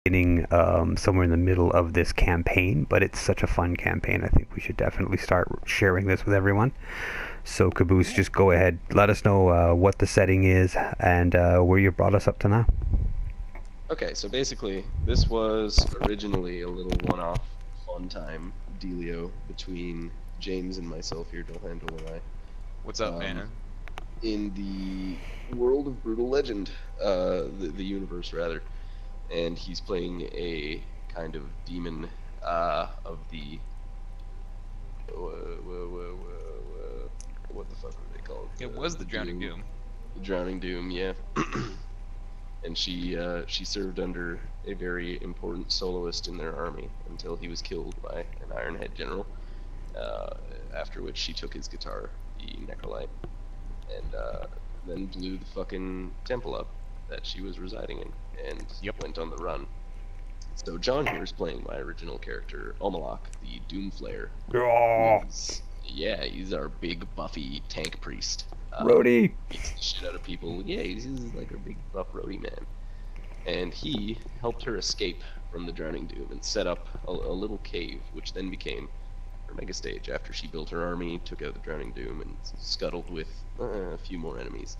beginning, somewhere in the middle of this campaign, but it's such a fun campaign. I think we should definitely start sharing this with everyone. So Caboose, just go ahead, let us know what the setting is and where you brought us up to now. Okay, so basically, this was originally a little one-off fun time dealio between James and myself here, Delhandle and I. What's up, man? In the world of Brutal Legend, the universe rather, and he's playing a kind of demon of the what the fuck were they called? It was the Drowning Doom. The Drowning Doom, yeah. And she served under a very important soloist in their army until he was killed by an Ironhead general. After which she took his guitar, the Necrolite, and then blew the fucking temple up that she was residing in, and went on the run. So John here is playing my original character, Omalack, the Doomflayer. Oh. He's our big buffy tank priest. Roadie! Beats the shit out of people. Yeah, he's like a big buff roadie man. And he helped her escape from the Drowning Doom and set up a little cave, which then became her mega stage after she built her army, took out the Drowning Doom, and scuttled with a few more enemies.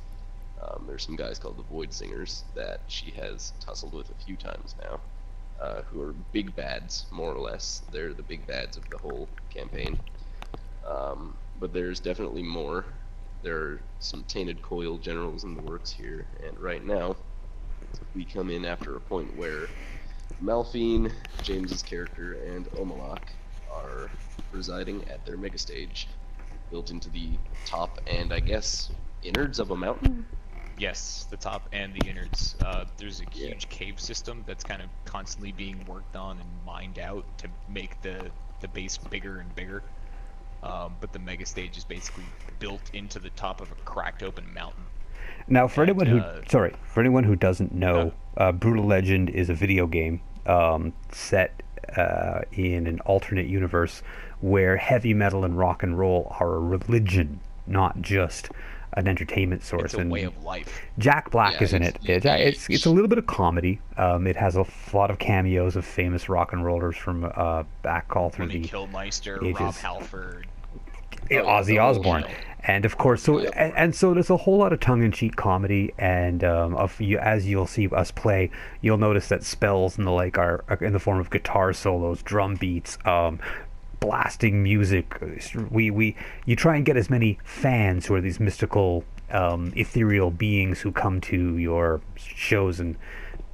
There's some guys called the Void Singers that she has tussled with a few times now, who are big bads, more or less. They're the big bads of the whole campaign. But there's definitely more. There are some Tainted Coil generals in the works here, and right now we come in after a point where Malphine, James's character, and Omalack are residing at their megastage, built into the top and, I guess, innards of a mountain? Yes, the top and the innards. There's a huge cave system that's kind of constantly being worked on and mined out to make the base bigger and bigger. But the mega stage is basically built into the top of a cracked open mountain. Now, for anyone who doesn't know, Brutal Legend is a video game set in an alternate universe where heavy metal and rock and roll are a religion, not just an entertainment source. It's a way of life. Jack Black is in it. It's a little bit of comedy. It has a lot of cameos of famous rock and rollers from back all through the Killmeister, ages. Rob Halford, Ozzy Osbourne, and of course, so there's a whole lot of tongue-in-cheek comedy, and as you'll see us play, you'll notice that spells and the like are in the form of guitar solos, drum beats, blasting music. You try and get as many fans who are these mystical, ethereal beings who come to your shows and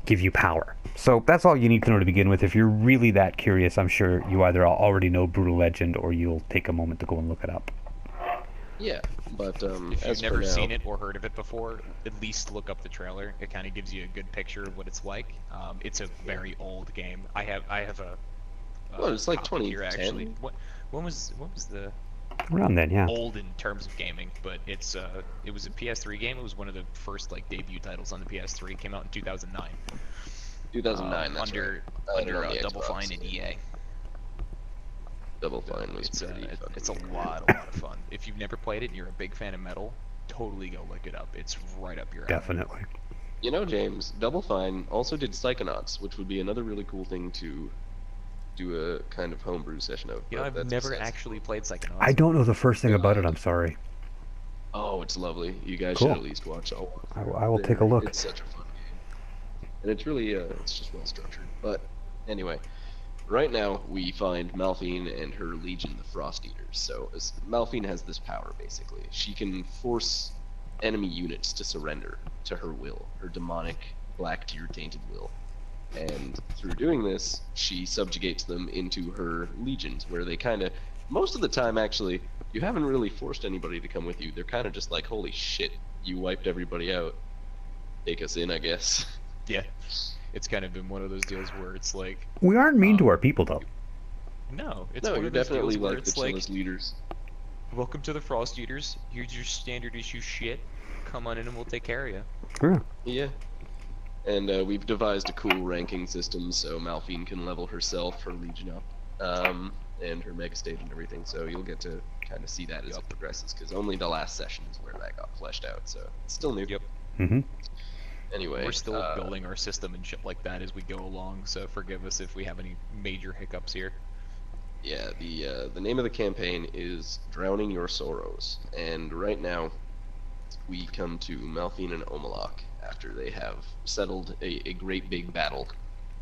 give you power. So that's all you need to know to begin with. If you're really that curious, I'm sure you either already know Brutal Legend or you'll take a moment to go and look it up. Yeah, but if you've never seen it or heard of it before, at least look up the trailer. It kind of gives you a good picture of what it's like. It's a very old game. I have a well, it's like 2010 here actually. When was the around then? Yeah. Old in terms of gaming, but it was a PS3 game. It was one of the first like debut titles on the PS3. It came out in 2009. 2009. That's under Double Fine and EA. Double Fine was it's a lot of fun. If you've never played it and you're a big fan of metal, totally go look it up. It's right up your alley. Definitely. You know, James, Double Fine also did Psychonauts, which would be another really cool thing to do a kind of homebrew session of. You know, I've never actually played Psychonauts. I don't know the first thing about it. I'm sorry. Oh, it's lovely. You guys should at least watch it. I will take a look. It's such a fun game, and it's really it's just well structured. But anyway, right now we find Malphine and her legion, the Frosteaters. So Malphine has this power basically. She can force enemy units to surrender to her will, her demonic black tear tainted will. And through doing this, she subjugates them into her legions, where they kind of, most of the time actually, you haven't really forced anybody to come with you. They're kind of just like, holy shit, you wiped everybody out. Take us in, I guess. Yeah, it's kind of been one of those deals where it's like... We aren't mean to our people, though. No, it's one of you're those definitely deals where like the it's like, chillest leaders. welcome to the Frosteaters. Here's your standard issue shit. Come on in and we'll take care of you. Yeah. Yeah. And we've devised a cool ranking system so Malphine can level herself, her legion up, and her mega stage and everything. So you'll get to kind of see that as it progresses, because only the last session is where that got fleshed out. So it's still new. Yep. Mm-hmm. Anyway, We're still building our system and shit like that as we go along, so forgive us if we have any major hiccups here. yeah, the name of the campaign is Drowning Your Sorrows, and right now we come to Malphine and Omalack after they have settled a great big battle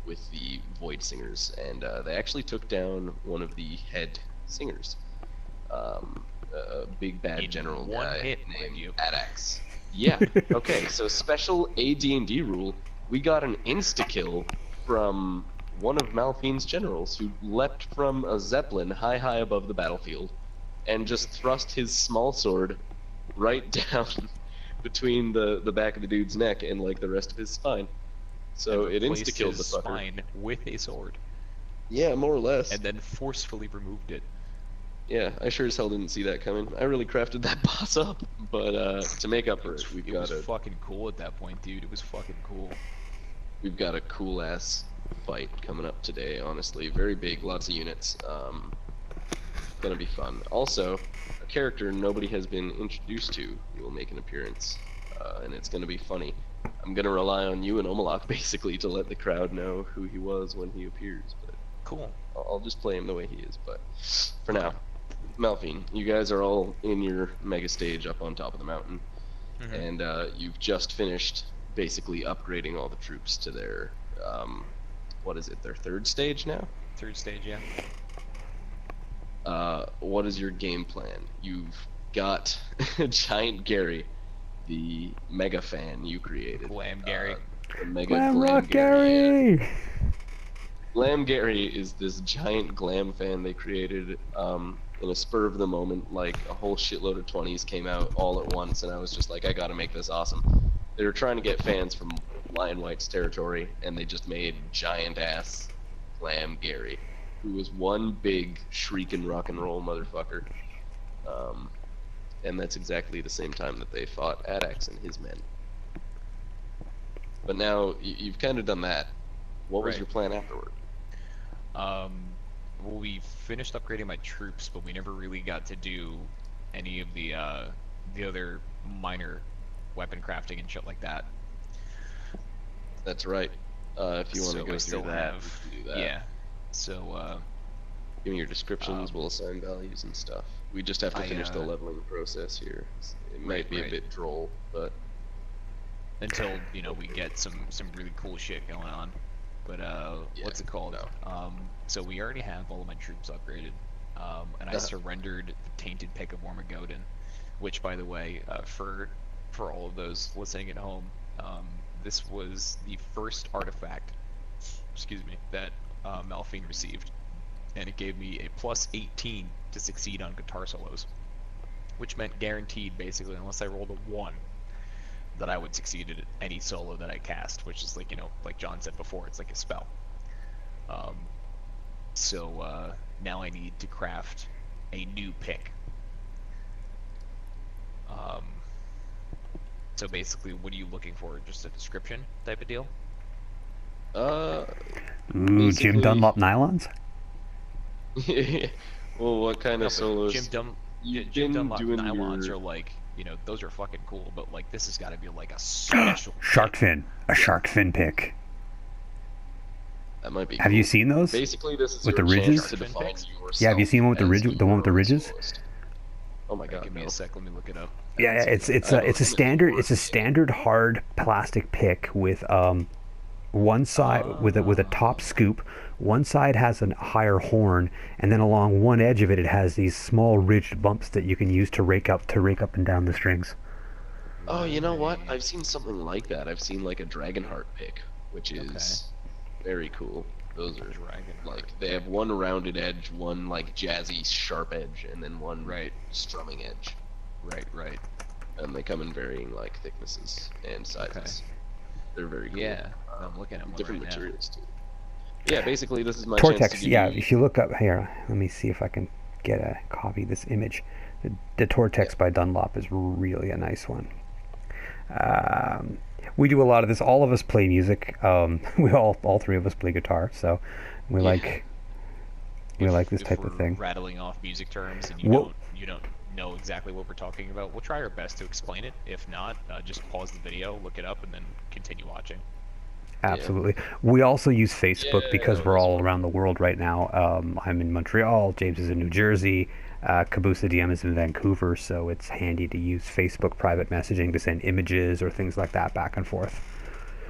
with the Void Singers, and they actually took down one of the head singers, a big bad In general one guy hit, mind named you. Adax. Yeah. Okay. So special AD&D rule. We got an insta kill from one of Malphine's generals who leapt from a zeppelin high above the battlefield, and just thrust his small sword right down between the back of the dude's neck and like the rest of his spine. So And it replaced insta killed the his fucker. spine with a sword, Yeah, more or less. and then forcefully removed it. Yeah, I sure as hell didn't see that coming. I really crafted that boss up, but to make up for it, It was fucking cool at that point, dude. It was fucking cool. we've got a cool ass fight coming up today. Honestly, very big, lots of units. Gonna be fun. Also, a character nobody has been introduced to will make an appearance, and it's gonna be funny. I'm gonna rely on you and Omalack basically to let the crowd know who he was when he appears, but Cool. I'll just play him the way he is. But for now, Malphine, you guys are all in your mega stage up on top of the mountain, and you've just finished basically upgrading all the troops to their, what is it, their third stage now? Third stage, yeah. What is your game plan? You've got Giant Gary, the mega fan you created. Glam Gary. The mega Glam Glam Rock Gary. Gary! Glam Gary is this giant glam fan they created in a spur of the moment. Like a whole shitload of 20s came out all at once, and I was just like, I gotta make this awesome. They were trying to get fans from Lion White's territory, and they just made giant ass Glam Gary, who was one big shrieking rock and roll motherfucker. And that's exactly the same time that they fought Adax and his men. But now you've kind of done that. What was Right. your plan afterward? Well, we finished upgrading my troops, but we never really got to do any of the other minor weapon crafting and shit like that. That's right. If you want So to I go still through that, have, we can do that. yeah. So Give me your descriptions. We'll assign values and stuff. We just have to finish the leveling process here. It might be a bit droll, but until we get some really cool shit going on. But what's it called? no. So we already have all of my troops upgraded, and I surrendered the Tainted Pick of Ormagoden, which, by the way, for all of those listening at home, this was the first artifact, that Malphine received, and it gave me a plus 18 to succeed on guitar solos, which meant guaranteed, basically, unless I rolled a 1, that I would succeed at any solo that I cast, which is like John said before, it's like a spell. So now I need to craft a new pick. So basically, what are you looking for? Just a description type of deal? Ooh, Jim Basically- Dunlop nylons? Well, what kind of solos? Jim You've Jim been Dunlop doing nylons your- are like, those are fucking cool, but like this has got to be like a special Shark fin. A shark fin pick. That might be. Have you seen those? Basically, this is With your the ridges? chance to define yourself. Yeah, have you seen one with the as ridge- the one with the your ridges? soloist. Oh my god! Give me no. a sec, let me look it up. Yeah, it's a standard hard plastic pick with one side with a top scoop. One side has a higher horn, and then along one edge of it, it has these small ridged bumps that you can use to rake up and down the strings. Oh, you know what? I've seen something like that. I've seen like a Dragonheart pick, which is very cool. Those are like they have one rounded edge, one like jazzy sharp edge, and then one strumming edge. Right. And they come in varying like thicknesses and sizes. They're very cool. Yeah, I'm looking at one different right now. materials too. Yeah, basically this is my chance Tortex, to give yeah. you... If you look up here, let me see if I can get a copy of this image. The Tortex by Dunlop is really a nice one. We do a lot of this. All of us play music. We all three of us play guitar, so we like We like this if type we're of thing. rattling off music terms and Well- you don't know exactly what we're talking about, we'll try our best to explain it. If not, just pause the video, look it up, and then continue watching. Absolutely. We also use Facebook Yeah, I because know we're this all one. around the world right now. I'm in Montreal, James is in New Jersey, Caboose the DM is in Vancouver, so it's handy to use Facebook private messaging to send images or things like that back and forth.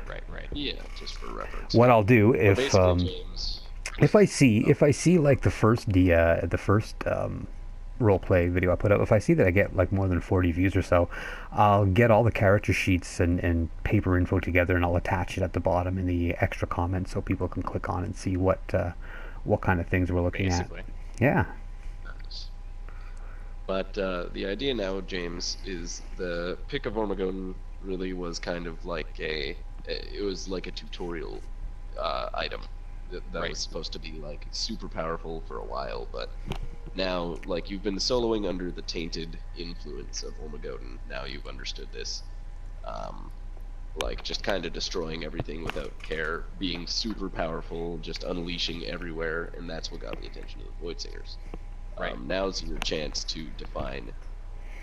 Right. Yeah, just for reference. What I'll do But if basically, James, if I see like the first role play video I put up, if I see that I get like more than 40 views or so, I'll get all the character sheets and paper info together, and I'll attach it at the bottom in the extra comments so people can click on and see what kind of things we're looking Basically. at. Yeah. but the idea now, James, is the pick of Ormagoden really was kind of like it was like a tutorial item that Right. was supposed to be like super powerful for a while, but now, like, you've been soloing under the tainted influence of Ormagoden. Now you've understood this. Like, just kind of destroying everything without care, being super powerful, just unleashing everywhere, and that's what got the attention of the Void Singers. Right. Now's your chance to define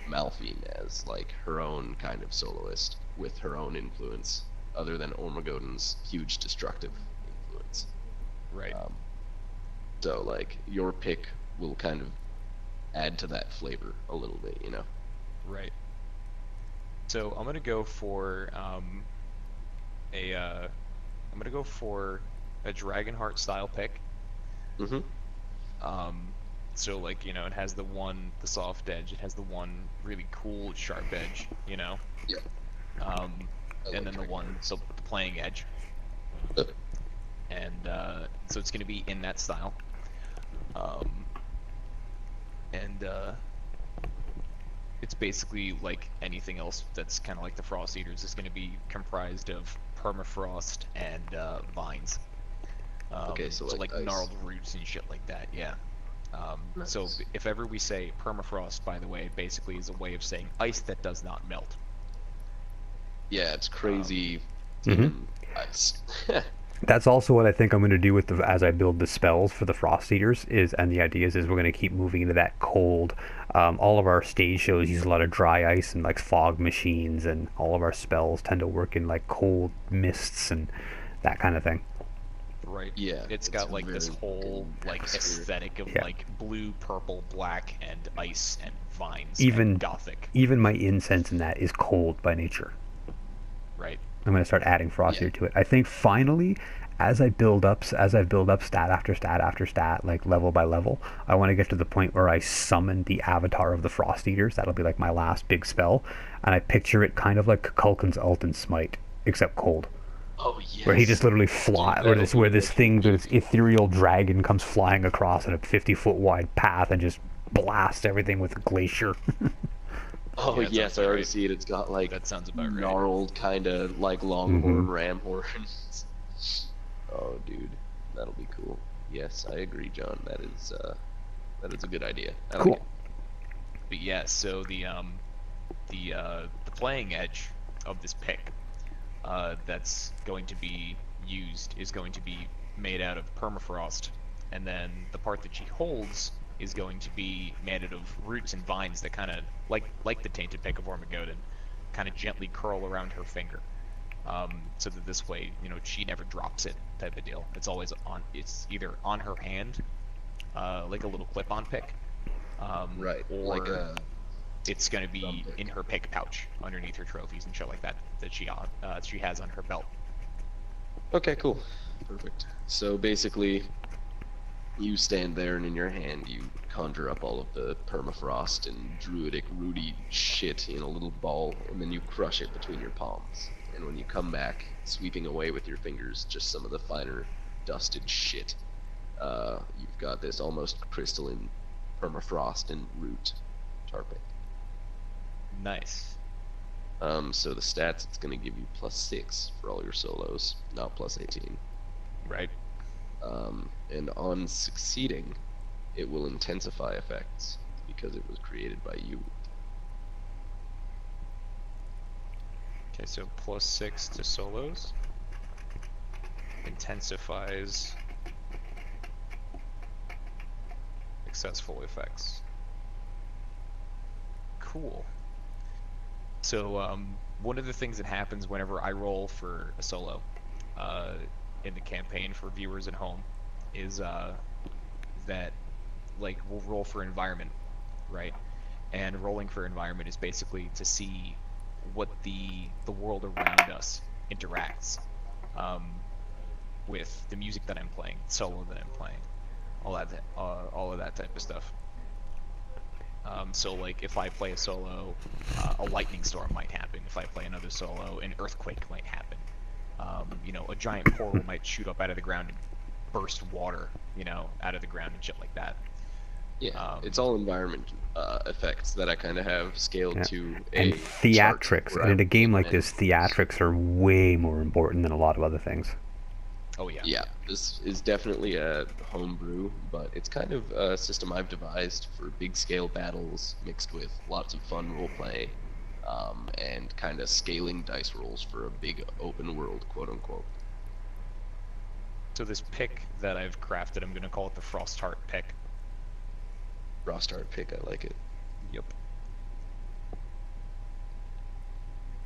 Malphine as, like, her own kind of soloist, with her own influence, other than Ormagoden's huge destructive influence. Right. So, like, your pick will kind of add to that flavor a little bit, you know? Right. So I'm gonna go for a Dragonheart style pick. Mm-hmm. So like, you know, it has the soft edge, it has the one really cool sharp edge, you know. Yeah. And then the playing edge. And so it's gonna be in that style. It's basically like anything else that's kind of like the Frosteaters. It's going to be comprised of permafrost and vines. Okay, so like ice. gnarled roots and shit like that. Yeah. So Nice. if ever we say permafrost, by the way, basically is a way of saying ice that does not melt. Yeah, it's crazy. Mhm. Ice. That's also what I think I'm going to do with as I build the spells for the Frosteaters and the idea is we're going to keep moving into that cold. All of our stage shows use a lot of dry ice and like fog machines, and all of our spells tend to work in like cold mists and that kind of thing. Right. Yeah, It's it's got like this very whole like atmospheric. aesthetic of Yeah. like blue, purple, black, and ice and vines. Even and gothic. Even my incense in that is cold by nature. Right. I'm going to start adding Frosteater to it. I think finally, as I build up stat after stat after stat, like level by level, I want to get to the point where I summon the avatar of the Frosteaters. That'll be like my last big spell, and I picture it kind of like Kulkin's ult and Smite, except cold, Oh yes. where he just literally flies, or this ethereal dragon comes flying across in a 50-foot wide path and just blasts everything with a glacier. Oh Yeah, that yes, sounds I already right. see it. It's got like That sounds about right. gnarled kind of like longhorn Mhm. ram horns. Oh dude, that'll be cool. Yes, I agree, John. That is a good idea. I like Cool. it. But yeah, so the playing edge of this pick that's going to be used is going to be made out of permafrost, and then the part that she holds is going to be made out of roots and vines that kind of like the tainted pick of Ormagoden, kind of gently curl around her finger, so that this way, you know, she never drops it, type of deal. It's always on. It's either on her hand, like a little clip-on pick, Right, or like a it's going to thumb be pick. in her pick pouch underneath her trophies and shit like that she has on her belt. Okay, cool. Perfect. So basically, you stand there and in your hand you conjure up all of the permafrost and druidic rooty shit in a little ball, and then you crush it between your palms. And when you come back, sweeping away with your fingers just some of the finer dusted shit, you've got this almost crystalline permafrost and root tar pick. Nice. So the stats, it's going to give you +6 for all your solos, not +18. Right. And on succeeding, it will intensify effects because it was created by you. Okay, so +6 to solos. Intensifies successful effects. Cool. So one of the things that happens whenever I roll for a solo in the campaign for viewers at home is that like we'll roll for environment, right? And rolling for environment is basically to see what the world around us interacts with the music that I'm playing, solo that I'm playing, all of that type of stuff. So like if I play a solo, a lightning storm might happen. If I play another solo, an earthquake might happen. You know, a giant portal might shoot up out of the ground and burst water, you know, out of the ground and shit like that. Yeah, it's all environment effects that I kind of have scaled to a and theatrics. And in a game like this, theatrics are way more important than a lot of other things. Oh yeah. Yeah, this is definitely a homebrew, but it's kind of a system I've devised for big scale battles mixed with lots of fun roleplay, and kind of scaling dice rolls for a big open world, quote unquote. So this pick that I've crafted, I'm gonna call it the Frosteater pick. Frosteater pick, I like it. Yep.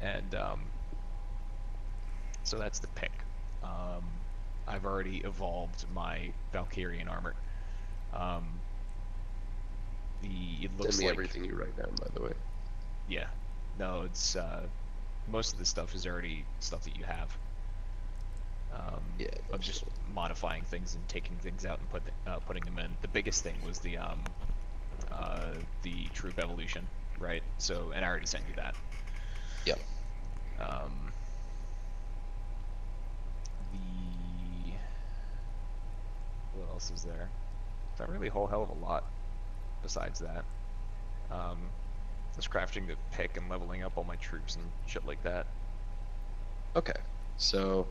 And so that's the pick. I've already evolved my Valkyrian armor. It looks Send me like everything you write down, by the way. yeah. No, it's most of the stuff is already stuff that you have. Yeah, I'm just modifying things and taking things out and putting them in. The biggest thing was the troop evolution, right? So, and I already sent you that. Yep. What else is there? Not really a whole hell of a lot besides that. Just crafting the pick and leveling up all my troops and shit like that. Okay, so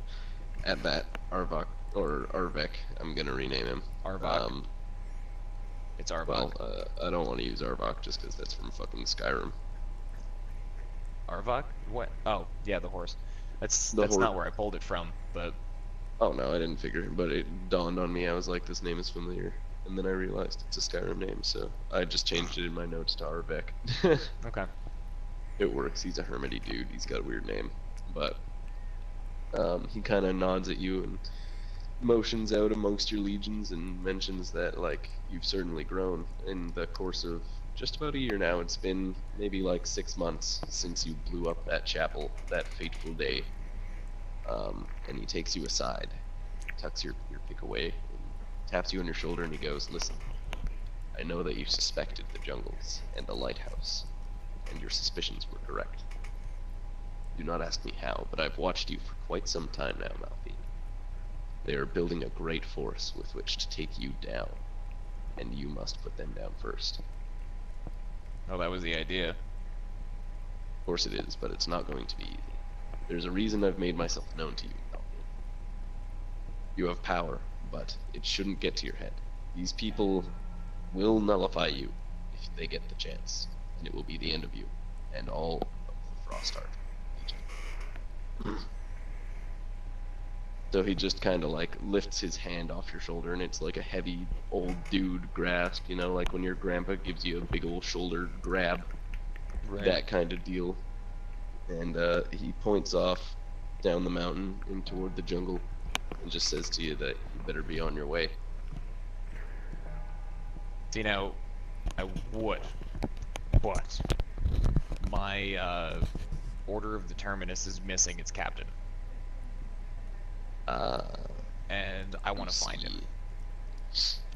at that Arvok or Arvek, I'm gonna rename him. Arvok. It's Arvok. Well, I don't want to use Arvok just because that's from fucking Skyrim. Arvok? What? Oh, yeah, the horse. That's horse. not where I pulled it from, but Oh no, I didn't figure, but it dawned on me. I was like, this name is familiar, and then I realized it's a Skyrim name, so I just changed it in my notes to Arvek. okay. It works. He's a hermity dude. He's got a weird name, but he kind of nods at you and motions out amongst your legions and mentions that like you've certainly grown in the course of just about a year now. It's been maybe like 6 months since you blew up that chapel that fateful day. And he takes you aside, tucks your pick away, and taps you on your shoulder, and he goes, "Listen, I know that you suspected the jungles and the lighthouse, and your suspicions were correct. Do not ask me how, but I've watched you for quite some time now, Malphine. They are building a great force with which to take you down, and you must put them down first. Oh, that was the idea. Of course it is, but it's not going to be easy. There's a reason I've made myself known to you, Malphine. You have power, but it shouldn't get to your head. These people will nullify you if they get the chance, and it will be the end of you, and all of the Frosteater Legion." So he just kind of like lifts his hand off your shoulder, and it's like a heavy old dude grasp, you know, like when your grandpa gives you a big old shoulder grab, Right. that kind of deal. And he points off down the mountain and toward the jungle, and just says to you that you better be on your way. So, you know, I would, but my Order of the Terminus is missing its captain, and I want to find him.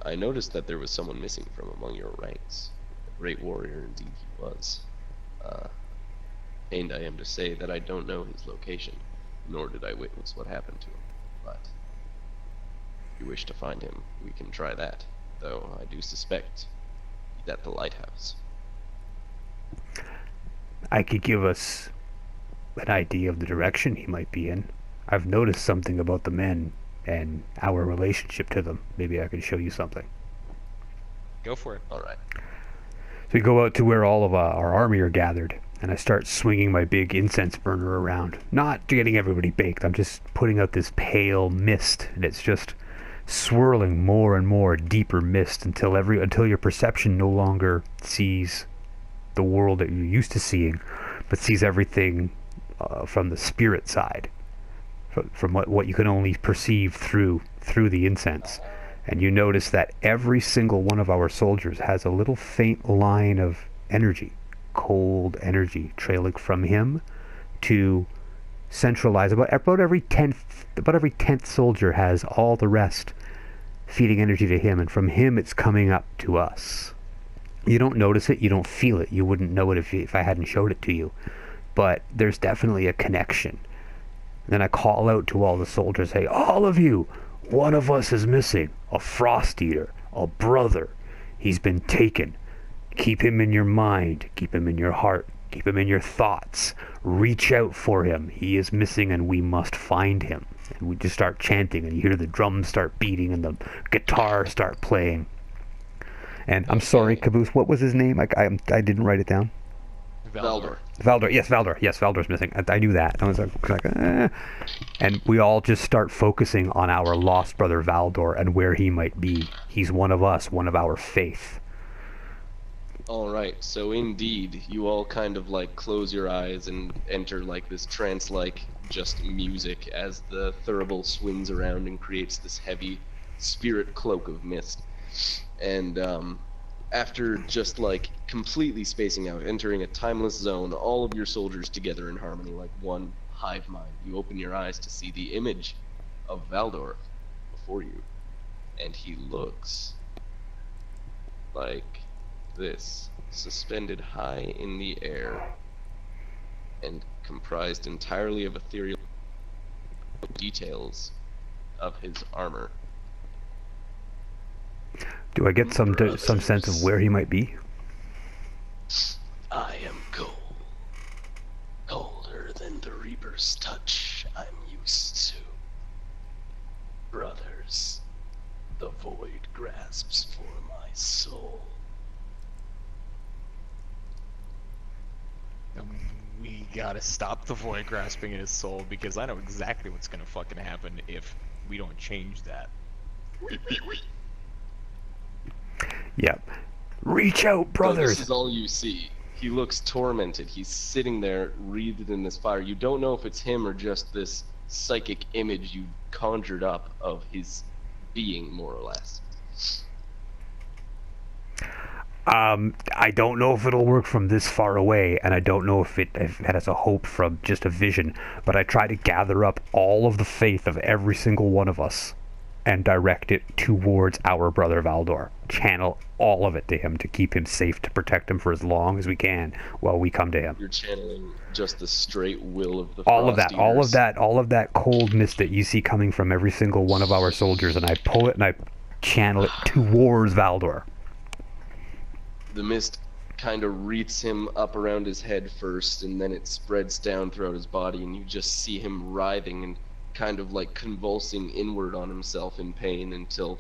I noticed that there was someone missing from among your ranks. A great warrior indeed he was. Pained I am to say that I don't know his location, nor did I witness what happened to him. But if you wish to find him, we can try that, though I do suspect he's at the lighthouse. I could give us an idea of the direction he might be in. I've noticed something about the men and our relationship to them. Maybe I can show you something. Go for it. All right. So we go out to where all of our army are gathered, and I start swinging my big incense burner around. Not getting everybody baked, I'm just putting out this pale mist, and it's just swirling more and more deeper mist until your perception no longer sees the world that you're used to seeing, but sees everything from the spirit side, from what you can only perceive through the incense. And you notice that every single one of our soldiers has a little faint line of energy, cold energy, trailing from him to centralize. About every 10th soldier has all the rest feeding energy to him, and from him it's coming up to us. You don't notice it, you don't feel it, you wouldn't know it if I hadn't showed it to you. But there's definitely a connection. And then I call out to all the soldiers, hey, all of you, one of us is missing. A Frosteater, a brother. He's been taken. Keep him in your mind, keep him in your heart, keep him in your thoughts. Reach out for him. He is missing and we must find him. And we just start chanting, and you hear the drums start beating and the guitar start playing. And I'm sorry, Caboose, what was his name? I didn't write it down. Valdor. Valdor. Yes, Valdor's missing. I knew that. I was like And we all just start focusing on our lost brother Valdor and where he might be. He's one of us, one of our faith. Alright, so indeed, you all kind of like close your eyes and enter like this trance-like just music as the thurible swings around and creates this heavy spirit cloak of mist. And after just like completely spacing out, entering a timeless zone, all of your soldiers together in harmony like one hive mind, you open your eyes to see the image of Valdor before you. And he looks like this, suspended high in the air and comprised entirely of ethereal details of his armor. Do I get some sense of where he might be? I am cold. Colder than the Reaper's touch I'm used to. Brothers, the void grasps for my soul. We gotta stop the void grasping in his soul, because I know exactly what's gonna fucking happen if we don't change that. Yep. Reach out, brothers! So this is all you see. He looks tormented. He's sitting there, wreathed in this fire. You don't know if it's him or just this psychic image you conjured up of his being, more or less. I don't know if it'll work from this far away, and I don't know if it has a hope from just a vision, but I try to gather up all of the faith of every single one of us and direct it towards our brother Valdor. Channel all of it to him to keep him safe, to protect him for as long as we can while we come to him. You're channeling just the straight will of the all of that cold mist that you see coming from every single one of our soldiers, and I pull it and I channel it towards Valdor. The mist kind of wreaths him up around his head first, and then it spreads down throughout his body, and you just see him writhing and kind of like convulsing inward on himself in pain until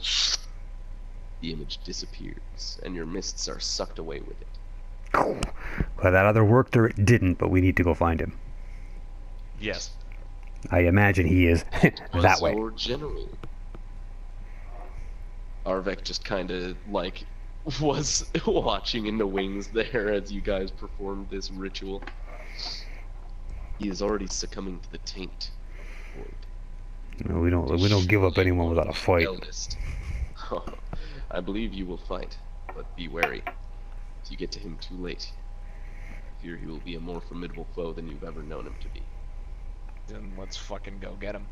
the image disappears and your mists are sucked away with it. Cool. Well, that either worked or it didn't, but we need to go find him. Yes. I imagine he is that way. Your general. Arvek just kind of like was watching in the wings there as you guys performed this ritual. He is already succumbing to the taint. No, we don't give up anyone without a fight. Eldest. I believe you will fight, but be wary. If you get to him too late, I fear he will be a more formidable foe than you've ever known him to be. Then let's fucking go get him.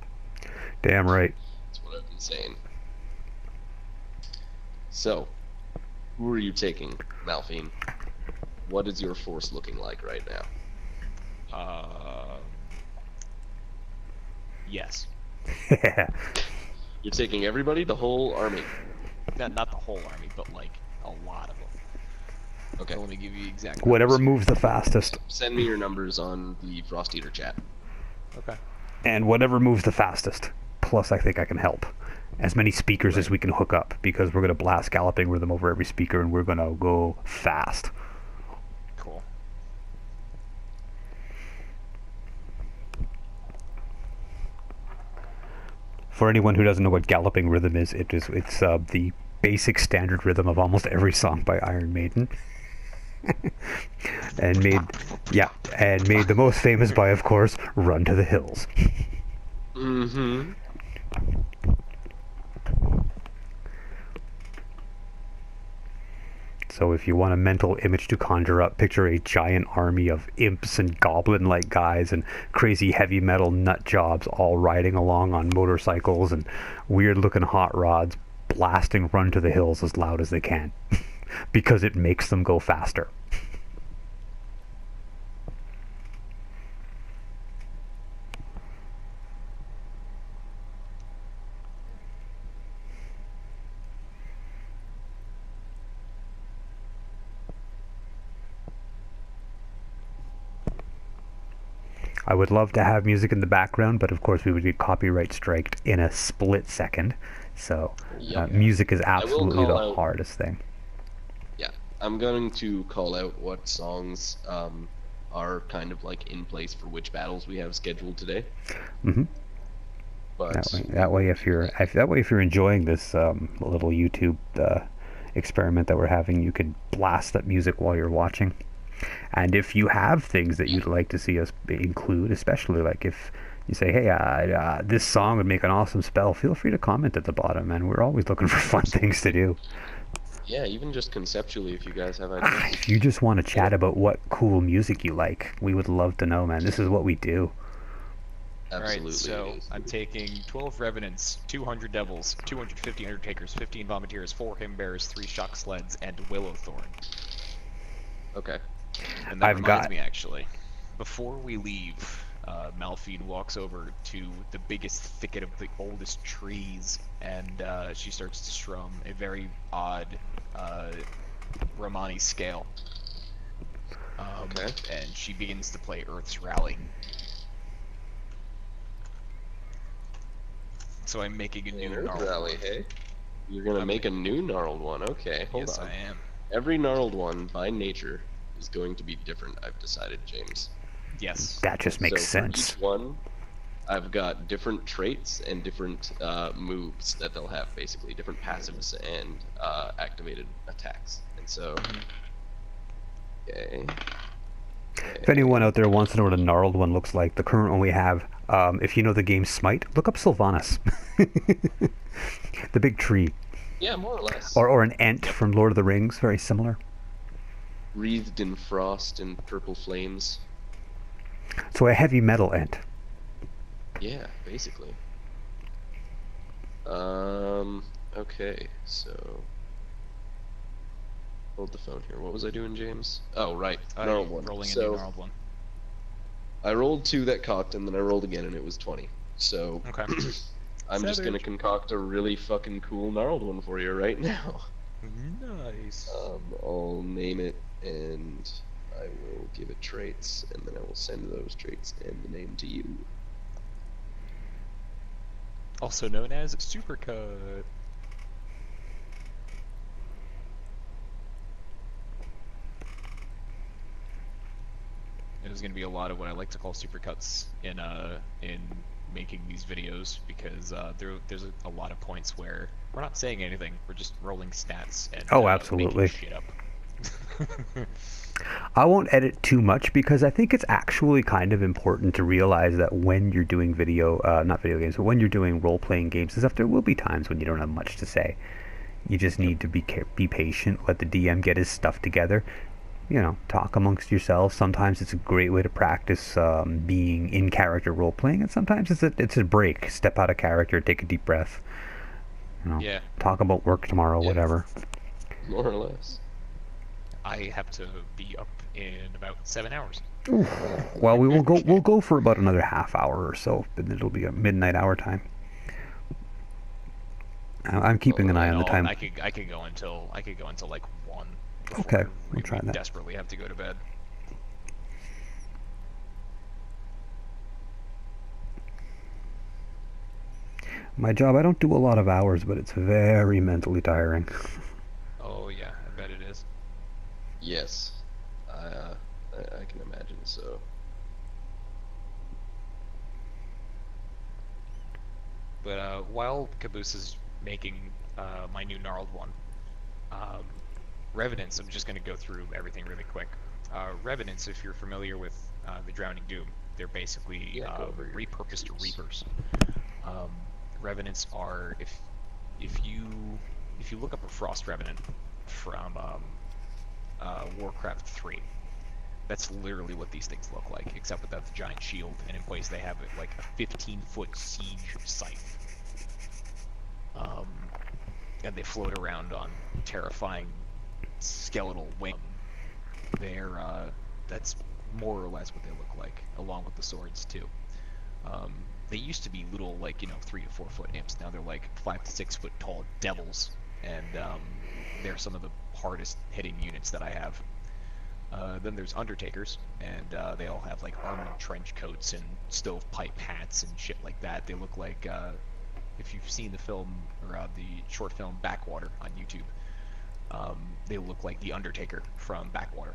Damn right. That's what I've been saying. So, who are you taking, Malphine? What is your force looking like right now? Yes. You're taking everybody, the whole army? Not the whole army, but like a lot of them. Okay. So let me give you exact Whatever numbers. moves the fastest. Send me your numbers on the Frosteater chat. Okay. And whatever moves the fastest. Plus, I think I can help. As many speakers as we can hook up, because we're going to blast Galloping Rhythm over every speaker, and we're going to go fast. Cool. For anyone who doesn't know what galloping rhythm is, it's the basic standard rhythm of almost every song by Iron Maiden. and made the most famous by, of course, Run to the Hills. Mm-hmm. So if you want a mental image to conjure up, picture a giant army of imps and goblin-like guys and crazy heavy metal nut jobs all riding along on motorcycles and weird-looking hot rods, blasting Run to the Hills as loud as they can. Because it makes them go faster. I would love to have music in the background, but of course we would get copyright striked in a split second. So music is absolutely the hardest thing. Yeah, I'm going to call out what songs are kind of like in place for which battles we have scheduled today. Mm-hmm. But that way, if you're enjoying this little YouTube experiment that we're having, you could blast that music while you're watching. And if you have things that you'd like to see us include, especially like if you say, hey, this song would make an awesome spell, feel free to comment at the bottom, and we're always looking for fun things to do. Yeah, even just conceptually, if you guys have ideas. If you just want to chat about what cool music you like, we would love to know, man. This is what we do. Absolutely. Alright, so I'm taking 12 Revenants, 200 Devils, 250 Undertakers, 15 Vomiteers, 4 Himbears, 3 Shock Sleds, and Willowthorn. Okay. And that reminds me, actually, before we leave, Malphine walks over to the biggest thicket of the oldest trees, and she starts to strum a very odd Romani scale. Okay. And she begins to play Earth's Rally. So I'm making a new gnarled rally, one. hey? You're gonna make a new gnarled one, okay, hold on. Yes, I am. Every gnarled one, by nature, is going to be different, I've decided, James. Yes. That just makes sense. For each one, I've got different traits and different moves that they'll have, basically. Different passives and activated attacks. And so... Okay. If anyone out there wants to know what a gnarled one looks like, the current one we have, if you know the game Smite, look up Sylvanas. The big tree. Yeah, more or less. Or an Ent from Lord of the Rings, very similar. Wreathed in frost and purple flames. So a heavy metal Ent. Yeah, basically. Okay, so... Hold the phone here. What was I doing, James? Oh, right. Gnarled one. Rolling a new gnarled one. I rolled 2 that cocked, and then I rolled again, and it was 20. So... Okay. I'm just gonna concoct a really fucking cool gnarled one for you right now. Nice. I'll name it, and I will give it traits, and then I will send those traits and the name to you. Also known as Supercut. There's going to be a lot of what I like to call supercuts in making these videos, because there's a lot of points where we're not saying anything, we're just rolling stats and absolutely. making shit up. I won't edit too much because I think it's actually kind of important to realize that when you're doing not video games, but when you're doing role-playing games and stuff, there will be times when you don't have much to say. You just need to be patient, let the DM get his stuff together. You know, talk amongst yourselves. Sometimes it's a great way to practice being in character role playing, and sometimes it's a break. Step out of character, take a deep breath. You know, Yeah. talk about work tomorrow, whatever. More or less. I have to be up in about 7 hours. Ooh. Well, we'll go for about another half hour or so, and it'll be a midnight hour time. I'm keeping an eye on the time. I could go until like 1. Okay, we'll try that. Desperately have to go to bed. My job, I don't do a lot of hours, but it's very mentally tiring. Oh yeah, I bet it is. Yes. I can imagine so. But while Caboose is making my new gnarled one, Revenants, I'm just going to go through everything really quick. Revenants, if you're familiar with the Drowning Doom, they're basically repurposed Reapers. Revenants are, if you look up a Frost Revenant from Warcraft 3, that's literally what these things look like, except without the giant shield, and in place they have like a 15-foot siege scythe. And they float around on terrifying skeletal wing. That's more or less what they look like, along with the swords too. They used to be little, like, 3 to 4 foot imps. Now they're like 5 to 6 foot tall devils, and they're some of the hardest hitting units that I have. Then there's Undertakers, and they all have like armored trench coats and stovepipe hats and shit like that. They look like, if you've seen the film, or the short film Backwater on YouTube, they look like the Undertaker from Backwater.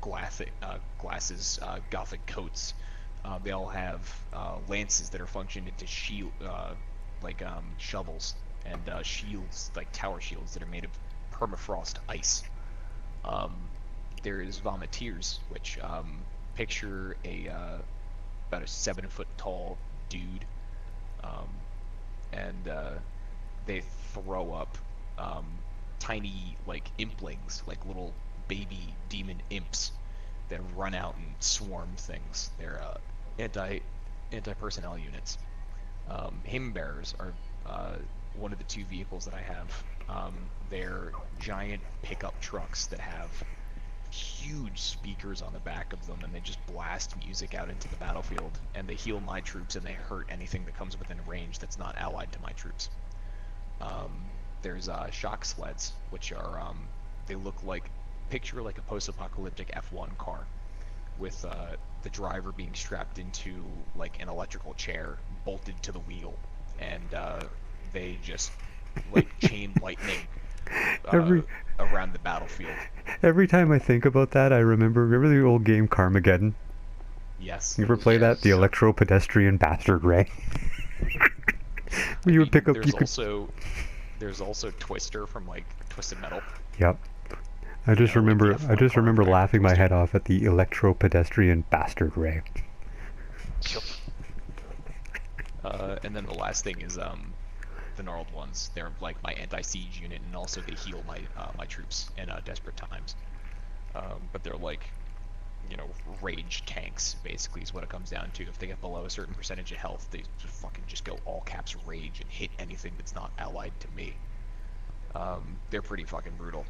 Glasses, gothic coats. They all have lances that are functioned into shield, shovels, and shields, like tower shields that are made of permafrost ice. There's Vomiteers, which picture about a 7-foot tall dude, and they throw up tiny like implings, like little baby demon imps that run out and swarm things. They're anti-personnel units. Hymn bearers are one of the 2 vehicles that I have. They're giant pickup trucks that have huge speakers on the back of them, and they just blast music out into the battlefield, and they heal my troops and they hurt anything that comes within range that's not allied to my troops. There's shock sleds, which are they look like, picture like a post-apocalyptic F1 car, with the driver being strapped into like an electrical chair bolted to the wheel, and they just like chain lightning around the battlefield. Every time I think about that, I remember the old game Carmageddon? Yes. You ever play that? The electro-pedestrian bastard ray? You would pick up. There's also Twister from like Twisted Metal. Yep. I just remember laughing my head off at the electro-pedestrian bastard ray. And then the last thing is the gnarled ones. They're like my anti-siege unit, and also they heal my troops in desperate times. But they're like, rage tanks, basically, is what it comes down to. If they get below a certain percentage of health, they just go all caps rage and hit anything that's not allied to me. They're pretty fucking brutal.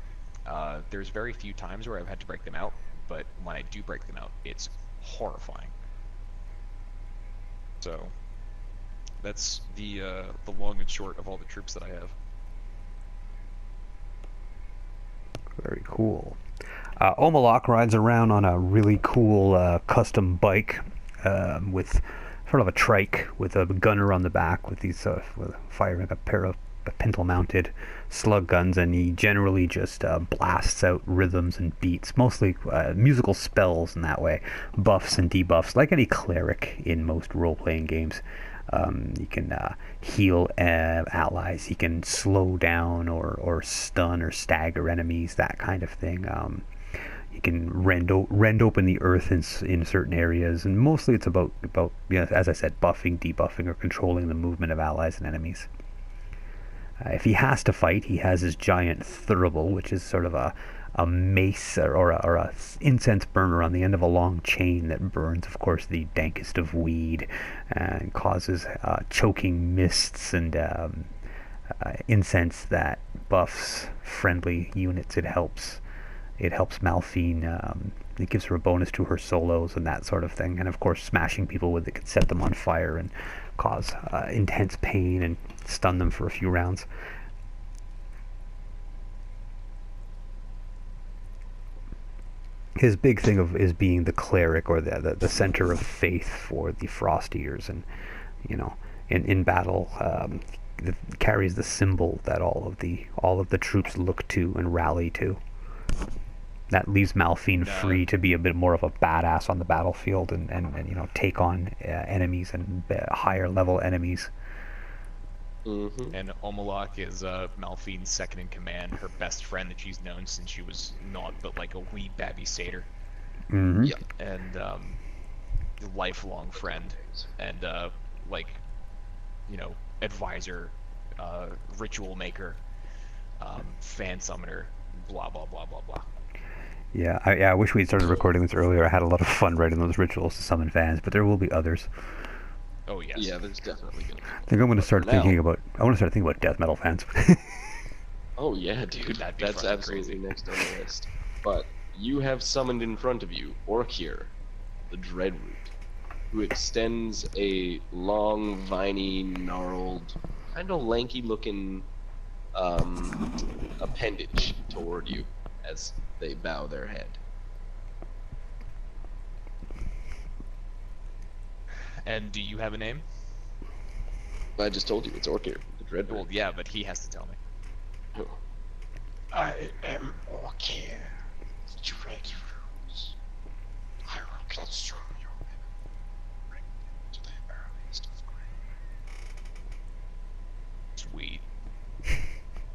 There's very few times where I've had to break them out, but when I do break them out, it's horrifying. So that's the long and short of all the troops that I have. Very cool. Omalack rides around on a really cool custom bike with sort of a trike with a gunner on the back, with these firing a pair of pintle-mounted slug guns, and he generally just blasts out rhythms and beats, mostly musical spells in that way, buffs and debuffs, like any cleric in most role-playing games. You can heal allies, he can slow down or stun or stagger enemies, that kind of thing. You can rend open the earth in certain areas, and mostly it's about as I said, buffing, debuffing, or controlling the movement of allies and enemies. If he has to fight, he has his giant thurible, which is sort of a mace or a incense burner on the end of a long chain that burns, of course, the dankest of weed and causes choking mists and incense that buffs friendly units. It helps Malphine. It gives her a bonus to her solos and that sort of thing. And of course, smashing people with it could set them on fire and cause intense pain and stun them for a few rounds. His big thing is being the cleric, or the center of faith for the Frosteaters, and in battle carries the symbol that all of the troops look to and rally to. That leaves Malphine No. free to be a bit more of a badass on the battlefield and you know, take on enemies and higher level enemies. Mm-hmm. And Omalack is Malphine's second in command, her best friend that she's known since she was naught but like a wee babby satyr. Mm-hmm. Yep. And lifelong friend, and like, you know, advisor, ritual maker, fan summoner, blah blah blah blah blah. Yeah, I wish we'd started recording this earlier. I had a lot of fun writing those rituals to summon fans, but there will be others. Oh yes. Yeah, there's definitely gonna be. I think I'm going to start thinking about. I want to start thinking about death metal fans. Oh yeah, dude, That'd be that's fucking absolutely crazy. next on the list. But you have summoned in front of you Orkir, the Dreadroot, who extends a long, viney, gnarled, kind of lanky-looking appendage toward you as they bow their head. And do you have a name? I just told you, it's Orkir, the Dreadroot. Well, yeah, but he has to tell me. I am Orkir, the Dreadroot. I will consume your women, bring them to the earliest of grave. Sweet.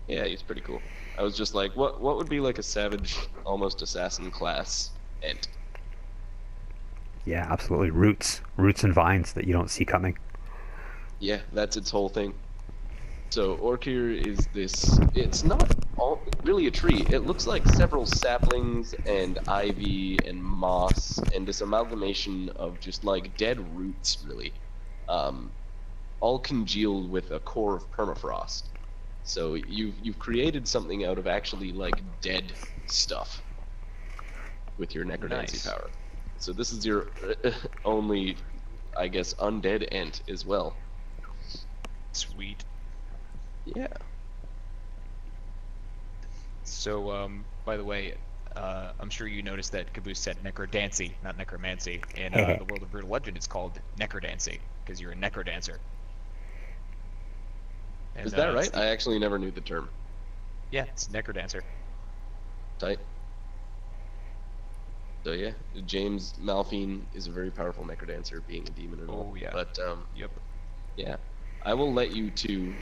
Yeah, he's pretty cool. I was just like, what would be like a savage, almost assassin class ent? Yeah, absolutely. Roots and vines that you don't see coming. Yeah, that's its whole thing. So Orkir is this. It's not really a tree. It looks like several saplings and ivy and moss and this amalgamation of just like dead roots, really, all congealed with a core of permafrost. So you've created something out of actually like dead stuff with your necromancy Nice. power. So this is your only, I guess, undead ent as well. Sweet. Yeah. So, by the way, I'm sure you noticed that Caboose said necrodancy, not necromancy. In the world of Brutal Legend, it's called necrodancy, because you're a necrodancer. And, Is that it's right? the- I actually never knew the term. Yeah, it's necrodancer. Tight. So yeah, James Malphine is a very powerful necrodancer, being a demon and all. Oh, yeah. But Yep. yeah, I will let you two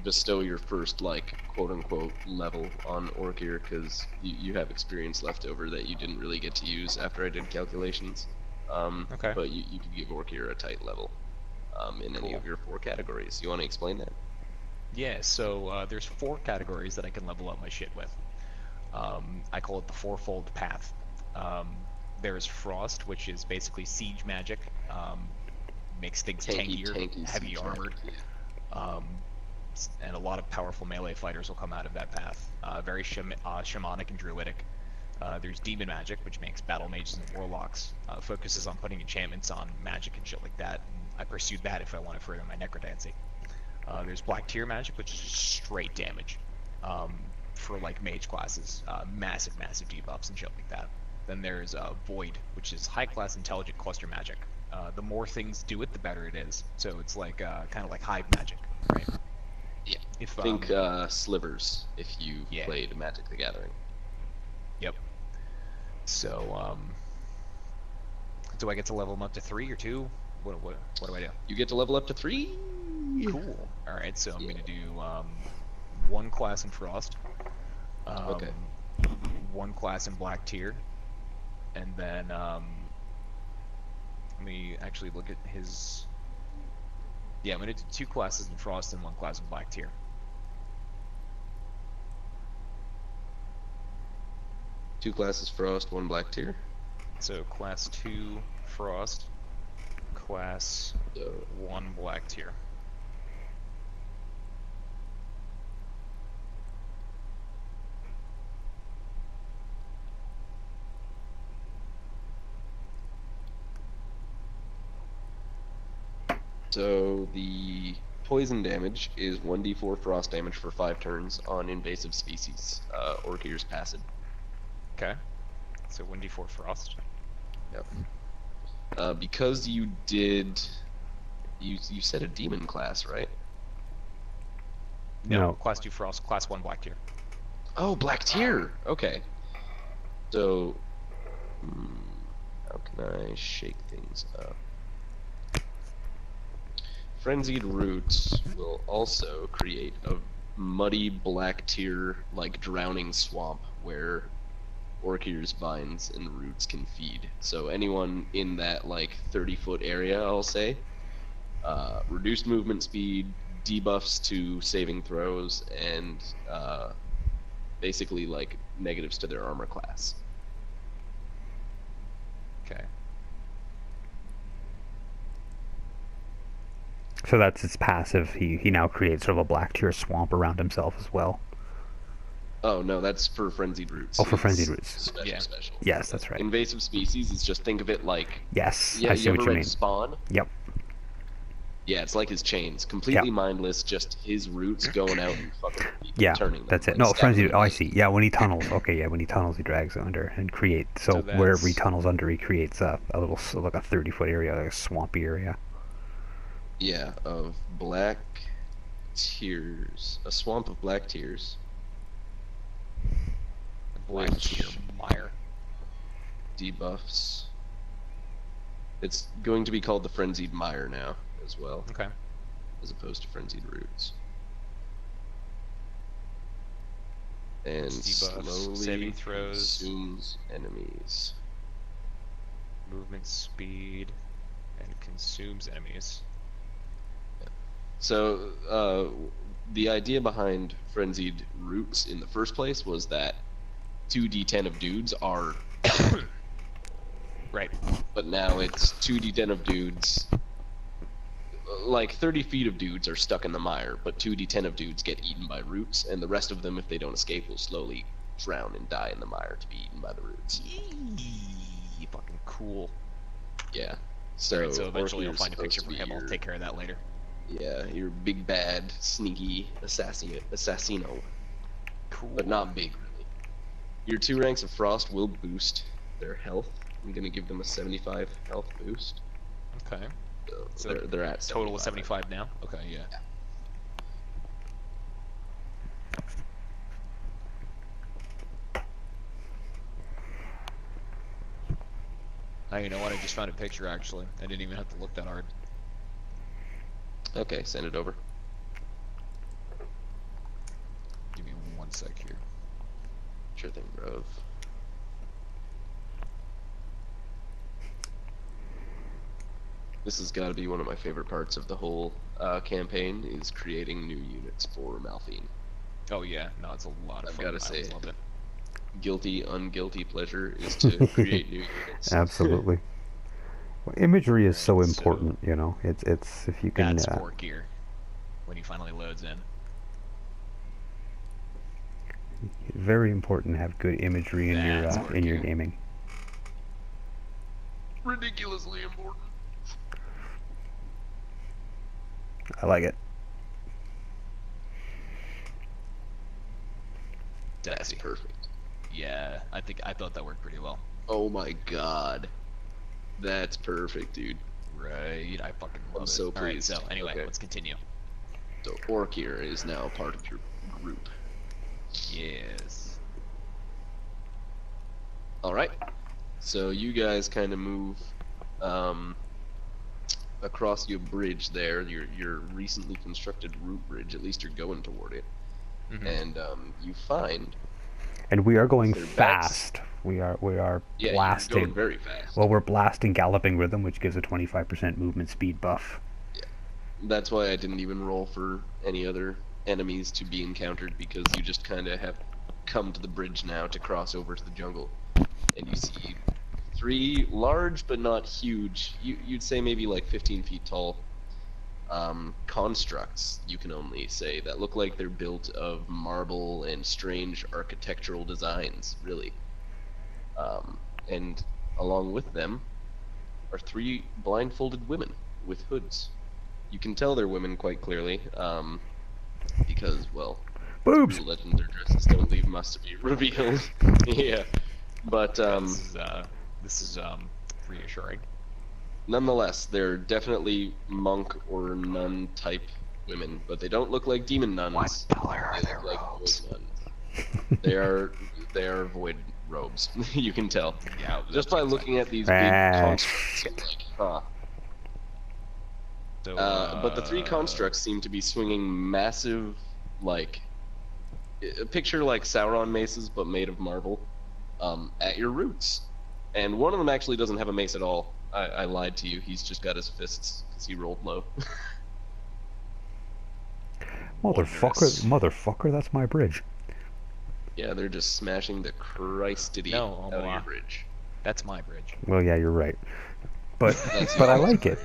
bestow your first like quote unquote level on Orkir because you have experience left over that you didn't really get to use after I did calculations. Okay. But you could give Orkir a tight level in any Cool. of your 4 categories. You want to explain that? Yeah, so there's 4 categories that I can level up my shit with. I call it the fourfold path. There's Frost, which is basically siege magic. Makes things tankier, Tanky heavy siege armored. magic, And a lot of powerful melee fighters will come out of that path. Very shamanic and druidic. There's demon magic, which makes battle mages and warlocks. Focuses on putting enchantments on magic and shit like that. And I pursued that if I want to further my necrodancy. There's black tier magic, which is just straight damage for like mage classes. Massive debuffs and shit like that. Then there's void, which is high class intelligent cluster magic. The more things do it, the better it is. So it's like kind of like hive magic, right? Yeah. If Think slivers if you yeah. played Magic the Gathering. Yep. So do I get to level them up to 3 or 2? What do I do? You get to level up to 3. Cool. All right, so I'm Yeah. gonna do 1 class in Frost. Okay. 1 class in Black Tier, and then let me actually look at his. Yeah, I'm gonna do 2 classes in Frost and 1 class in Black Tier. 2 classes Frost, 1 Black Tier. So class 2 Frost, class So 1 Black Tier. So the poison damage is 1d4 frost damage for 5 turns on invasive species. Orkir's passive. Okay. So 1d4 Frost. Yep. Because you did, you said a demon class, right? No. Class 2 Frost, class 1 Black Tier. Oh, Black Tier. Okay. So, how can I shake things up? Frenzied Roots will also create a muddy black tier, like drowning swamp where Orchid's vines and roots can feed. So anyone in that like 30-foot area, I'll say, reduced movement speed, debuffs to saving throws, and basically like negatives to their armor class. Okay. So that's its passive. He now creates sort of a black tier swamp around himself as well. Oh no, that's for Frenzied Roots. Oh, for Frenzied Roots. Special, Yeah. special. Yes, that's right. Invasive species is just think of it like Yes, yeah, I see you what ever you read mean. Spawn? Yep. Yeah, it's like his chains, completely Yep. mindless, just his roots going out and fucking people, Yeah, turning them. that's it. like, No, stabbing Frenzied. them Oh, I with- see. Yeah, when he tunnels. Okay, yeah, when he tunnels, he drags under and creates. So, So wherever he that's- tunnels under, he creates a little, like a 30-foot area, like a swampy area. Yeah, of black tears, a swamp of black tears. Black Which tier mire. debuffs. It's going to be called the Frenzied Mire now, as well, Okay. as opposed to Frenzied Roots. And Debuffs, slowly saving throws. consumes enemies. Movement speed and consumes enemies. So, the idea behind Frenzied Roots in the first place was that 2d10 of dudes are, Right. but now it's 2d10 of dudes. Like 30 feet of dudes are stuck in the mire, but 2d10 of dudes get eaten by roots, and the rest of them, if they don't escape, will slowly drown and die in the mire to be eaten by the roots. Yee, fucking cool. Yeah. So, Alright, so eventually I'll Orchid's find a picture supposed for to be him. I'll your- take care of that later. Yeah, your big bad, sneaky assassino, Cool. but not big really. Your 2 ranks of frost will boost their health. I'm gonna give them a 75 health boost. Okay. So So they're at Total of 75. 75 now? Okay, yeah. Oh, you know what? I just found a picture actually. I didn't even have to look that hard. Okay, send it over. Give me 1 sec here. Sure thing, bro. This has got to be one of my favorite parts of the whole campaign, is creating new units for Malphine. Oh yeah, no, it's a lot of I've fun. gotta I always say. love it. Guilty, unguilty pleasure is to create new units. Absolutely. Well, imagery is so Right, so- important, you know. It's if you can. That's Fort Gear when he finally loads in. Very important to have good imagery in That's your working. gaming. Ridiculously important. I like it. That's Sexy. perfect. Yeah, I thought that worked pretty well. Oh my god. That's perfect, dude. Right, I fucking love it. so Alright, pleased. so anyway, Okay. let's continue. So Orkir is now part of your group. Yes. Alright. So you guys kind of move across your bridge there, your recently constructed root bridge, at least you're going toward it. Mhm. And you find, And we are going Their backs- fast. We are yeah, you're blasting. going very fast. Well, we're blasting Galloping Rhythm, which gives a 25% movement speed buff. That's why I didn't even roll for any other enemies to be encountered, because you just kind of have come to the bridge now to cross over to the jungle. And you see 3 large but not huge, you'd say maybe like 15 feet tall, constructs, you can only say, that look like they're built of marble and strange architectural designs, really. And along with them are 3 blindfolded women with hoods. You can tell they're women quite clearly, because, well, Boobs! true legends or dresses don't leave much to be revealed. Yeah, but This is reassuring. nonetheless, they're definitely monk or nun type women, but they don't look like demon nuns. What color are They their look like robes? void nuns. They are void robes. You can tell. Yeah, Just by looking at these big constructs, you're like, huh. So, But the three constructs seem to be swinging massive, like, picture like Sauron maces, but made of marble, at your roots. And one of them actually doesn't have a mace at all. I lied to you. He's just got his fists because he rolled low. Motherfucker, that's my bridge. Yeah, they're just smashing the Christity out of your bridge. That's my bridge. Well, yeah, you're right. But I like it.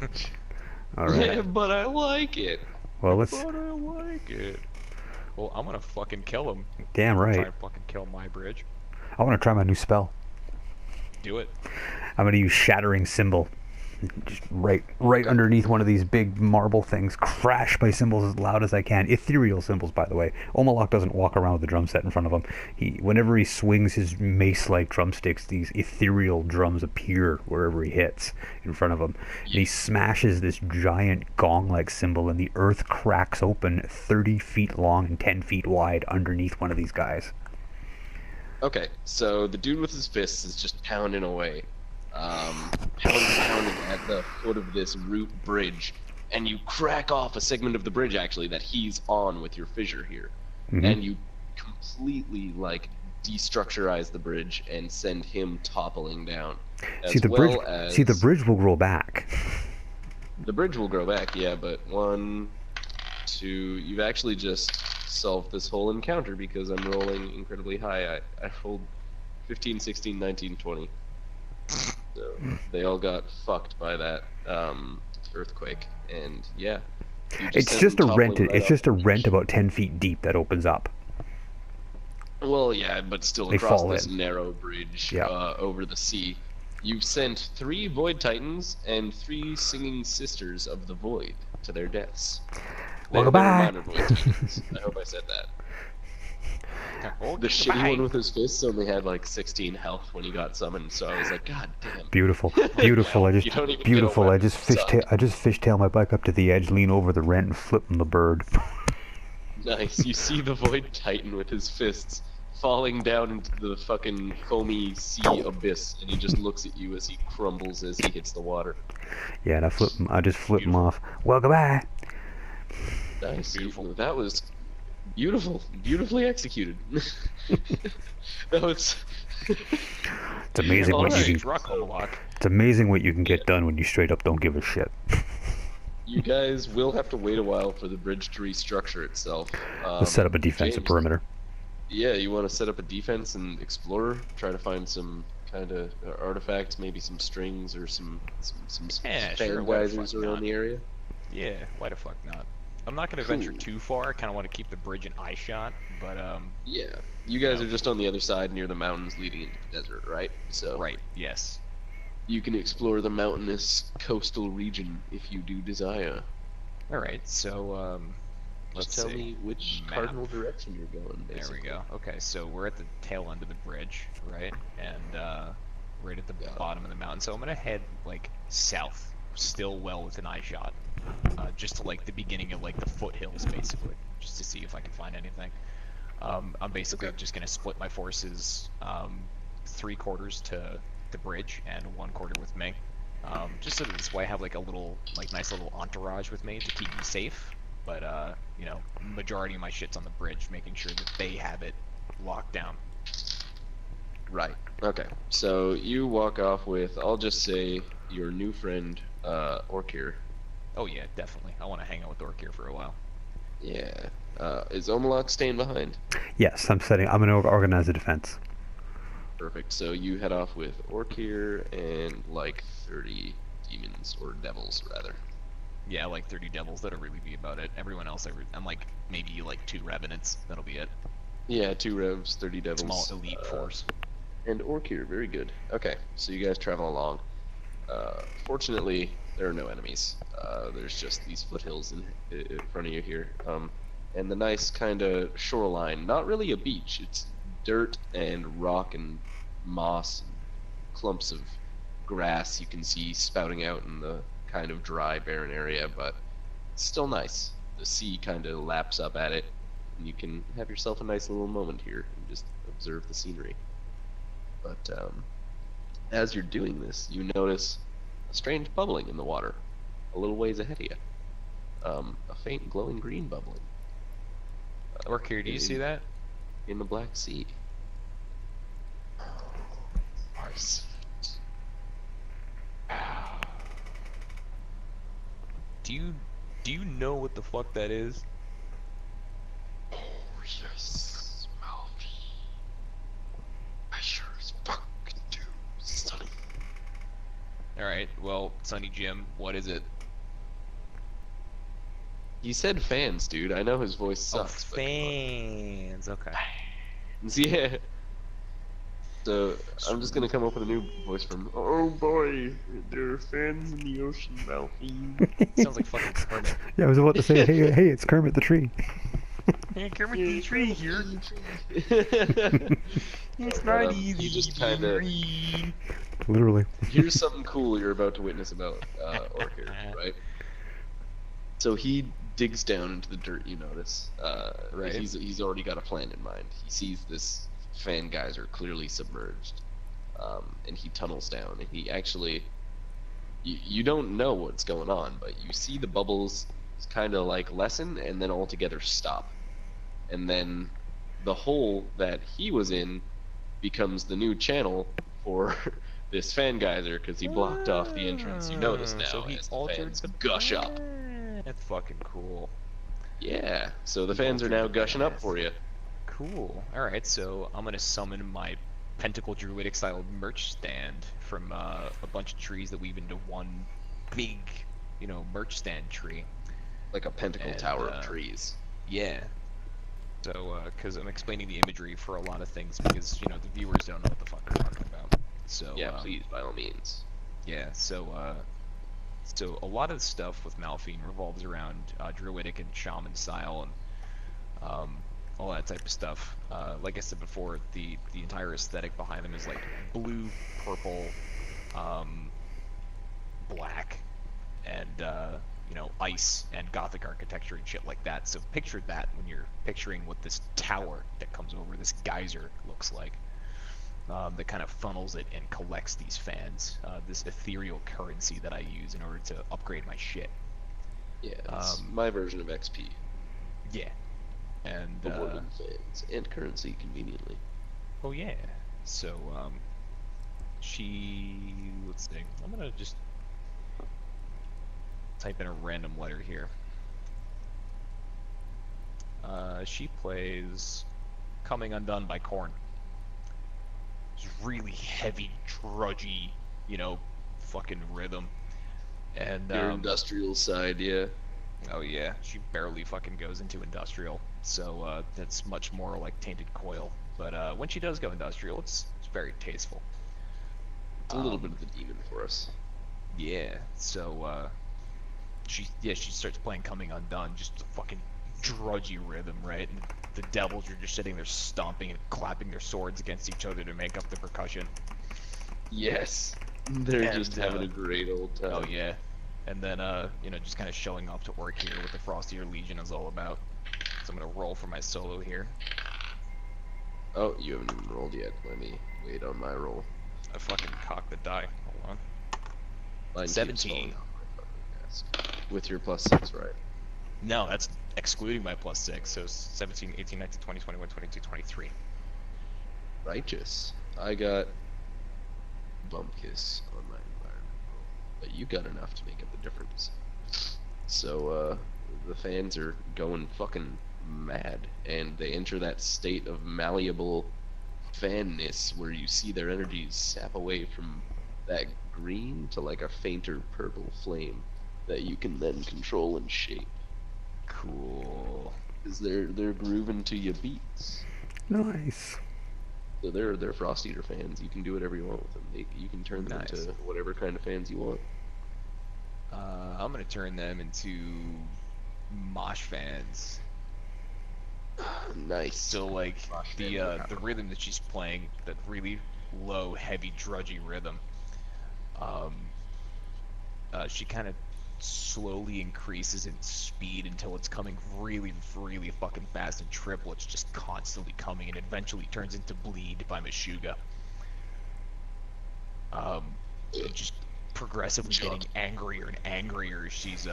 All right. Yeah, but I like it. Well, let's. But I like it. Well, I'm gonna fucking kill him. Damn right. Try and fucking kill my bridge. I want to try my new spell. Do it. I'm gonna use Shattering Symbol. Just right underneath one of these big marble things. Crash my cymbals as loud as I can. Ethereal cymbals, by the way. Omalack doesn't walk around with a drum set in front of him. Whenever he swings his mace-like drumsticks, these ethereal drums appear wherever he hits in front of him. And he smashes this giant gong-like cymbal, and the earth cracks open 30 feet long and 10 feet wide underneath one of these guys. Okay, so the dude with his fists is just pounding away. Pounding at the foot of this root bridge, and you crack off a segment of the bridge actually that he's on with your fissure here, and you completely like destructurize the bridge and send him toppling down. The bridge will grow back. The bridge will grow back, yeah, but 1, 2, you've actually just solved this whole encounter because I'm rolling incredibly high. I rolled 15, 16, 19, 20. So they all got fucked by that earthquake, and yeah. It's just a rent. It's just a rent about 10 feet deep that opens up. Well, yeah, but still They across fall this in. narrow bridge Yeah. over the sea. You've sent 3 Void Titans and 3 Singing Sisters of the Void to their deaths. Well, They were goodbye. minor Void Titans. I hope I said that. The shitty one with his fists only had like 16 health when he got summoned, so I was like, God damn. Beautiful. I You don't even get a beautiful. I weapon, just fishtail my bike up to the edge, lean over the rent, and flip him the bird. Nice. You see the Void Titan with his fists falling down into the fucking foamy sea abyss, and he just looks at you as he crumbles as he hits the water. Yeah, and I just flip him off. Well, goodbye. Nice. Beautiful. That was beautiful. Beautifully executed. That was... It's amazing what you can. Omalack. It's amazing what you can get done when you straight up don't give a shit. You guys will have to wait a while for the bridge to restructure itself. Let's set up a defensive James, perimeter. Yeah, you want to set up a defense and explore, try to find some kind of artifacts, maybe some strings or some Yeah, fan sure, why the geysers fuck around not? the area. Yeah, why the fuck not? I'm not gonna venture too far. I kind of want to keep the bridge in eye shot, but Yeah, you guys are just on the other side near the mountains leading into the desert, right? So right, yes. you can explore the mountainous coastal region if you do desire. All right, so let's Just tell see. me which Map. cardinal direction you're going, basically. There we go. Okay, so we're at the tail end of the bridge, right? And right at the bottom of the mountain. So I'm gonna head like south, still well within eye shot, just to like the beginning of like the foothills, basically, just to see if I can find anything. I'm basically just gonna split my forces, 3/4 to the bridge and 1/4 with me, just so that this way I have like a little, like nice little entourage with me to keep me safe. But you know, majority of my shit's on the bridge, making sure that they have it locked down. Right. Okay. So you walk off with, I'll just say, your new friend, Orkir. Oh yeah, definitely. I want to hang out with Orkir for a while. Yeah. Is Omalack staying behind? Yes, I'm gonna organize a defense. Perfect. So you head off with Orkir and like 30 demons, or devils, rather. Yeah, like 30 devils. That'll really be about it. Everyone else, I'm like maybe like 2 revenants. That'll be it. Yeah, 2 revs, 30 devils. Small elite force. And Orkir, very good. Okay, so you guys travel along. Fortunately, there are no enemies. There's just these foothills in front of you here. And the nice kind of shoreline. Not really a beach. It's dirt and rock and moss and clumps of grass you can see spouting out in the kind of dry, barren area, but it's still nice. The sea kind of laps up at it, and you can have yourself a nice little moment here and just observe the scenery. But as you're doing this, you notice a strange bubbling in the water, a little ways ahead of you. A faint glowing green bubbling. Orchid, do you see that? In the Black Sea. Mars. Do you know what the fuck that is? Oh yes, Malphine. I sure as fuck do, Sonny. Alright, well, Sonny Jim, what is it? He said fans, dude. I know his voice Oh, sucks. fans. Okay. But yeah. So I'm just gonna come up with a new voice from. Oh boy, there are fans in the ocean, Malphine. Sounds like fucking Kermit. Yeah, I was about to say, hey, it's Kermit the Tree. Hey, Kermit the Tree here. It's not easy. You just to kind of. read. Literally. Here's something cool you're about to witness about Orchid, right? So he digs down into the dirt. You notice, Right. He's already got a plan in mind. He sees this fan geyser clearly submerged, and he tunnels down. And he actually, you don't know what's going on, but you see the bubbles kind of like lessen and then altogether stop, and then the hole that he was in becomes the new channel for this fan geyser because he blocked off the entrance. You notice now So he as the altered fans the gush up. That's fucking cool. Yeah, so the He fans are now altered the gushing up path. for you. Cool. Alright, so I'm gonna summon my Pentacle Druidic style merch stand from a bunch of trees that weave into one big, merch stand tree. Like a pentacle And, tower of trees. Yeah. So, because I'm explaining the imagery for a lot of things because, the viewers don't know what the fuck we're talking about. So, Yeah, please, by all means. Yeah, so a lot of the stuff with Malphine revolves around druidic and shaman style and all that type of stuff. Like I said before, the entire aesthetic behind them is like blue, purple, black, and ice and gothic architecture and shit like that. So picture that when you're picturing what this tower that comes over this geyser looks like. That kind of funnels it and collects these fans, this ethereal currency that I use in order to upgrade my shit. Yeah, it's my version of XP. Yeah. And, Awarding fans and currency conveniently. oh yeah. So, let's see, I'm gonna just type in a random letter here. She plays Coming Undone by Korn. It's really heavy, drudgy, fucking rhythm. And Your industrial side, yeah. oh yeah, she barely fucking goes into industrial, so that's much more like Tainted Coil. But when she does go industrial, it's very tasteful. It's a little bit of the demon for us. Yeah, so she starts playing Coming Undone, just a fucking drudgy rhythm, right? And the devils are just sitting there stomping and clapping their swords against each other to make up the percussion. Yes. They're And, just having a great old time. Oh yeah. And then just kind of showing off to Orc here what the Frosteater Legion is all about. So I'm gonna roll for my solo here. Oh, you haven't even rolled yet. Let me wait on my roll. I fucking cocked the die. Hold on. Mine keeps 17. falling off my fucking desk. With your +6, right? No, that's excluding my +6. So 17, 18, 19, 20, 21, 22, 23. Righteous. I got Bumpkiss on my environment roll, but you got enough to make up the difference. So, the fans are going fucking mad, and they enter that state of malleable fanness where you see their energies sap away from that green to like a fainter purple flame that you can then control and shape. Cool. Because they're grooving to your beats. Nice. So they're Frosteater fans. You can do whatever you want with them. You can turn them Nice. into whatever kind of fans you want. I'm gonna turn them into mosh fans. Nice. So like Mosh the fan. the rhythm that she's playing, that really low, heavy, drudgy rhythm. She kind of slowly increases in speed until it's coming really, really fucking fast and triple. It's just constantly coming and eventually turns into Bleed by Meshuggah. just progressively getting angrier and angrier as she's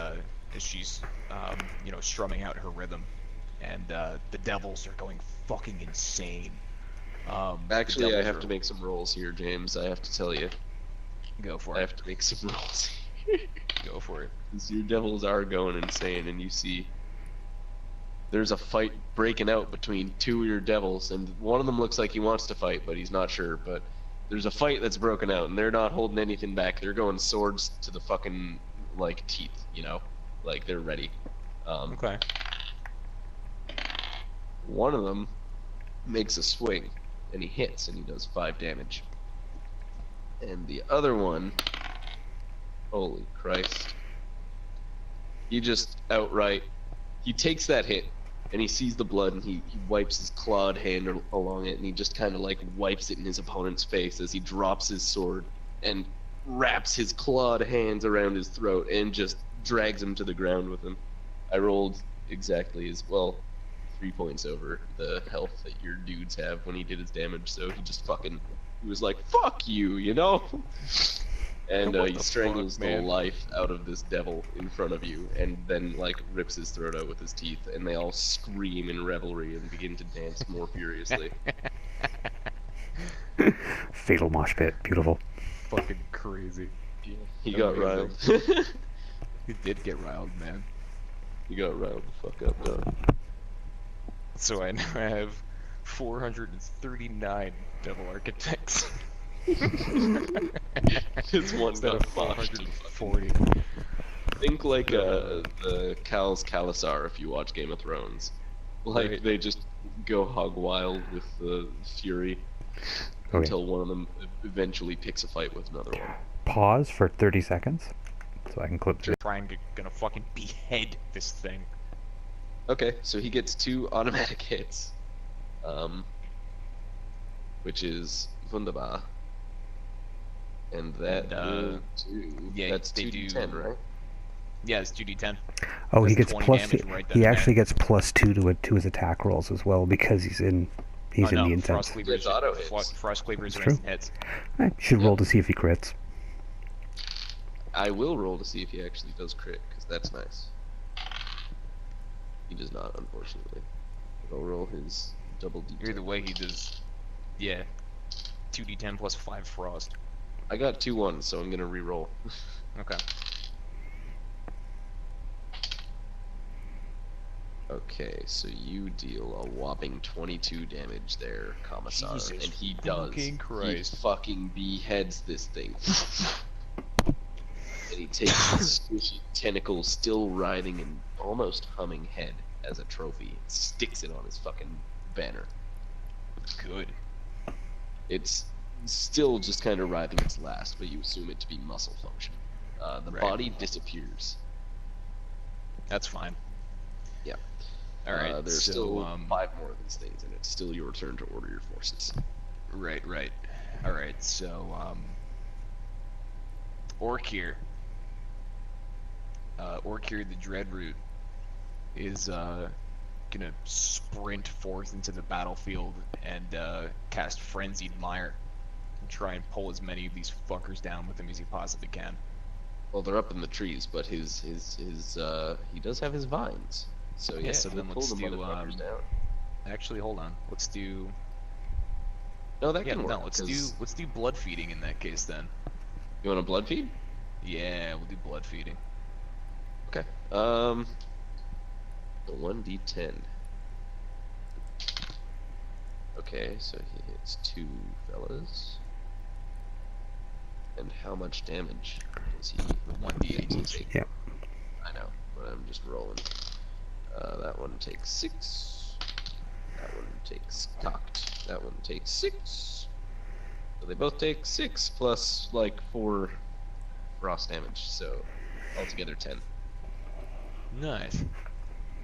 you know, strumming out her rhythm, and the devils are going fucking insane. Actually, I have to make some rolls here, James. I have to tell you. Go for I it. have to make some rolls. Go for it. Because your devils are going insane, and you see there's a fight breaking out between two of your devils, and one of them looks like he wants to fight, but he's not sure. But there's a fight that's broken out, and they're not holding anything back. They're going swords to the fucking, like, teeth, you know? Like, they're ready. Okay. One of them makes a swing, and he hits, and he does 5 damage. And the other one, holy Christ, he just outright, he takes that hit, and he sees the blood, and he wipes his clawed hand along it, and he just kind of like wipes it in his opponent's face as he drops his sword and wraps his clawed hands around his throat and just drags him to the ground with him. I rolled exactly as well, 3 points over the health that your dudes have when he did his damage, so he just fucking, he was like, fuck you, you know? And he strangles the life out of this devil in front of you, and then like rips his throat out with his teeth, and they all scream in revelry and begin to dance more furiously. Fatal mosh pit, beautiful. Fucking crazy. He got riled. He did get riled, man. He got riled the fuck up, dog. So I now have 439 devil architects. This one Instead got of 440. Think like the Cal's Kalasar if you watch Game of Thrones. Like, Right. they just go hog wild with the fury until one of them eventually picks a fight with another one. Pause for 30 seconds so I can clip through. Trying to gonna fucking behead this thing. Okay, so he gets 2 automatic hits, which is wunderbar. And that will do. yeah, that's they 2d10, do- right? Yeah, it's 2d10. Oh, he That's gets 20 plus. damage right then He and actually there. gets +2 to his attack rolls as well because he's in the intent. Frost cleavers, It's auto hits. Frost cleavers are True. instant hits. I should roll to see if he crits. I will roll to see if he actually does crit, because that's nice. He does not, unfortunately. But I'll roll his double d10. Either way, he does. Yeah, 2d10 plus 5 frost. I got 2 1s, so I'm gonna re-roll. Okay. Okay, so you deal a whopping 22 damage there, Commissar, Jesus and he does. fucking Christ. He fucking beheads this thing. And he takes his squishy tentacle, still writhing and almost humming head as a trophy, and sticks it on his fucking banner. Good. It's still just kind of writhing its last, but you assume it to be muscle function. The Right. body disappears. That's fine. Yeah. Alright, There's so, still 5 more of these things, and it's still your turn to order your forces. Right. Alright, so, Orkir. Orkir the Dreadroot is, gonna sprint forth into the battlefield and, cast Frenzied Mire. And try and pull as many of these fuckers down with him as he possibly can. Well, they're up in the trees, but he does have his vines. So yeah, so he'll then pull let's the do, motherfuckers down. Actually, hold on. Let's do... No, that Yeah, can work. no, 'cause- let's do blood feeding in that case then. You want a blood feed? Yeah, we'll do blood feeding. Okay. 1d10. Okay, so he hits 2 fellas. And how much damage does he? 1d8 take? Yeah. I know, but I'm just rolling. That one takes 6. That one takes cocked. That one takes 6. So they both take 6 plus like 4 frost damage. So altogether 10. Nice.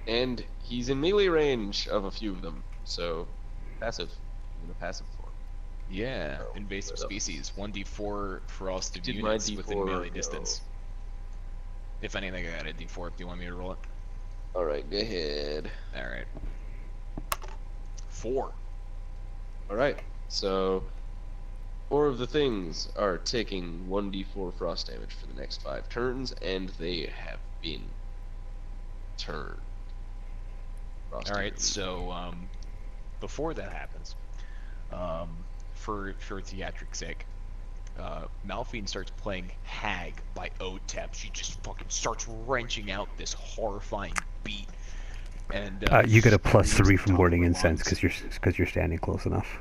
And he's in melee range of a few of them. So passive. I'm gonna passive for him. Yeah, Oh, invasive what else? species. 1d4 frost of Did my units within D4 melee go? distance. If anything, I got a d4. Do you want me to roll it? Alright, go ahead. Alright. 4. Alright, so 4 of the things are taking 1d4 frost damage for the next 5 turns, and they have been turned. Alright, so before that happens, for theatrics' sake, Malphine starts playing Hag by OTEP. She just fucking starts wrenching out this horrifying beat. And you get a +3 from top warding of her incense lungs. because you're standing close enough.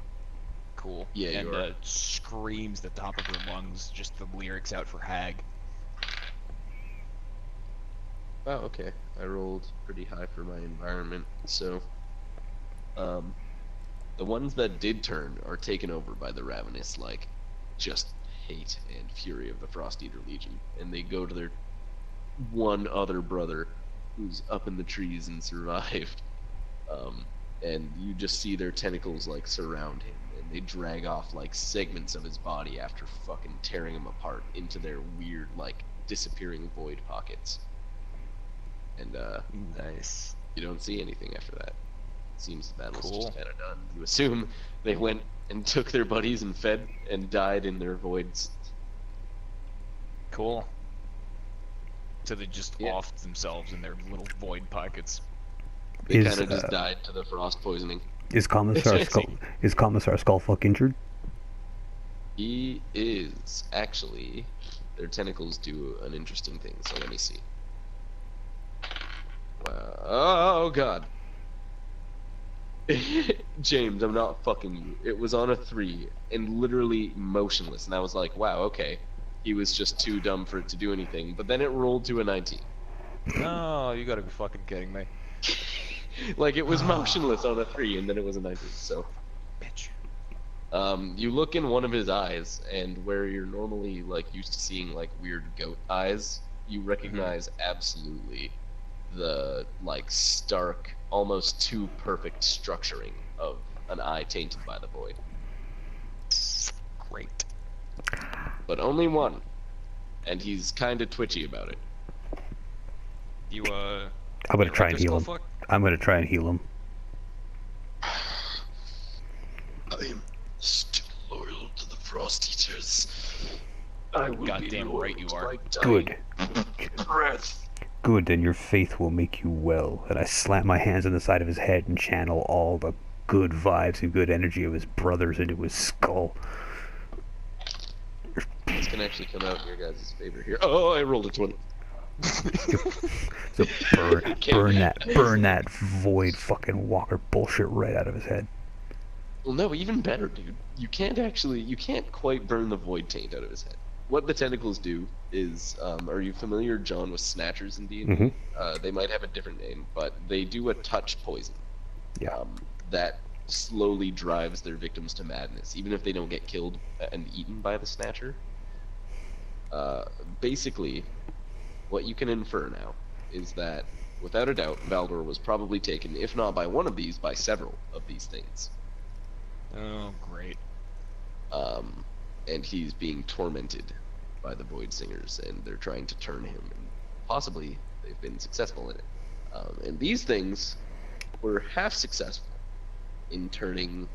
Cool. Yeah, and you are. Screams the top of her lungs, just the lyrics out for Hag. Wow, okay. I rolled pretty high for my environment, so... the ones that did turn are taken over by the ravenous, like, just hate and fury of the Frosteater Legion, and they go to their one other brother who's up in the trees and survived. And you just see their tentacles, like, surround him, and they drag off, like, segments of his body after fucking tearing him apart into their weird, like, disappearing void pockets. And, Nice. you don't see anything after that. It seems the battle's Cool. just kind of done. You assume they went and took their buddies and fed and died in their voids. Cool. So they just Yeah. offed themselves in their little void pockets. They Is, kind of just died to the frost poisoning. Is Commissar Skullfuck injured? He is actually. Their tentacles do an interesting thing. So let me see. Wow. Oh god. James, I'm not fucking you. It was on a 3 and literally motionless, and I was like, wow, okay. He was just too dumb for it to do anything. But then it rolled to a 19. No, you gotta be fucking kidding me. Like, it was motionless on a 3, and then it was a 19. So, Bitch. you look in one of his eyes, and where you're normally like used to seeing like weird goat eyes, you recognize absolutely the like stark, almost too perfect structuring of an eye tainted by the void. Great. But only one, and he's kind of twitchy about it. You I'm gonna try and heal him. Skullfuck? I'm gonna try and heal him. I am still loyal to the Frosteaters. I will Goddamn be right you are. Good. Breath. Good, then your faith will make you well. And I slap my hands on the side of his head and channel all the good vibes and good energy of his brothers into his skull. This can actually come out in your guys' favor here. Oh, I rolled a 20. So burn that void fucking walker bullshit right out of his head. Well, no, even better, dude. You can't quite burn the void taint out of his head. What the tentacles do is, are you familiar, John, with snatchers in D&D? Mm-hmm. They might have a different name, but they do a touch poison. Yeah. That slowly drives their victims to madness, even if they don't get killed and eaten by the snatcher. Basically, what you can infer now is that, without a doubt, Valdor was probably taken, if not by one of these, by several of these things. Oh, great. And he's being tormented by the Void Singers, and they're trying to turn him, and possibly they've been successful in it. And these things were half successful in turning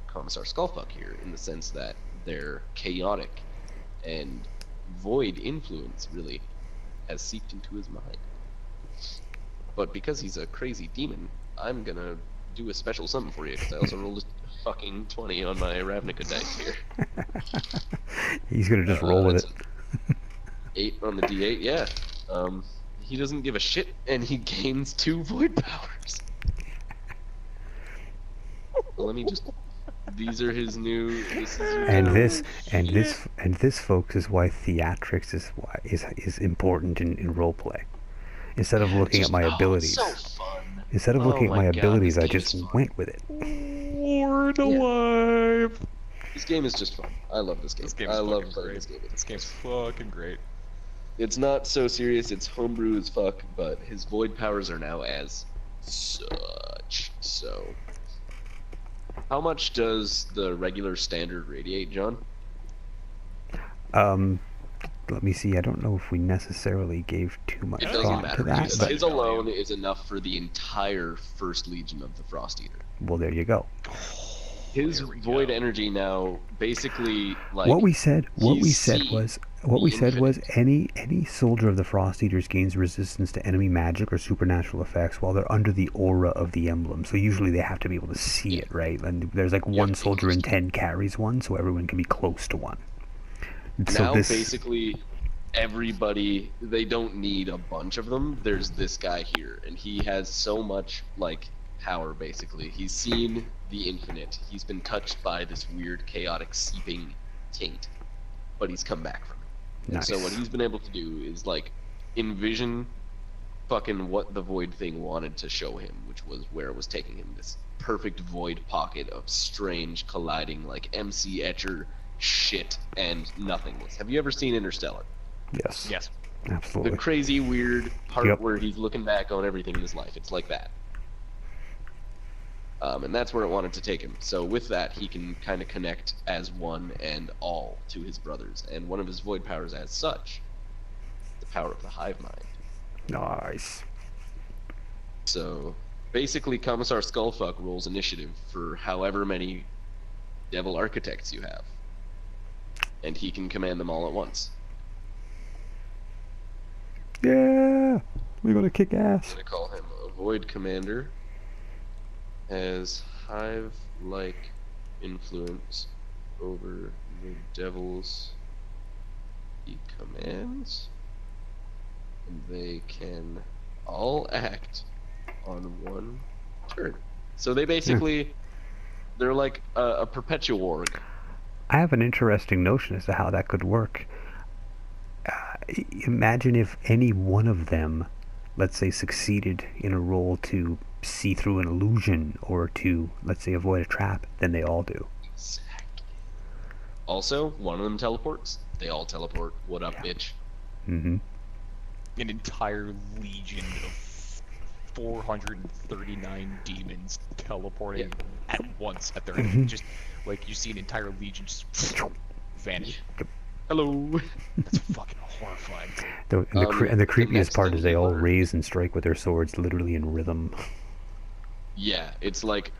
Commissar Skullfuck here, in the sense that they're chaotic, and void influence, really, has seeped into his mind. But because he's a crazy demon, I'm gonna do a special something for you, because I also rolled a fucking 20 on my Ravnica dice here. He's gonna just roll with it. 8 on the D8, yeah. He doesn't give a shit, and he gains 2 void powers. Well, let me just... These are his new... This is your This, folks, is why theatrics is important in roleplay. Instead of looking at my abilities, so fun. instead of looking at my my God, abilities, this I game just is fun. went with it. Lord alive! This game is just fun. I love this game. This game's I love fucking playing great. this game. This game's fucking great. It's not so serious, it's homebrew as fuck, but his void powers are now as such. So, how much does the regular standard radiate, John? Let me see. I don't know if we necessarily gave too much It doesn't thought matter. to that. His, But, his alone is enough for the entire first legion of the Frosteater. well, there you go. his Here we void go. energy now basically like What we said seen was infinite. any soldier of the Frosteaters gains resistance to enemy magic or supernatural effects while they're under the aura of the emblem. So usually they have to be able to see Yeah. it, right? And there's like You have one to be soldier close in to 10 carries one, so everyone can be close to one. So Now this basically everybody, they don't need a bunch of them. There's this guy here, and he has so much like power. Basically, he's seen the infinite. He's been touched by this weird chaotic seeping taint, but he's come back from it. And so what Nice. he's been able to do is like envision fucking what the void thing wanted to show him, which was where it was taking him, this perfect void pocket of strange colliding like MC Etcher shit and nothingness. Have you ever seen Interstellar? yes, Yes. The absolutely. crazy weird part Yep. where he's looking back on everything in his life. It's like that. And that's where it wanted to take him. So with that, he can kind of connect as one and all to his brothers. And one of his void powers as such, the power of the hive mind. Nice. So basically, Commissar Skullfuck rolls initiative for however many devil architects you have. And he can command them all at once. Yeah, we're gonna kick I'm ass. going to call him a Void Commander. Has hive-like influence over the devils he commands. And they can all act on one turn. So they basically, they're like a perpetual org. I have an interesting notion as to how that could work. Imagine if any one of them, let's say, succeeded in a roll to see through an illusion or to, let's say, avoid a trap, then they all do. Exactly. Also, one of them teleports. They all teleport. What up, bitch? Mm-hmm. An entire legion of 439 demons teleporting at once at their Mhm. just like you see an entire legion just vanish. Hello. That's fucking horrifying. And the The creepiest next part thing is they you all learn- raise and strike with their swords, literally in rhythm. Yeah, it's like,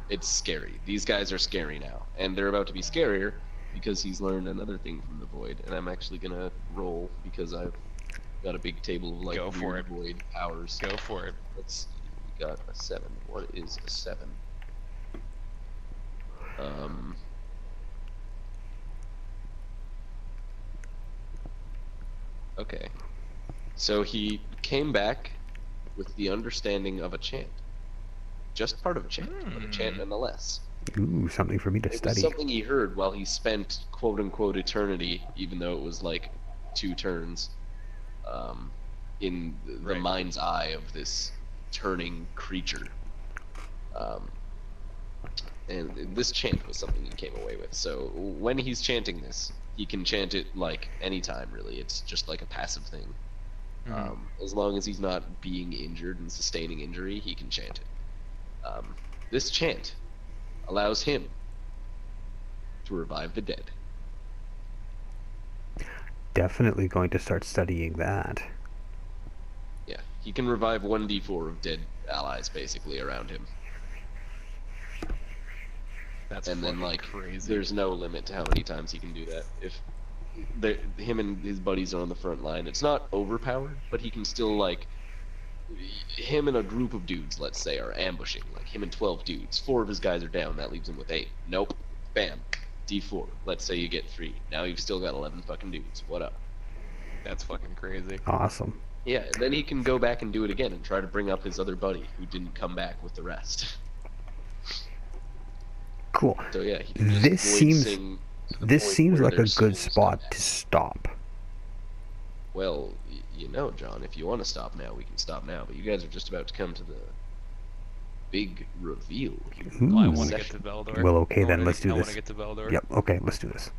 it's scary. These guys are scary now, and they're about to be scarier because he's learned another thing from the void. And I'm actually gonna roll because I've got a big table of like Go for weird it. void powers. Go for it. Let's see. We got a 7. What is a 7? Okay. So he came back with the understanding of a chant. Just part of a chant, but a chant nonetheless. Ooh, something for me to It was study. something he heard while he spent quote-unquote eternity, even though it was like 2 turns, in the Right. mind's eye of this turning creature. And this chant was something he came away with. So when he's chanting this, he can chant it like anytime, really. It's just like a passive thing. As long as he's not being injured and sustaining injury, he can chant it. This chant allows him to revive the dead. Definitely going to start studying that. Yeah, he can revive 1d4 of dead allies, basically, around him. That's And then, fucking like, crazy. there's no limit to how many times he can do that. If him and his buddies are on the front line, it's not overpowered, but he can still, like, him and a group of dudes, let's say, are ambushing. Like, him and 12 dudes. 4 of his guys are down, that leaves him with 8. Nope. Bam. D4. Let's say you get 3. Now you've still got 11 fucking dudes. What up? That's fucking crazy. Awesome. Yeah, and then he can go back and do it again and try to bring up his other buddy who didn't come back with the rest. Cool. So yeah, he can just This void seems- sing to the This point seems where like a their good souls spot come to back. stop. Well, you know, John, if you want to stop now, we can stop now. But you guys are just about to come to the big reveal here. Well, I Ooh. want to get to Beldor. Well, okay, I then, wanna- let's do I want this. to get to Beldor. Yep, okay, let's do this.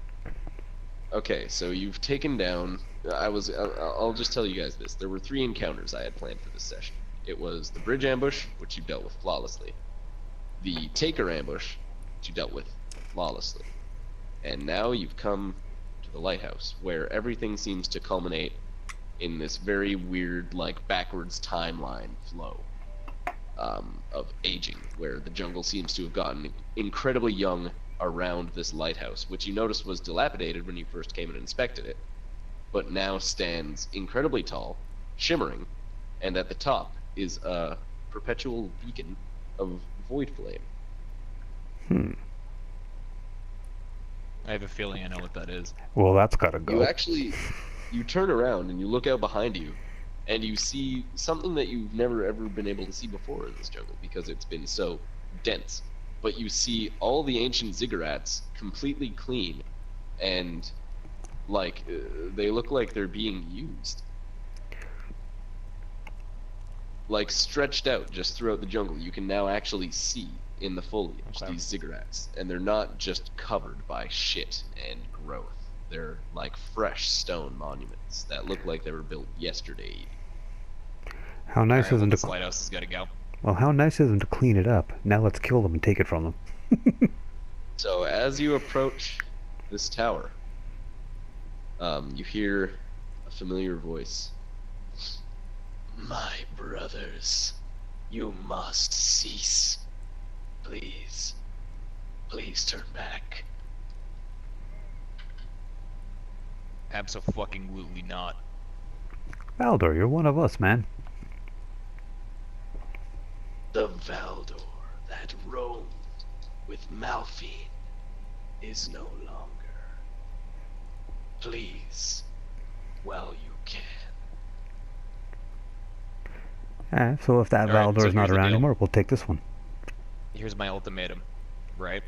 Okay, so you've taken down. I'll just tell you guys this. There were 3 encounters I had planned for this session. It was the bridge ambush, which you dealt with flawlessly. The taker ambush, which you dealt with flawlessly. And now you've come to the lighthouse, where everything seems to culminate in this very weird, like, backwards timeline flow. of aging, where the jungle seems to have gotten incredibly young around this lighthouse, which you noticed was dilapidated when you first came and inspected it, but now stands incredibly tall, shimmering, and at the top is a perpetual beacon of void flame. I have a feeling I know what that is. Well, that's gotta go. You turn around and you look out behind you, and you see something that you've never ever been able to see before in this jungle because it's been so dense. But you see all the ancient ziggurats completely clean, and like they look like they're being used, like stretched out just throughout the jungle. You can now actually see in the foliage these ziggurats, and they're not just covered by shit and growth. They're like fresh stone monuments that look like they were built yesterday. How nice Alright, is them this to lighthouse has got to go. Well, how nice is them to clean it up. Now let's kill them and take it from them. So as you approach this tower, you hear a familiar voice. My brothers, you must cease. Please, please turn back. Abso-fucking-lutely not. Valdor, you're one of us, man. The Valdor that roamed with Malphine is no longer. Please, while you can. So if that Alright, Valdor's so not here's the around deal. anymore, we'll take this one. Here's my ultimatum, right?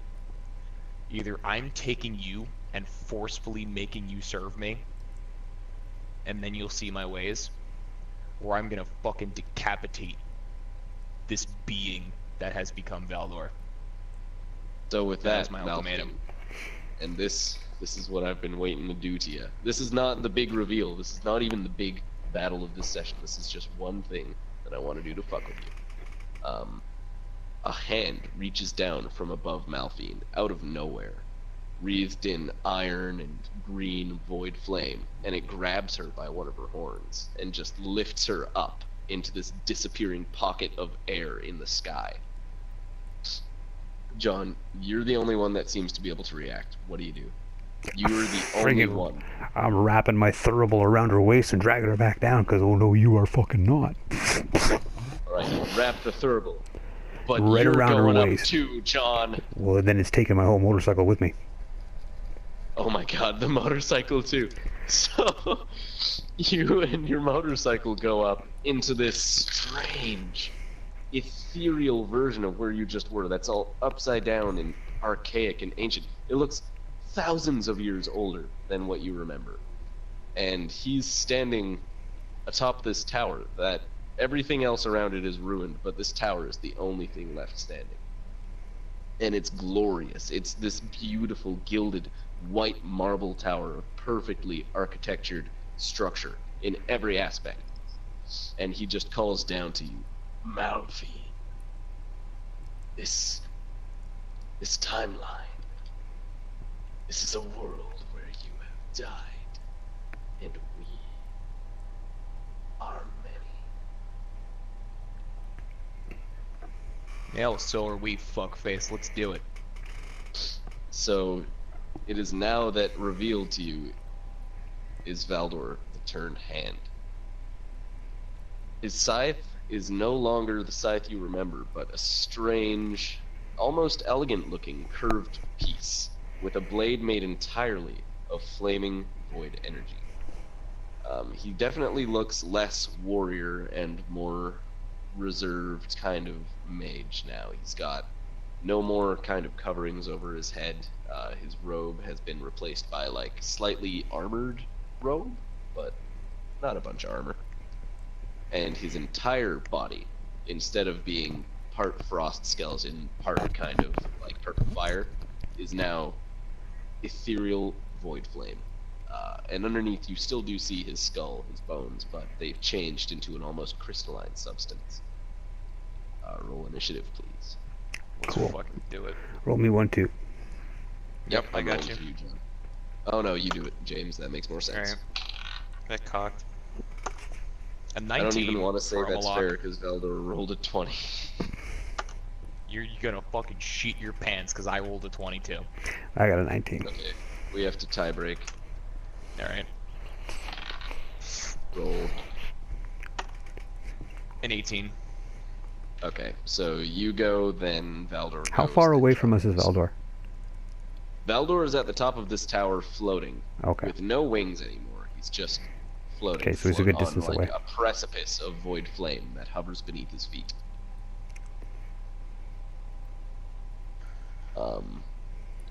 Either I'm taking you and forcefully making you serve me, and then you'll see my ways, or I'm gonna fucking decapitate this being that has become Valdor. So with That's that, my Malphine, ultimatum. and this is what I've been waiting to do to you. This is not the big reveal. This is not even the big battle of this session. This is just one thing that I want to do to fuck with you. A hand reaches down from above Malphine, out of nowhere, wreathed in iron and green void flame, and it grabs her by one of her horns and just lifts her up into this disappearing pocket of air in the sky. John, you're the only one that seems to be able to react. What do you do? You're the only Friggin' one. I'm wrapping my thurible around her waist and dragging her back down, because oh no, you are fucking not. Alright, you wrap the thurible. But Right you're around her going up waist. too, John. Well, then it's taking my whole motorcycle with me. Oh my god, the motorcycle too. So, you and your motorcycle go up into this strange, ethereal version of where you just were. That's all upside down and archaic and ancient. It looks thousands of years older than what you remember. And he's standing atop this tower that everything else around it is ruined, but this tower is the only thing left standing. And it's glorious. It's this beautiful, gilded, white marble tower of perfectly architectured structure in every aspect. And he just calls down to you, Malphine. This timeline. This is a world where you have died, and we are many. Yeah, well, so are we, fuckface. Let's do it. So, it is now that revealed to you is Valdor, the turned hand. His scythe is no longer the scythe you remember, but a strange, almost elegant-looking curved piece with a blade made entirely of flaming void energy. He definitely looks less warrior and more reserved kind of mage now. He's got no more kind of coverings over his head. His robe has been replaced by like slightly armored robe, but not a bunch of armor. And his entire body, instead of being part frost skeleton, part kind of like purple fire, is now ethereal void flame. And underneath you still do see his skull, his bones, but they've changed into an almost crystalline substance. Roll initiative, please. Let's Cool. fucking do it. Roll me 1, 2. Yep, I I'm got rolling you. for John. Oh no, you do it, James. That makes more sense. Alright. That cocked. A 19 I don't even want to say for that's Omalack. fair because Valdor rolled a 20. You're gonna fucking shit your pants because I rolled a 22. I got a 19. Okay, we have to tie break. Alright. Roll. An 18. Okay, so you go, then Valdor How goes, far then away from us John is goes. Valdor? Valdor is at the top of this tower floating. Okay. With no wings anymore. He's just floating. Okay, so he's a good on, distance like, away. a precipice of void flame that hovers beneath his feet.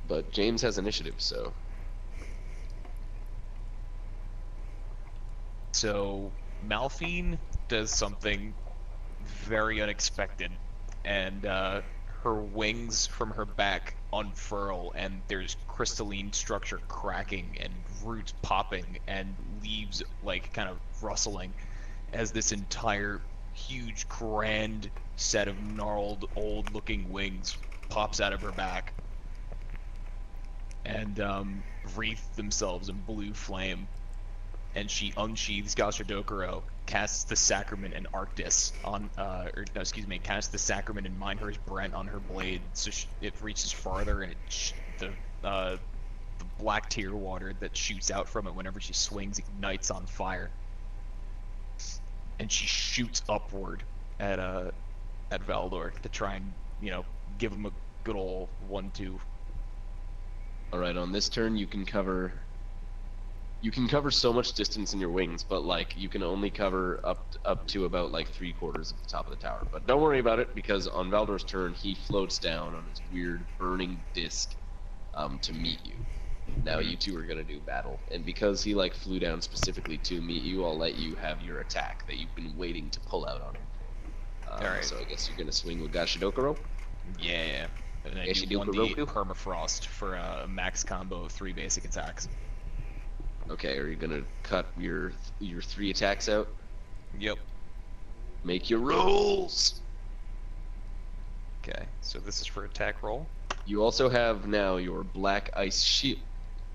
But James has initiative, so... So, Malphine does something very unexpected, and her wings from her back unfurl, and there's crystalline structure cracking, and roots popping, and leaves, like, kind of rustling, as this entire huge, grand set of gnarled, old-looking wings pops out of her back, and wreath themselves in blue flame. And she unsheathes Gashadokuro, casts the Sacrament and Arctis on, casts the Sacrament and Minehurst Brent on her blade, so it reaches farther, and the black tear water that shoots out from it whenever she swings ignites on fire. And she shoots upward at Valdor to try and, give him a good old 1-2. Alright, on this turn you can cover so much distance in your wings, but like you can only cover up to about like 3/4 of the top of the tower. But don't worry about it, because on Valdor's turn he floats down on his weird burning disc to meet you. Now you two are gonna do battle, and because he like flew down specifically to meet you, I'll let you have your attack that you've been waiting to pull out on him. Alright. So I guess you're gonna swing with Gashadokuro. Yeah. And then She you do 1d8 Kuroku? permafrost for a max combo of 3 basic attacks. Okay, are you gonna cut your 3 attacks out? Yep. Make your rolls. Okay, so this is for attack roll. You also have now your Black Ice Shield,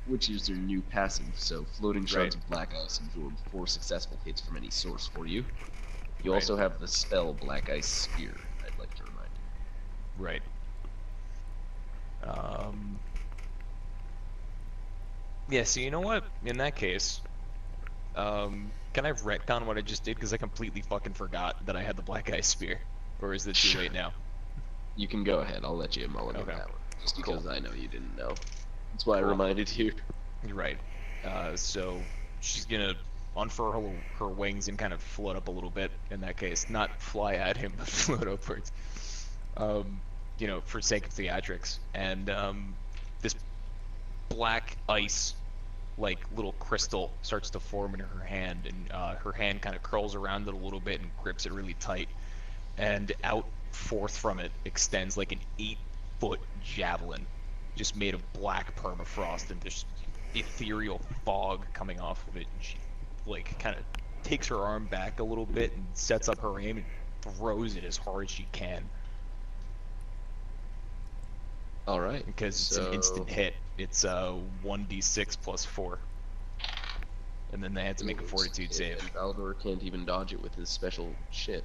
which is your new passive. So floating shards of black ice absorb 4 successful hits from any source for you. You also have the spell Black Ice Spear, I'd like to remind you. Right. Yeah, so you know what? In that case, can I retcon what I just did? Because I completely fucking forgot that I had the Black Ice Spear. Or is it too late now? You can go ahead, I'll let you mulligan Okay. that one. Just because Cool. I know you didn't know. That's why I Cool. reminded you. You're right. So she's gonna unfurl her wings and kind of float up a little bit in that case. Not fly at him, but float upwards. For sake of theatrics. And this black ice, like little crystal, starts to form in her hand, and her hand kind of curls around it a little bit and grips it really tight. And out forth from it extends like an 8-foot javelin, just made of black permafrost and this ethereal fog coming off of it. And she like kind of takes her arm back a little bit and sets up her aim and throws it as hard as she can. Alright. Because it's an instant hit. It's 1d6 plus 4. And then they had to make a fortitude save. And Valdor can't even dodge it with his special shit.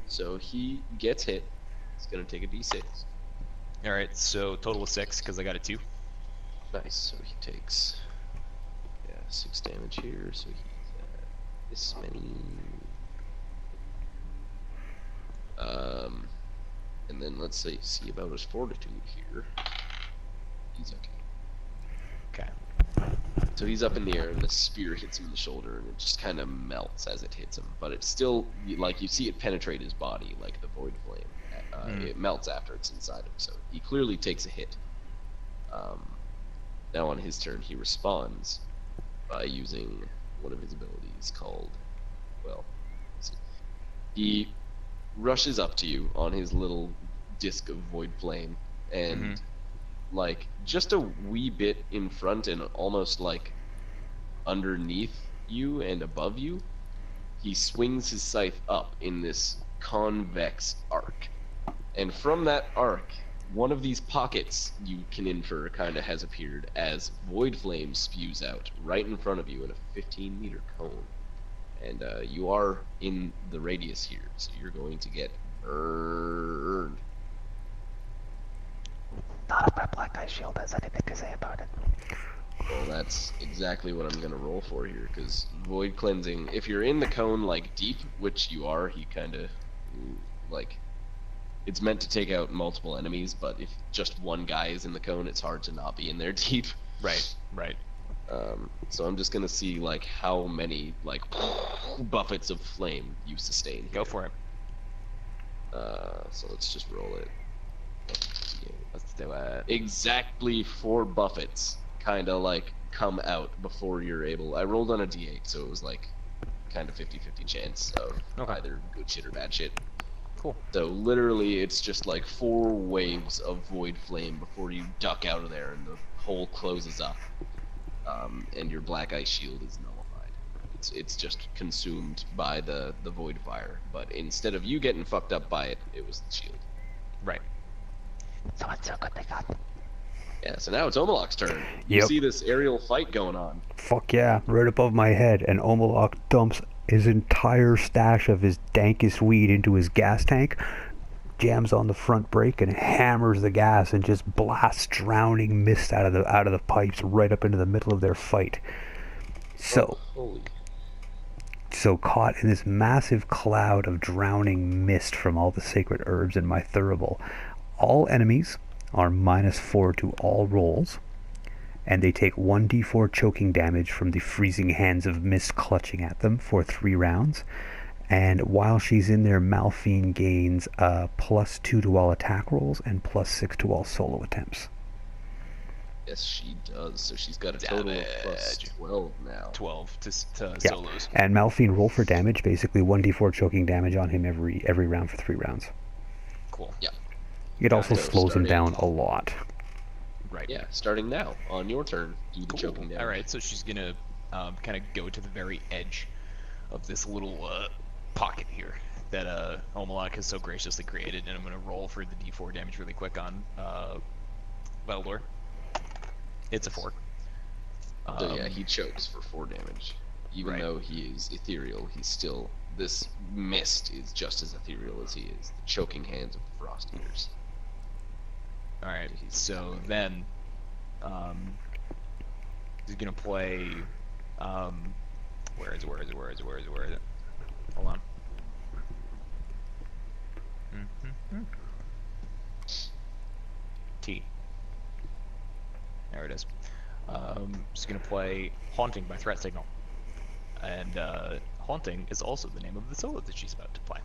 So he gets hit. He's gonna take a d6. Alright, so total of 6, because I got a 2. Nice, so he takes 6 damage here, so he's this many. And then let's see about his fortitude here. He's okay. Okay. So he's up in the air, and the spear hits him in the shoulder, and it just kind of melts as it hits him. But it's still, like, you see it penetrate his body, like the void flame. It melts after it's inside him, so he clearly takes a hit. Now on his turn, he responds by using one of his abilities called, well, let's see. He rushes up to you on his little disc of void flame, and like just a wee bit in front and almost like underneath you and above you, he swings his scythe up in this convex arc, and from that arc, one of these pockets, you can infer, kind of has appeared as void flame spews out right in front of you in a 15-meter cone. And you are in the radius here, so you're going to get burned. Not if my black eye shield has anything to say about it. Well, that's exactly what I'm going to roll for here, because Void Cleansing, if you're in the cone, like, deep, which you are, he kind of, like, it's meant to take out multiple enemies, but if just one guy is in the cone, it's hard to not be in there deep. Right, right. So I'm just going to see, like, how many, like, buffets of flame you sustain here. Go for it. So let's just roll it. Let's do it. Exactly 4 buffets kind of like come out before you're able. I rolled on a d8, so it was like kind of 50-50 chance of either good shit or bad shit. Cool. So literally it's just like 4 waves of void flame before you duck out of there and the hole closes up. And your black ice shield is nullified. It's just consumed by the void fire, but instead of you getting fucked up by it, it was the shield. Right. So it's so good they got. Yeah, so now it's Omalack's turn. You see this aerial fight going on. Fuck yeah, right above my head, and Omalack dumps his entire stash of his dankest weed into his gas tank, jams on the front brake, and hammers the gas and just blasts drowning mist out of the pipes right up into the middle of their fight. So, so caught in this massive cloud of drowning mist from all the sacred herbs in my thurible, all enemies are -4 to all rolls, and they take 1d4 choking damage from the freezing hands of mist clutching at them for 3 rounds. And while she's in there, Malphine gains +2 to all attack rolls and +6 to all solo attempts. Yes, she does. So she's got a total of +12 now. 12 to Yeah. solos. And Malphine roll for damage, basically 1d4 choking damage on him every round for 3 rounds. Cool. Yeah. It also So slows him starting- down a lot. Right. Yeah, starting now on your turn, do the Cool. choking damage. All right, so she's gonna kind of go to the very edge of this little pocket here that Omalack has so graciously created, and I'm gonna roll for the d4 damage really quick on Veldor. It's a 4. So yeah, he chokes for 4 damage. Even though he is ethereal, he's still... This mist is just as ethereal as he is. The choking hands of the Frosteaters. All right, so then he's gonna play. Where is it? Hold on. T. There it is. Just gonna play Haunting by Threat Signal, and Haunting is also the name of the solo that she's about to play.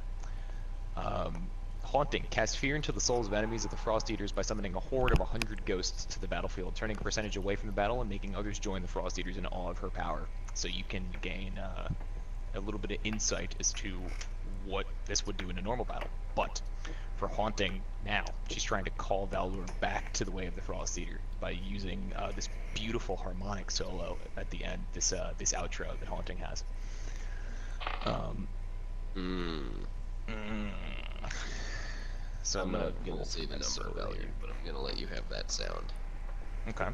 Haunting casts fear into the souls of enemies of the Frosteaters by summoning a horde of 100 ghosts to the battlefield, turning a percentage away from the battle and making others join the Frosteaters in awe of her power. So you can gain a little bit of insight as to what this would do in a normal battle. But for Haunting now, she's trying to call Veldor back to the way of the Frosteater by using this beautiful harmonic solo at the end, this outro that Haunting has. So I'm not gonna say the number value, but I'm gonna let you have that sound. Okay.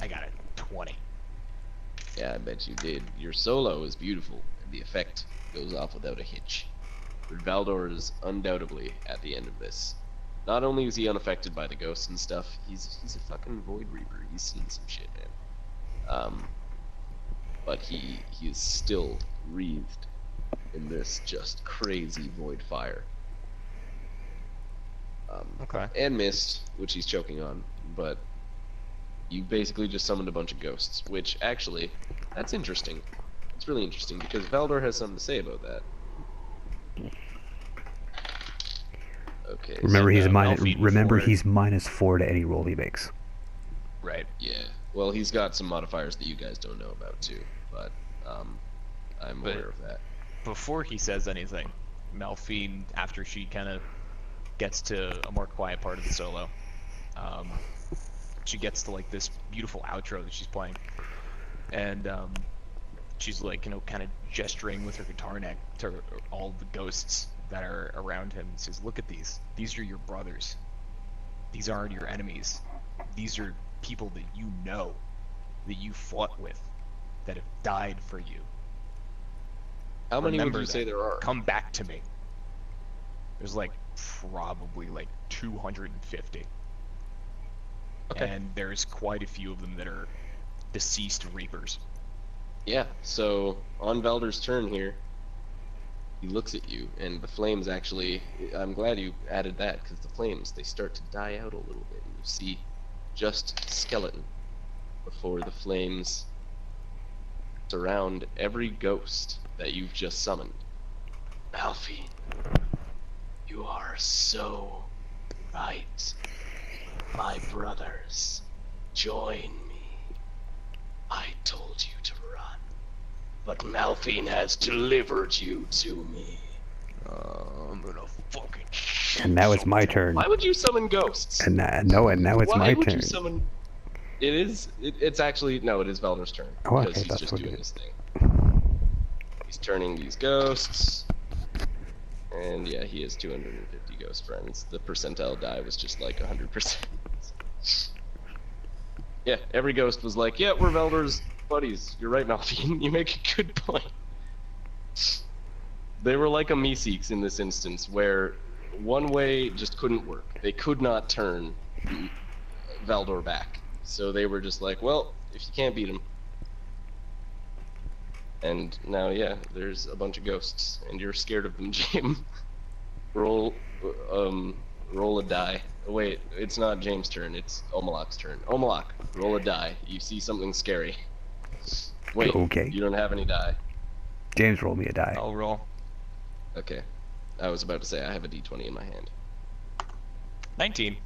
I got it. 20. Yeah, I bet you did. Your solo is beautiful, and the effect goes off without a hitch. But Veldor is undoubtedly at the end of this. Not only is he unaffected by the ghosts and stuff, he's a fucking Void Reaper. He's seen some shit, man. But he is still wreathed in this just crazy void fire. Okay. And mist, which he's choking on, but you basically just summoned a bunch of ghosts, which actually, that's interesting. It's really interesting because Veldor has something to say about that. Okay. Remember, so, he's -4 to any roll he makes. Right. Yeah. Well, he's got some modifiers that you guys don't know about too, but I'm aware of that. Before he says anything, Malphine, after she kind of gets to a more quiet part of the solo, she gets to like this beautiful outro that she's playing, and she's like, you know, kind of gesturing with her guitar neck to all the ghosts that are around him. And says, "Look at these. These are your brothers. These aren't your enemies. These are people that you know, that you fought with, that have died for you. How many would Remember you say them. there are? Come back to me. There's like probably like 250. Okay. And there's quite a few of them that are deceased reapers. Yeah, so on Velder's turn here, he looks at you, and the flames actually, I'm glad you added that, because the flames, they start to die out a little bit, and you see just skeleton before the flames surround every ghost that you've just summoned. Malphine, you are so right. My brothers, join me. I told you to run, but Malphine has delivered you to me. I'm gonna fucking shoot. And now it's my turn. Why would you summon ghosts? And now it's Why my would turn. you summon? It's actually, no, it is Velder's turn. Oh, Because okay, he's that's just what doing it his is. thing. He's turning these ghosts. And yeah, he has 250 ghost friends. The percentile die was just like 100%. Yeah, every ghost was like, yeah, we're Velder's buddies. You're right, Malphine. You make a good point. They were like a Meeseeks in this instance, where one way just couldn't work. They could not turn Valdor back. So they were just like, well, if you can't beat him. And now, yeah, there's a bunch of ghosts, and you're scared of them, James. Roll a die. Oh, wait, it's not James' turn, it's Omalack's turn. Omalack, roll a die. You see something scary. Wait, Okay. you don't have any die. James, roll me a die. I'll roll. Okay. I was about to say I have a d20 in my hand. 19.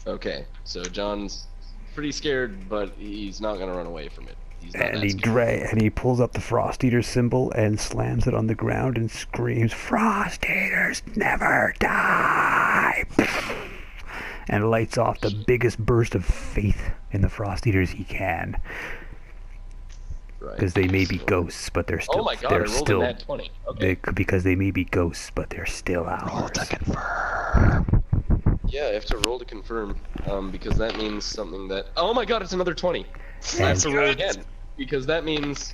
Okay, so John's pretty scared, but he's not gonna run away from it. He's not And that scared. he pulls up the Frosteater symbol and slams it on the ground and screams, "Frosteaters never die!" And lights off the biggest burst of faith in the Frosteaters he can. Because they may be ghosts, but they're still. Oh my god, I they're rolled still, a nat 20. Okay. because they may be ghosts, but they're still Roll ours. to confirm. Yeah, I have to roll to confirm, because that means something that... Oh my god, it's another 20! I have to roll again, because that means...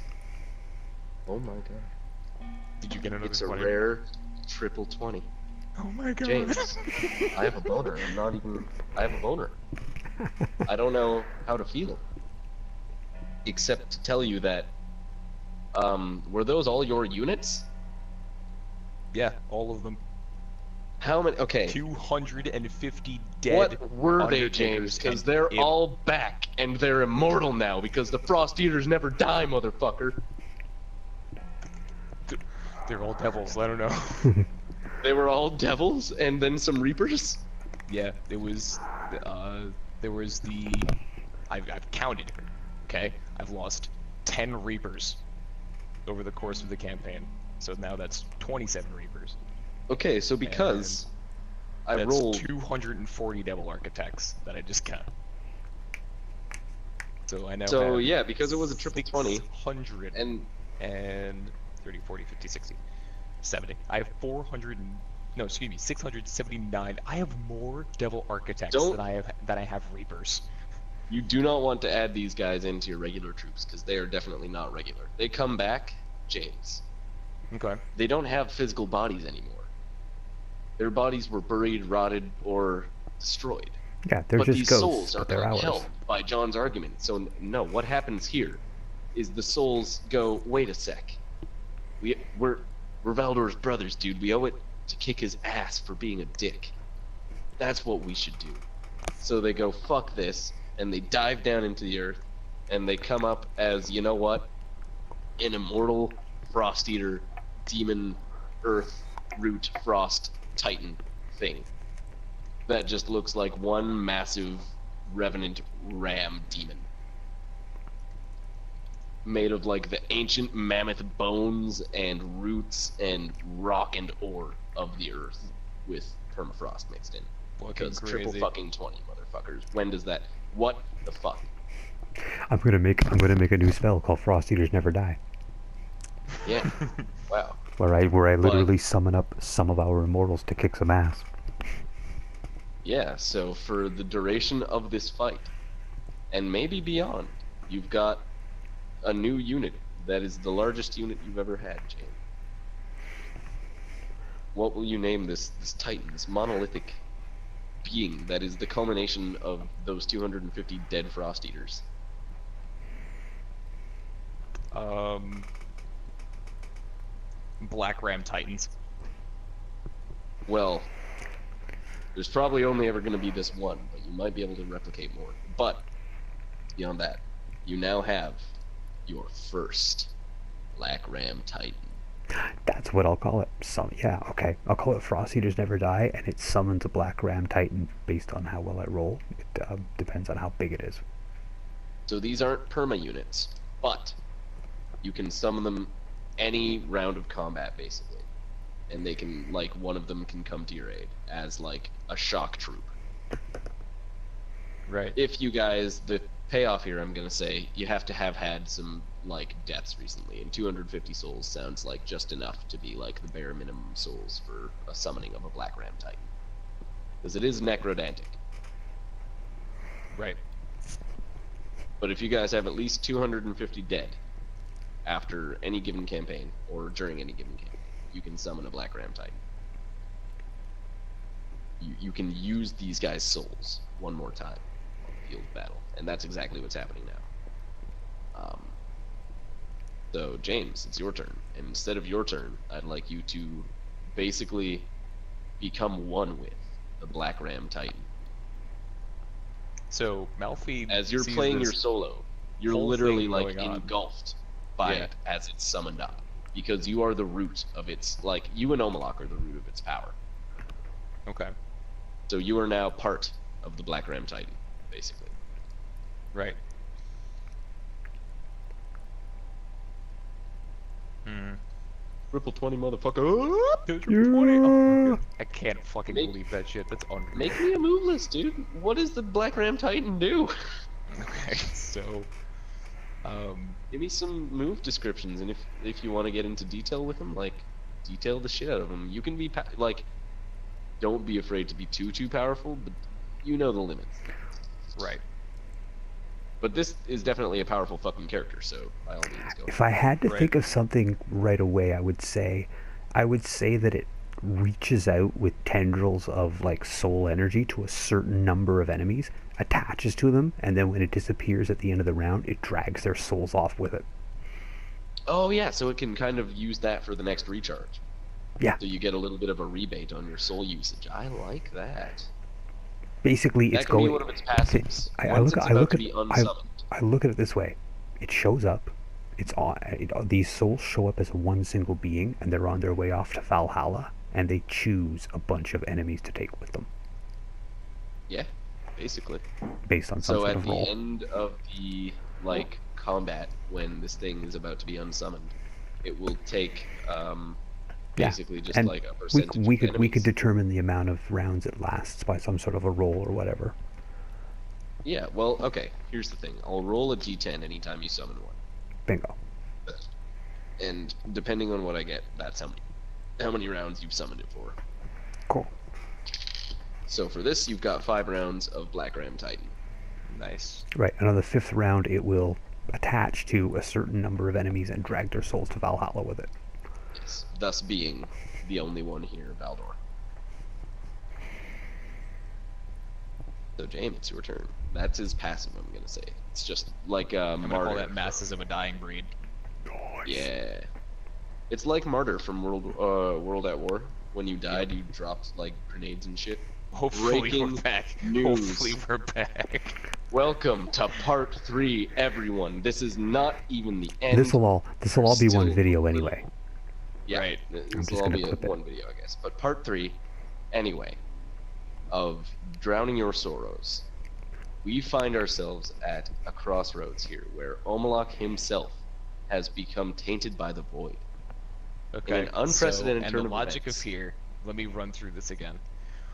Oh my god. Did you get another It's a 20? rare triple 20. Oh my god. James, I have a boner. I'm not even... I have a boner. I don't know how to feel. Except to tell you that... were those all your units? Yeah, all of them. How many... Okay. 250 dead. What were they, Undertakers James? Because and they're imp- all back, and they're immortal now, because the Frosteaters never die, motherfucker. They're all devils. I don't know. They were all devils, and then some reapers? Yeah, there was the. I've counted. Okay, I've lost 10 reapers over the course of the campaign. So now that's 27 reapers. Okay, so because I That's rolled... 240 devil architects that I just got. So I now So have yeah, because it was a triple 20, 600 and... and 30, 40, 50, 60, 70. I have 679. I have more devil architects Don't- than I have reapers. You do not want to add these guys into your regular troops, because they are definitely not regular. They come back, James. Okay. They don't have physical bodies anymore. Their bodies were buried, rotted, or destroyed. Yeah, they're But just these ghosts, souls are but they're ours. compelled by John's argument. So no, what happens here is the souls go, wait a sec. We're Valdor's brothers, dude. We owe it to kick his ass for being a dick. That's what we should do. So they go, fuck this, and they dive down into the earth, and they come up as, you know what? An immortal Frosteater, demon, earth, root, frost, titan thing. That just looks like one massive revenant ram demon. Made of like the ancient mammoth bones and roots and rock and ore of the earth with permafrost mixed in. Because triple crazy. fucking 20, motherfuckers. When does that... What the fuck? I'm gonna make a new spell called Frosteaters Never Die, Yeah. Wow. where I literally summon up some of our immortals to kick some ass. Yeah, so for the duration of this fight, and maybe beyond, you've got a new unit that is the largest unit you've ever had, Jane. What will you name this titan, this monolithic being that is the culmination of those 250 dead Frosteaters? Black Ram Titans. Well, there's probably only ever going to be this one, but you might be able to replicate more. But beyond that, you now have your first Black Ram Titan. That's what I'll call it. Yeah, okay. I'll call it Frosteaters Never Die, and it summons a Black Ram Titan based on how well I roll. It depends on how big it is. So these aren't perma units, but you can summon them any round of combat, basically. And they can, like, one of them can come to your aid as, like, a shock troop. Right. If you guys, the payoff here, I'm gonna say, you have to have had some, like, deaths recently, and 250 souls sounds like just enough to be, like, the bare minimum souls for a summoning of a Black Ram Titan. Because it is necrodantic. Right. But if you guys have at least 250 dead after any given campaign, or during any given campaign, you can summon a Black Ram Titan. You can use these guys' souls one more time on the field of battle, and that's exactly what's happening now. So, James, it's your turn, and instead of your turn, I'd like you to basically become one with the Black Ram Titan. So Malphine, as you're sees playing this your solo, you're whole literally thing like going on. engulfed by Yeah. it as it's summoned up, because you are the root of its, like, you and Omalack are the root of its power. Okay. So you are now part of the Black Ram Titan, basically. Right. Triple 20, motherfucker! Oh, I can't fucking believe that shit. That's unreal. Make me a move list, dude. What does the Black Ram Titan do? Okay, so, Give me some move descriptions, and if you want to get into detail with them, like, detail the shit out of them. You can be like, don't be afraid to be too powerful, but you know the limits. right. But this is definitely a powerful fucking character, so by all means, go. If I had to Right. think of something right away, I would say that it reaches out with tendrils of like soul energy to a certain number of enemies, attaches to them, and then when it disappears at the end of the round, it drags their souls off with it. Oh yeah, so it can kind of use that for the next recharge. Yeah. So you get a little bit of a rebate on your soul usage. I like that. Basically, That it's can be going. one of its passives. I Once look it's I about look to at be I unsummoned. look at it this way: it shows up. It's on. These souls show up as one single being, and they're on their way off to Valhalla, and they choose a bunch of enemies to take with them, Yeah, basically. based on some So sort at of the roll. end of the, like, combat, when this thing is about to be unsummoned, it will take Yeah, basically just and like a we percentage we of could enemies. determine the amount of rounds it lasts by some sort of a roll or whatever. Yeah, well, okay, here's the thing. I'll roll a d10 anytime you summon one. Bingo. And depending on what I get, that's how many rounds you've summoned it for. Cool. So for this, you've got 5 rounds of Black Ram Titan. Nice. Right. And on the 5th round, it will attach to a certain number of enemies and drag their souls to Valhalla with it. Yes, thus being the only one here, Valdor. So James, it's your turn. That's his passive, I'm gonna say. It's just like I'm gonna Martyr. call that Masses of a Dying Breed. Yeah. It's like Martyr from World at War. When you died, you dropped like grenades and shit. Hopefully Breaking we're back. news. Hopefully we're back. Welcome to part 3, everyone. This is not even the end. This will all be one Still video little- anyway. Yeah, Right. this just will all gonna be clip it. one video, I guess. But part 3, anyway, of Drowning Your Sorrows. We find ourselves at a crossroads here, where Omalack himself has become tainted by the void. Okay. an unprecedented and turn the of logic events. of here. Let me run through this again.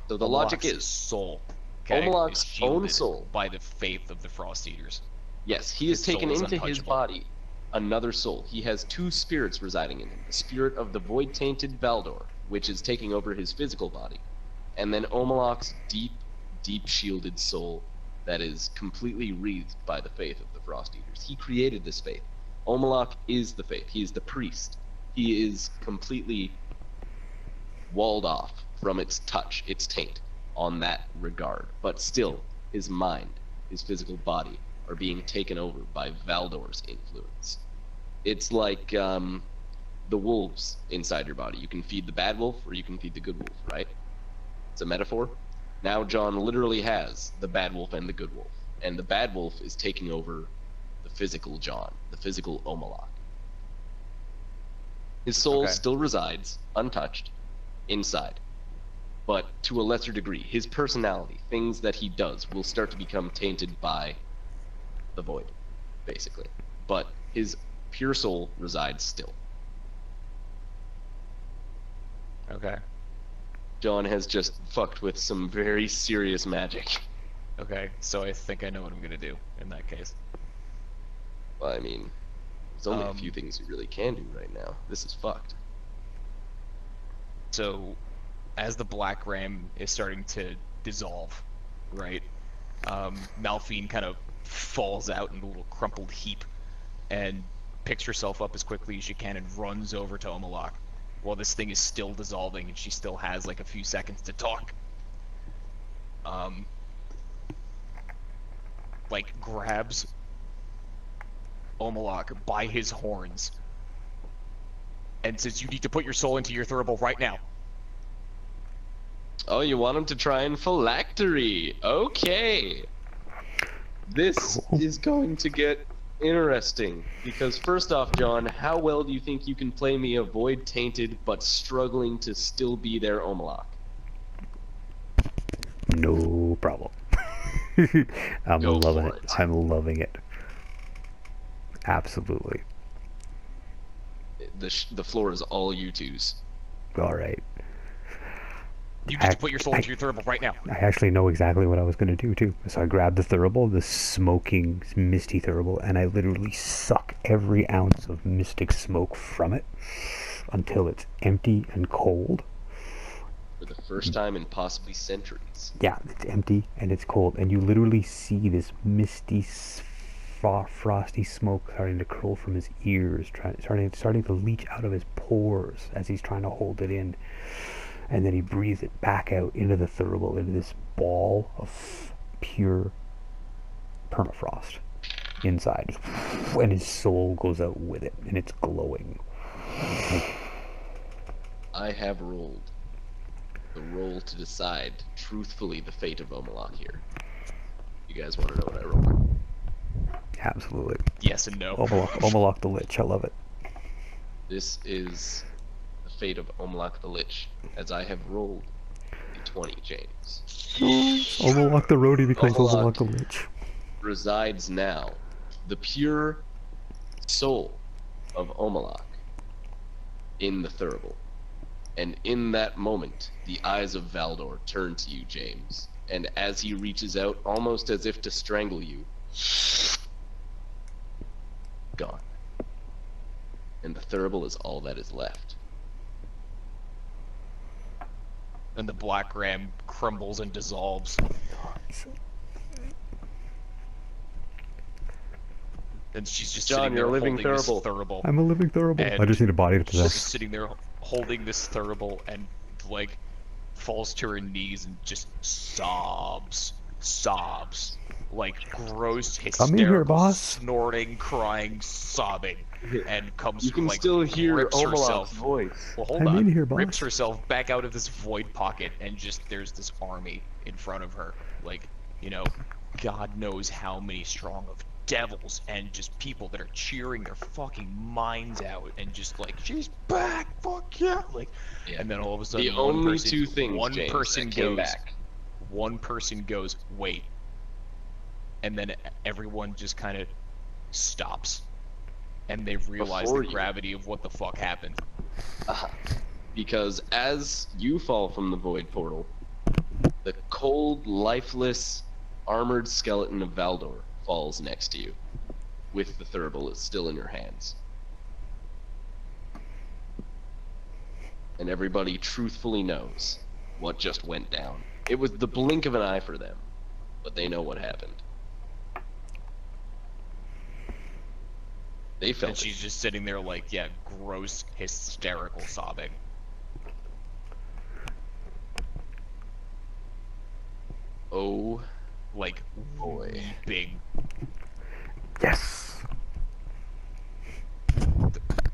So the logic Omalack's is, soul. Omalack's is own shielded soul. by the faith of the Frosteaters. yes, he has His soul taken is into his untouchable. body another soul. He has 2 spirits residing in him. The spirit of the void-tainted Valdor, which is taking over his physical body, and then Omalack's deep shielded soul that is completely wreathed by the faith of the Frosteaters. He created this faith. Omalack is the Fate. He is the priest. He is completely walled off from its touch, its taint, on that regard. But still, his mind, his physical body, are being taken over by Valdor's influence. It's like the wolves inside your body. You can feed the bad wolf or you can feed the good wolf, right? It's a metaphor. Now John literally has the bad wolf and the good wolf. And the bad wolf is taking over the physical John, the physical Omalack. His soul still resides, untouched, inside. But to a lesser degree, his personality, things that he does, will start to become tainted by the void, basically. But his pure soul resides still. Okay. John has just fucked with some very serious magic. Okay, so I think I know what I'm gonna do in that case. Well, I mean, there's only a few things you really can do right now. This is fucked. So, as the Black Ram is starting to dissolve, right, Malphine kind of falls out in a little crumpled heap and picks herself up as quickly as she can and runs over to Omalack while this thing is still dissolving and she still has like a few seconds to talk. Like grabs Omalack by his horns and says, "You need to put your soul into your thurible right now." Oh, you want him to try and phylactery? Okay. This is going to get interesting, because first off, John, how well do you think you can play me a void-tainted but struggling to still be their Omalack? No problem. I'm Go loving for it. it. I'm loving it. Absolutely. The floor is all you twos. All right. You need to put your soul into your thurible right now. I actually know exactly what I was going to do, too. So I grabbed the thurible, the smoking, misty thurible, and I literally suck every ounce of mystic smoke from it until it's empty and cold. For the first time in possibly centuries. Yeah, it's empty and it's cold, and you literally see this misty, frosty smoke starting to curl from his ears, starting to leach out of his pores as he's trying to hold it in. And then he breathes it back out into the thurible, into this ball of pure permafrost inside. And his soul goes out with it, and it's glowing. I have rolled the roll to decide truthfully the fate of Omalack here. You guys want to know what I rolled? Absolutely. Yes and no. Omalack the Lich, I love it. This is the fate of Omalack the Lich, as I have rolled a 20, James. Omalack the Roadie becomes Omalack Omalack the Lich. resides now, the pure soul of Omalack, in the thurible. And in that moment, the eyes of Valdor turn to you, James. And as he reaches out, almost as if to strangle you, gone. And the thurible is all that is left. And the Black Ram crumbles and dissolves. And she's just John, sitting you're there a living holding this thurible. thurible. I'm a living thurible. And I just need a body to She's just possess. sitting there holding this thurible and like falls to her knees and just sobs, like gross, hysterical, I'm in here, boss. snorting, crying, sobbing, and comes You can like still hear rips Omalack's herself. voice. Well, hold I'm on. in here, boss. Rips herself back out of this void pocket, and just there's this army in front of her, like, you know, God knows how many strong of devils and just people that are cheering their fucking minds out and just like, she's back, fuck yeah, like, Yeah. and then all of a sudden The one only person, two things, one James, person that came goes, back. one person goes, wait, and then everyone just kind of stops, and they realize Before the you. gravity of what the fuck happened. Because as you fall from the void portal, the cold, lifeless, armored skeleton of Valdor falls next to you, with the thurible still in your hands. And everybody truthfully knows what just went down. It was the blink of an eye for them, but they know what happened. They felt And it. she's just sitting there like, yeah, gross, hysterical sobbing. Oh Like, boy. weeping. Yes.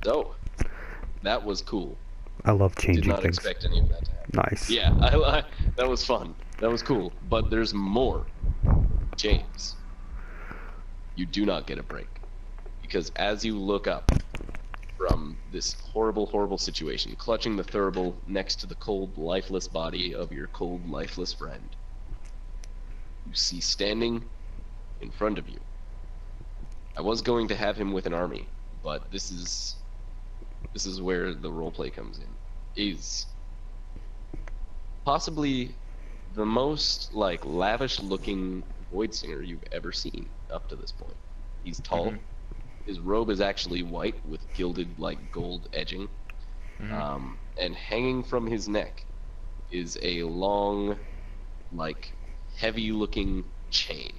So, that was cool. I love changing Did not things. expect any of that to happen. Nice. Yeah, that was fun. That was cool. But there's more. James, you do not get a break. Because as you look up from this horrible, horrible situation, clutching the thurible next to the cold, lifeless body of your cold, lifeless friend, you see standing in front of you. I was going to have him with an army, but this is where the roleplay comes in. Is possibly the most like lavish looking void singer you've ever seen up to this point. He's tall. Mhm. His robe is actually white with gilded like gold edging. And hanging from his neck is a long, like heavy looking chain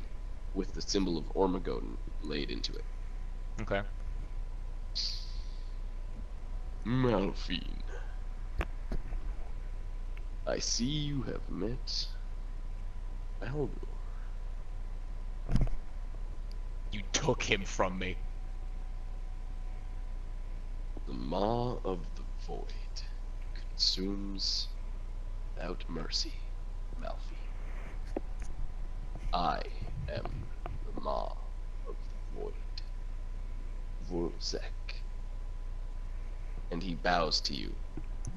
with the symbol of Ormagoden laid into it. Okay. Malphine, I see you have met Baldur. You took him from me. The maw of the void consumes without mercy, Malphine. I am the maw of the void, Vorzek. And he bows to you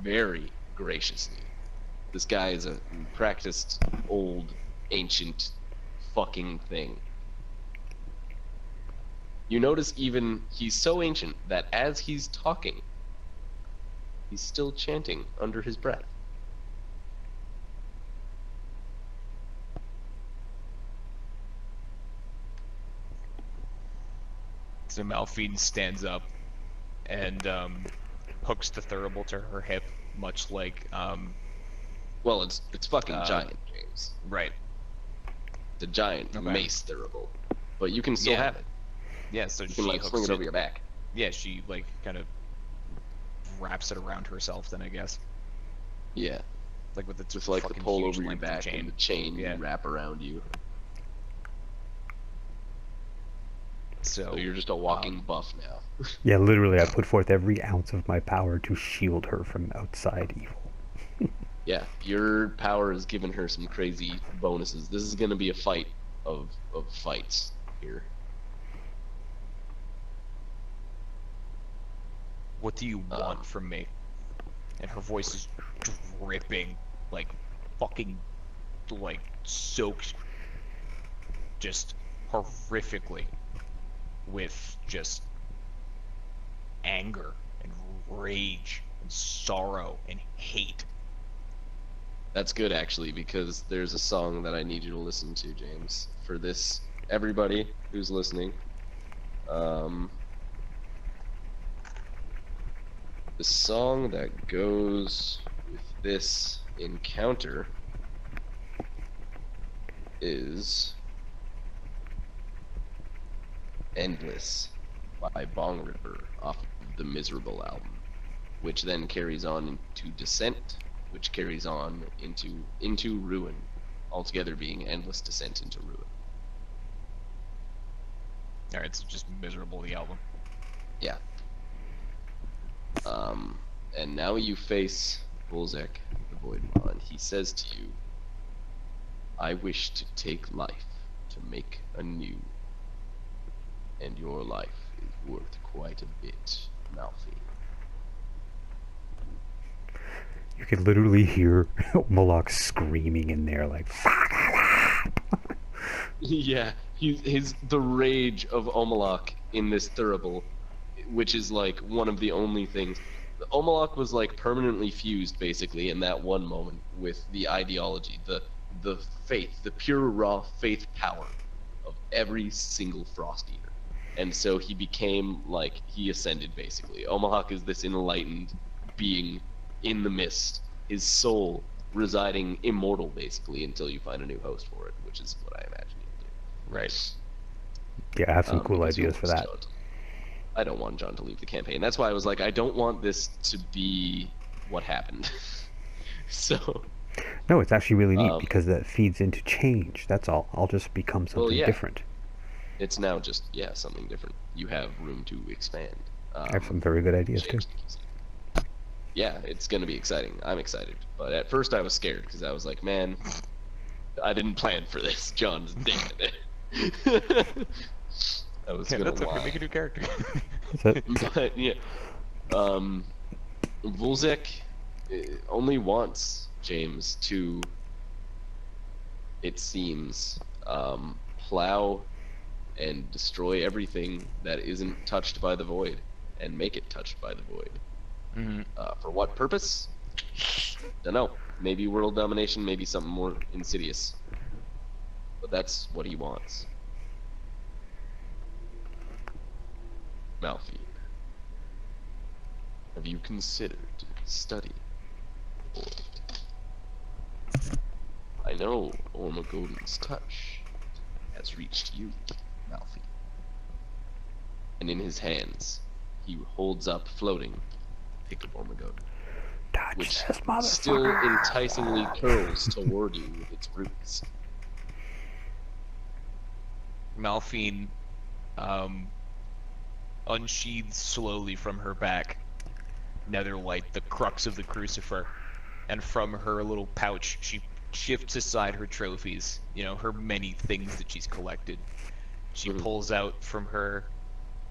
very graciously. This guy is a practiced, old, ancient fucking thing. You notice even he's so ancient that as he's talking, he's still chanting under his breath. So Malphine stands up and hooks the thurible to her hip, much like Well, it's fucking giant, James. right. It's a giant Okay. mace thurible, but you can still Yeah. have it. Yeah, so You she can like hooks swing it over your back. Yeah, she like kind of wraps it around herself. Then I guess, Yeah, like with its with like the fucking pole huge over your length of back and the chain Yeah. you wrap around you. So So you're just a walking buff now. Yeah, literally, I put forth every ounce of my power to shield her from outside evil. Yeah, your power has given her some crazy bonuses. This is gonna be a fight of fights here. what do you want from me? And her voice is dripping, like fucking, like soaked, just horrifically with just anger and rage and sorrow and hate. That's good actually, because there's a song that I need you to listen to, James. For this, everybody who's listening, the song that goes with this encounter is Endless by Bong Ripper off of the Miserable album, which then carries on into Descent, which carries on into Ruin, altogether being Endless Descent into Ruin. All right, so just miserable the album. Yeah. And now you face Volzek, the Void Maw, and he says to you, I wish to take life to make anew, and your life is worth quite a bit, Malphine. You could literally hear Omalack screaming in there, like, fuck. Yeah, the rage of Omalack in this thurible, which is like one of the only things. Omalack was like permanently fused, basically, in that one moment with the ideology, the faith, the pure raw faith power of every single Frosteater. And so he became like, he ascended basically. Omalack is this enlightened being in the mist, his soul residing immortal basically until you find a new host for it, which is what I imagine you'll do. Right. Yeah, I have some cool Because ideas you're for that. skeleton. I don't want John to leave the campaign. That's why I was like, I don't want this to be what happened. So. No, it's actually really neat because that feeds into change. That's all. I'll just become something different. It's now just something different. You have room to expand. I have some very good ideas too. Yeah, it's gonna be exciting. I'm excited, but at first I was scared because I was like, man, I didn't plan for this. John's dead. I was gonna that's lie. okay. Make a new character. But yeah, Vulzek only wants James to, it seems, plow and destroy everything that isn't touched by the void, and make it touched by the void. Mm-hmm. For what purpose? Don't know. Maybe world domination, maybe something more insidious. But that's what he wants. Malphine, have you considered study the void? I know Ormagoden's touch has reached you, Malphine. And in his hands, he holds up floating pick of Ormagoden, which still enticingly curls toward you with its roots. Malphine unsheathes slowly from her back Netherlight, the crux of the crucifer, and from her little pouch she shifts aside her trophies, you know, her many things that she's collected. She pulls out from her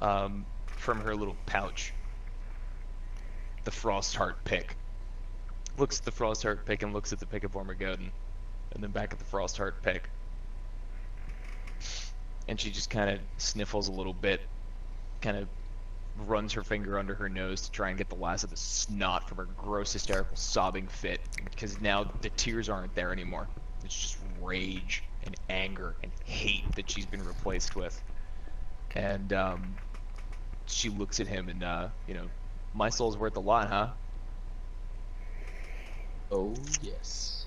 little pouch the Frostheart pick. Looks at the Frostheart pick and looks at the pick of Ormagoden, and then back at the Frostheart pick. And she just kind of sniffles a little bit, kind of runs her finger under her nose to try and get the last of the snot from her gross hysterical sobbing fit, because now the tears aren't there anymore. It's just rage and anger and hate that she's been replaced with. And she looks at him and, you know, my soul's worth a lot, huh? Oh, yes.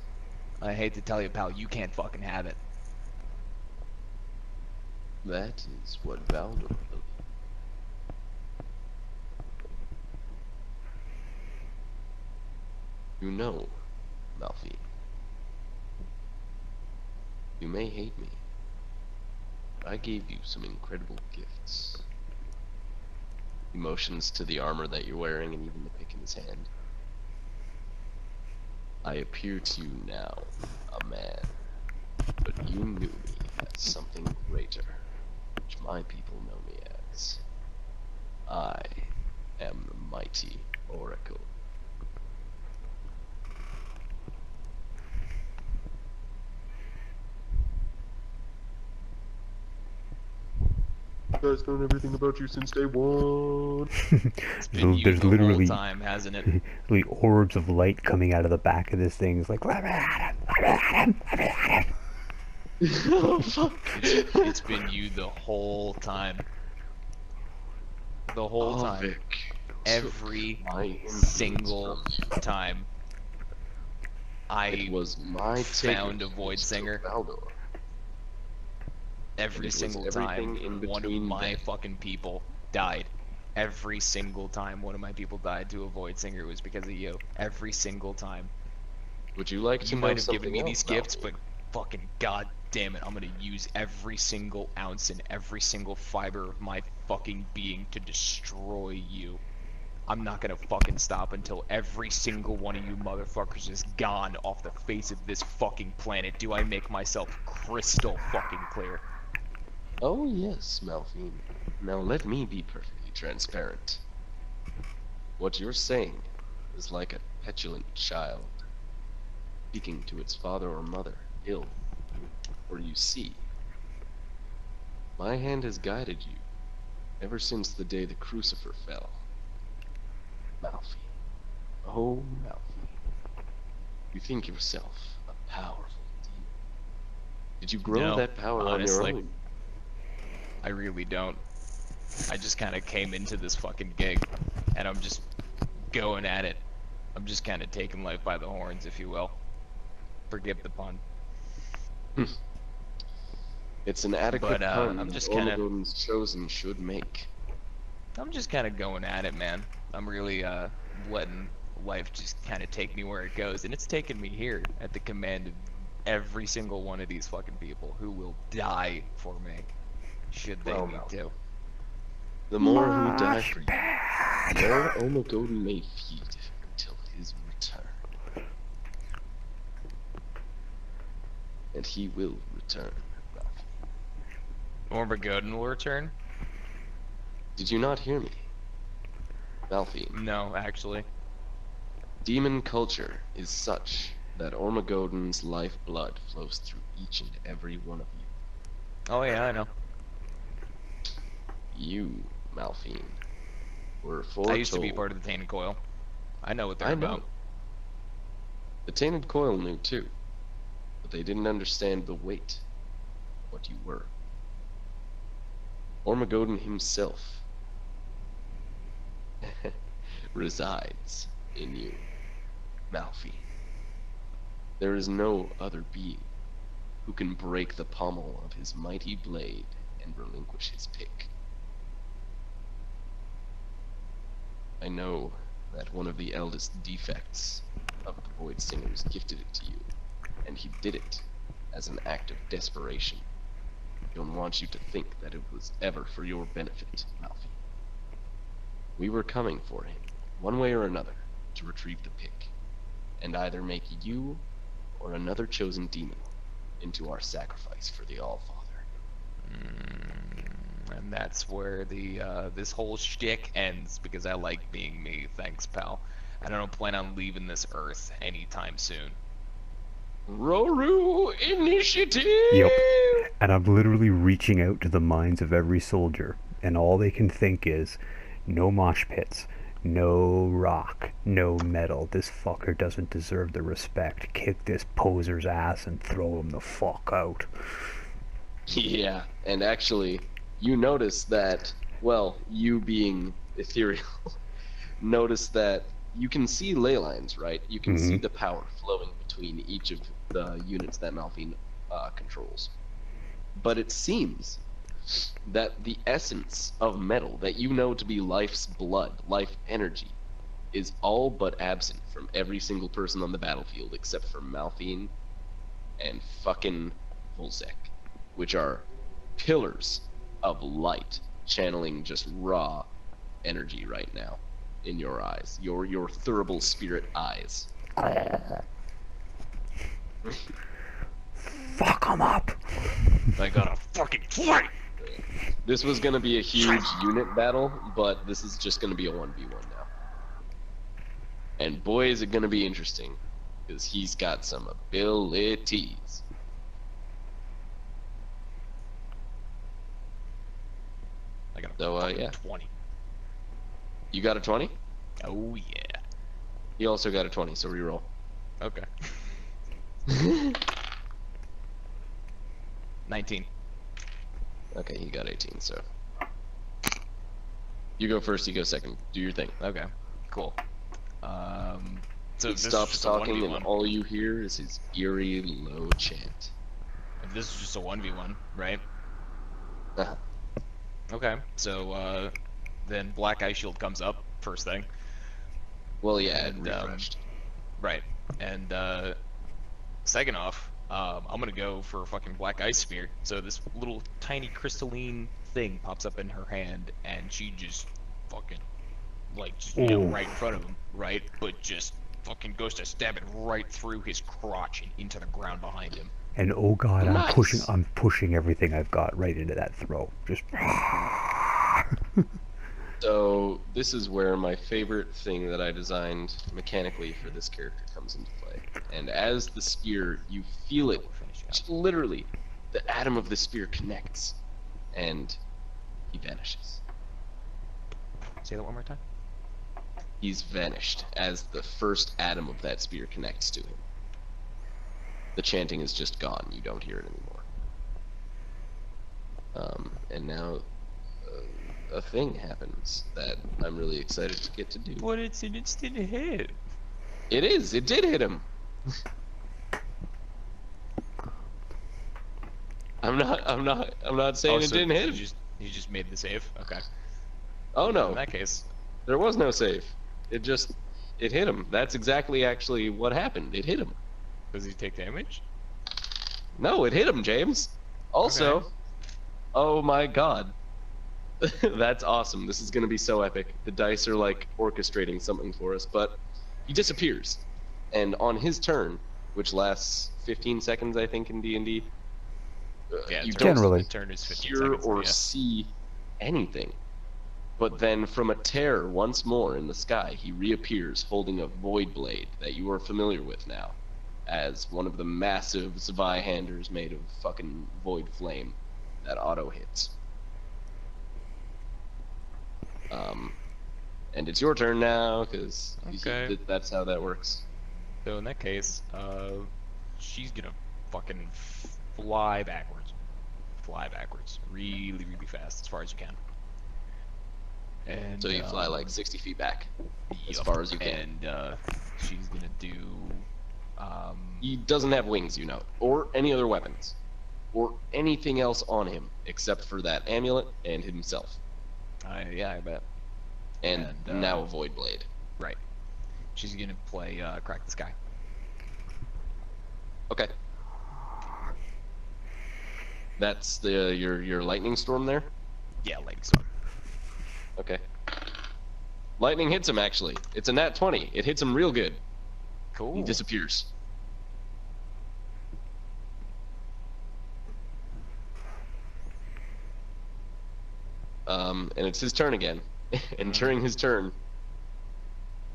I hate to tell you, pal, you can't fucking have it. That is what Valdor believes. You know, Malphine, you may hate me, but I gave you some incredible gifts. Emotions to the armor that you're wearing and even the pick in his hand. I appear to you now, a man, but you knew me as something greater, which my people know me as. I am the mighty Oracle. You guys known everything about you since day one. It's been you the literally whole time, hasn't it? literally orbs of light coming out of the back of this thing. It's like, It's been you the whole time. The whole time. Vic, Every my single influence from you. time I It was my found a taking Void to Singer. Valdor. Every it was single everything time in one of between my them. fucking people died. Every single time one of my people died to a Void Singer, it was because of you. Every single time. Would you like to You know might have given something me else, these gifts, Malphine? but fucking god damn it, I'm gonna use every single ounce and every single fiber of my fucking being to destroy you. I'm not gonna fucking stop until every single one of you motherfuckers is gone off the face of this fucking planet. Do I make myself crystal fucking clear? Oh yes, Malphine. Now let me be perfectly transparent. What you're saying is like a petulant child speaking to its father or mother, ill. Or you see, my hand has guided you ever since the day the crucifer fell. Malphine. Oh, Malphine. You think yourself a powerful demon. Did you grow No, that power honestly. on your own? I really don't. I just kind of came into this fucking gig, and I'm just going at it. I'm just kind of taking life by the horns, if you will. Forgive the pun. It's an adequate But, pun I'm that just kinda- Ormagoden's chosen should make. I'm just kind of going at it, man. I'm really letting life just kind of take me where it goes, and it's taken me here at the command of every single one of these fucking people who will die for me, should they Well, need no. to. The more who die Mosh for you, pad. the more Omagodon may feed until his return. And he will return, Malphine. Ormagodon will return? Did you not hear me? Malphine, No, actually. demon culture is such that Ormagodon's lifeblood flows through each and every one of you. Oh yeah, I know. You, Malphine, were foretold. I used to be part of the Tainted Coil. I know what they're I know. about. The Tainted Coil knew too, but they didn't understand the weight of what you were. Ormagodon himself resides in you, Malphine. There is no other being who can break the pommel of his mighty blade and relinquish his pick. I know that one of the eldest defects of the Void Singers gifted it to you, and he did it as an act of desperation. I don't want you to think that it was ever for your benefit, Malphine. We were coming for him, one way or another, to retrieve the pick, and either make you or another chosen demon into our sacrifice for the Allfather. And that's where the this whole shtick ends, because I like being me. Thanks, pal. I don't plan on leaving this earth anytime soon. Roru initiative! Yep. And I'm literally reaching out to the minds of every soldier, and all they can think is, no mosh pits, no rock, no metal. This fucker doesn't deserve the respect. Kick this poser's ass and throw him the fuck out. Yeah, and actually, you notice that, well, you being ethereal, notice that you can see ley lines, right? You can see the power flowing between each of the units that Malphine controls. But it seems that the essence of metal that you know to be life's blood, life energy, is all but absent from every single person on the battlefield except for Malphine and fucking Volzek, which are pillars of light channeling just raw energy right now in your eyes, your thurible spirit eyes. Fuck him up! I gotta fucking fight! This was gonna be a huge unit battle, but this is just gonna be a 1v1 now. And boy is it gonna be interesting, because he's got some abilities. I got a So, fucking yeah. 20. You got a 20? Oh yeah. He also got a 20, so reroll. Okay. 19. Okay, he got 18, so. You go first, you go second. Do your thing. Okay. Cool. So He this is stops just a talking, 1v1. and all you hear is his eerie, low chant. If this is just a 1v1, right? Uh-huh. Okay. So then Black Ice Shield comes up first thing. Well, yeah, it And, refreshed. Right. And second off, I'm gonna go for a fucking Black Ice Spear. So this little tiny crystalline thing pops up in her hand, and she just fucking, like, just, you know, Ooh. right in front of him, right? But just fucking goes to stab it right through his crotch and into the ground behind him. And oh god, Nice. I'm pushing everything I've got right into that throat. Just So, this is where my favorite thing that I designed mechanically for this character comes into play. And as the spear, you feel it, just literally, the atom of the spear connects, and he vanishes. Say that one more time. He's vanished as the first atom of that spear connects to him. The chanting is just gone. You don't hear it anymore. And now a thing happens that I'm really excited to get to do. But it's an instant hit. It is. It did hit him. I'm not saying it didn't hit him. You just made the save. Okay. Oh In no, that case, there was no save. It hit him. That's exactly actually what happened. It hit him. does he take damage? No, it hit him, James. Also, Okay. oh my god. That's awesome. This is going to be so epic. The dice are like orchestrating something for us, but he disappears. And on his turn, which lasts 15 seconds, I think, in D&D, Yeah, you turn, don't Generally. the turn is 15 hear seconds. or yeah. see anything. But then from a tear once more in the sky, he reappears holding a void blade that you are familiar with now as one of the massive Zweihanders made of fucking void flame that auto hits. And it's your turn now, because Okay. that's how that works. So in that case, she's gonna fucking fly backwards. Fly backwards. Really, really fast, as far as you can. And So you fly like 60 feet back, as yup, far as you can. And she's gonna do He doesn't have wings, you know, or any other weapons, or anything else on him except for that amulet and himself, yeah, I bet. and And, now a void blade. Right. She's gonna play Crack the Sky. Okay. That's your lightning storm there. Yeah, lightning storm. Okay. Lightning hits him actually. It's a nat 20. It hits him real good. Cool. He disappears. And it's his turn again. And during his turn,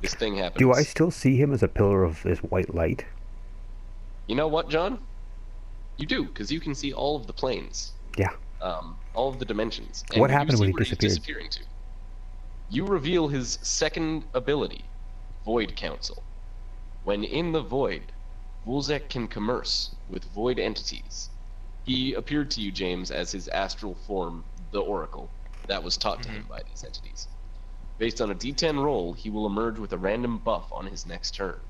this thing happens. Do I still see him as a pillar of this white light? You know what, John? You do, because you can see all of the planes. Yeah. All of the dimensions. And What you happened see when he where he's disappeared? disappearing to. You reveal his second ability, Void Council. When in the Void, Vulzek can commerce with Void entities. He appeared to you, James, as his astral form, the Oracle, that was taught to him by these entities. Based on a D10 roll, he will emerge with a random buff on his next turn.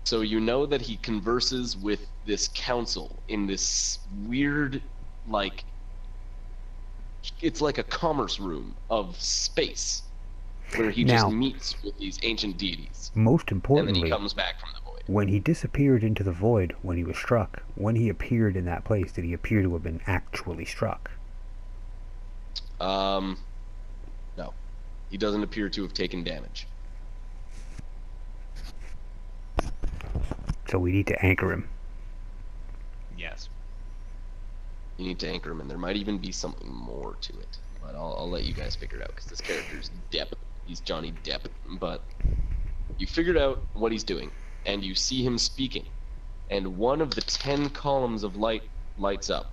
So you know that he converses with this council in this weird, like, it's like a commerce room of space, where he just Now- meets with these ancient deities, Most and then importantly, he comes back from the void. when he disappeared into the void when he was struck, when he appeared in that place, did he appear to have been actually struck? No. He doesn't appear to have taken damage. So we need to anchor him. Yes. You need to anchor him, and there might even be something more to it. But I'll let you guys figure it out, because this character's Depp. He's Johnny Depp. But you figured out what he's doing, and you see him speaking. And one of the 10 columns of light lights up.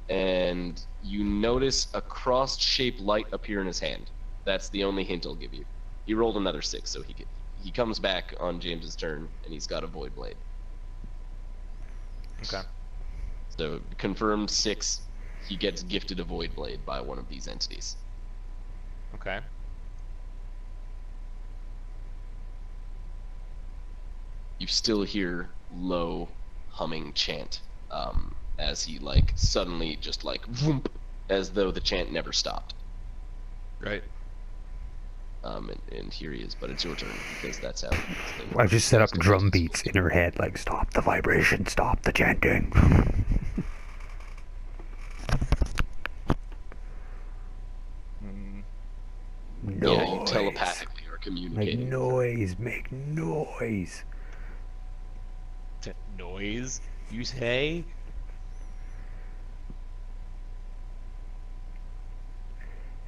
And you notice a cross-shaped light appear in his hand. That's the only hint I'll give you. He rolled another 6, so he comes back on James's turn, and he's got a Void Blade. Okay. So, confirmed 6, he gets gifted a Void Blade by one of these entities. Okay. You still hear low humming chant, as he, like, suddenly just, like, whoomp, as though the chant never stopped. Right. And here he is, but it's your turn, because that's how... I just set up drum beats in her head, like, stop the vibration, stop the chanting. Noise. Yeah, you telepathically are Make communicating. noise, make noise. Noise, you say?